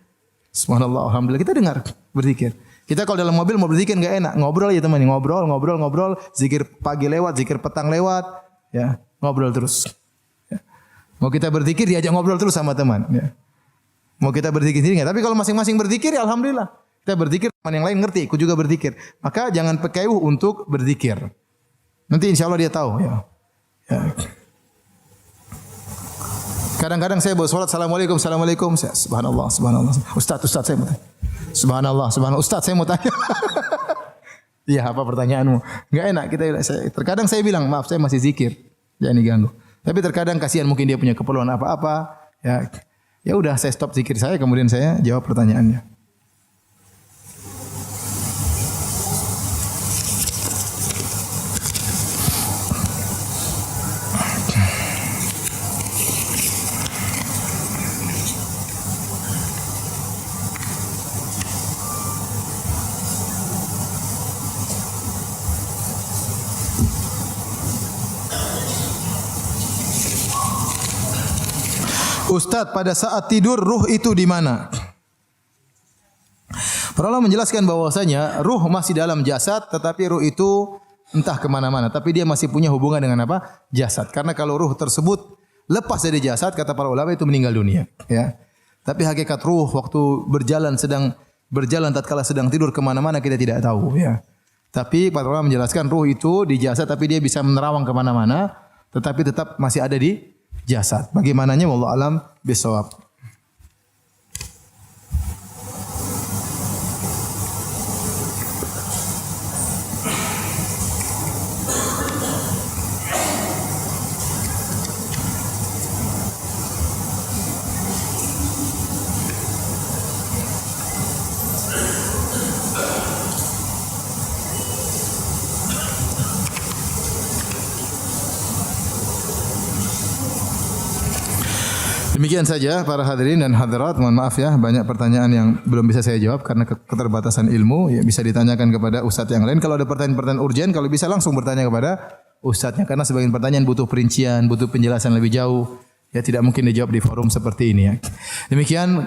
Subhanallah, alhamdulillah, kita dengar berzikir. Kita kalau dalam mobil mau berzikir enggak enak, ngobrol aja teman, ngobrol, zikir pagi lewat, zikir petang lewat, ya, ngobrol terus. Ya. Mau kita berzikir diajak ngobrol terus sama teman, ya. Mau kita berzikir sendiri enggak, tapi kalau masing-masing berzikir ya alhamdulillah. Kita berzikir, teman yang lain ngerti, ikut juga berzikir. Maka jangan pekeuh untuk berzikir. Nanti insya Allah dia tahu, ya. Ya. Kadang-kadang saya bawa salat, assalamualaikum, subhanallah, Ustaz saya mau tanya. Subhanallah, Ustaz saya mau tanya. Iya, apa pertanyaanmu? Enggak enak terkadang saya bilang, maaf saya masih zikir, jangan diganggu. Tapi terkadang kasihan mungkin dia punya keperluan apa-apa, ya. Ya udah saya stop zikir saya, kemudian saya jawab pertanyaannya. Ustaz, pada saat tidur ruh itu di mana? Para ulama menjelaskan bahwasanya ruh masih dalam jasad, tetapi ruh itu entah kemana-mana. Tapi dia masih punya hubungan dengan apa? Jasad. Karena kalau ruh tersebut lepas dari jasad, kata para ulama itu meninggal dunia. Ya. Tapi hakikat ruh waktu sedang berjalan tatkala sedang tidur kemana-mana kita tidak tahu. Ya. Tapi para ulama menjelaskan ruh itu di jasad, tapi dia bisa menerawang kemana-mana, tetapi tetap masih ada di jasad. Bagaimananya wallahu alam bisawab. Demikian saja para hadirin dan hadirat, mohon maaf ya banyak pertanyaan yang belum bisa saya jawab karena keterbatasan ilmu, ya bisa ditanyakan kepada ustadz yang lain. Kalau ada pertanyaan-pertanyaan urgen, kalau bisa langsung bertanya kepada ustadznya karena sebagian pertanyaan butuh perincian, butuh penjelasan lebih jauh. Ya tidak mungkin dijawab di forum seperti ini ya. Demikian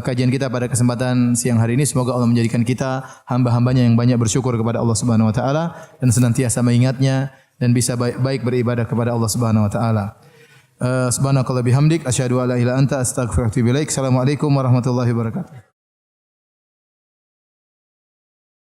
kajian kita pada kesempatan siang hari ini, semoga Allah menjadikan kita hamba-hambanya yang banyak bersyukur kepada Allah Subhanahu wa taala dan senantiasa mengingatnya dan bisa baik beribadah kepada Allah Subhanahu wa taala. Subhanakallah bihamdik asyhadu an la ilaha illa anta astaghfiruka wa atubu ilaik. Assalamualaikum warahmatullahi wabarakatuh.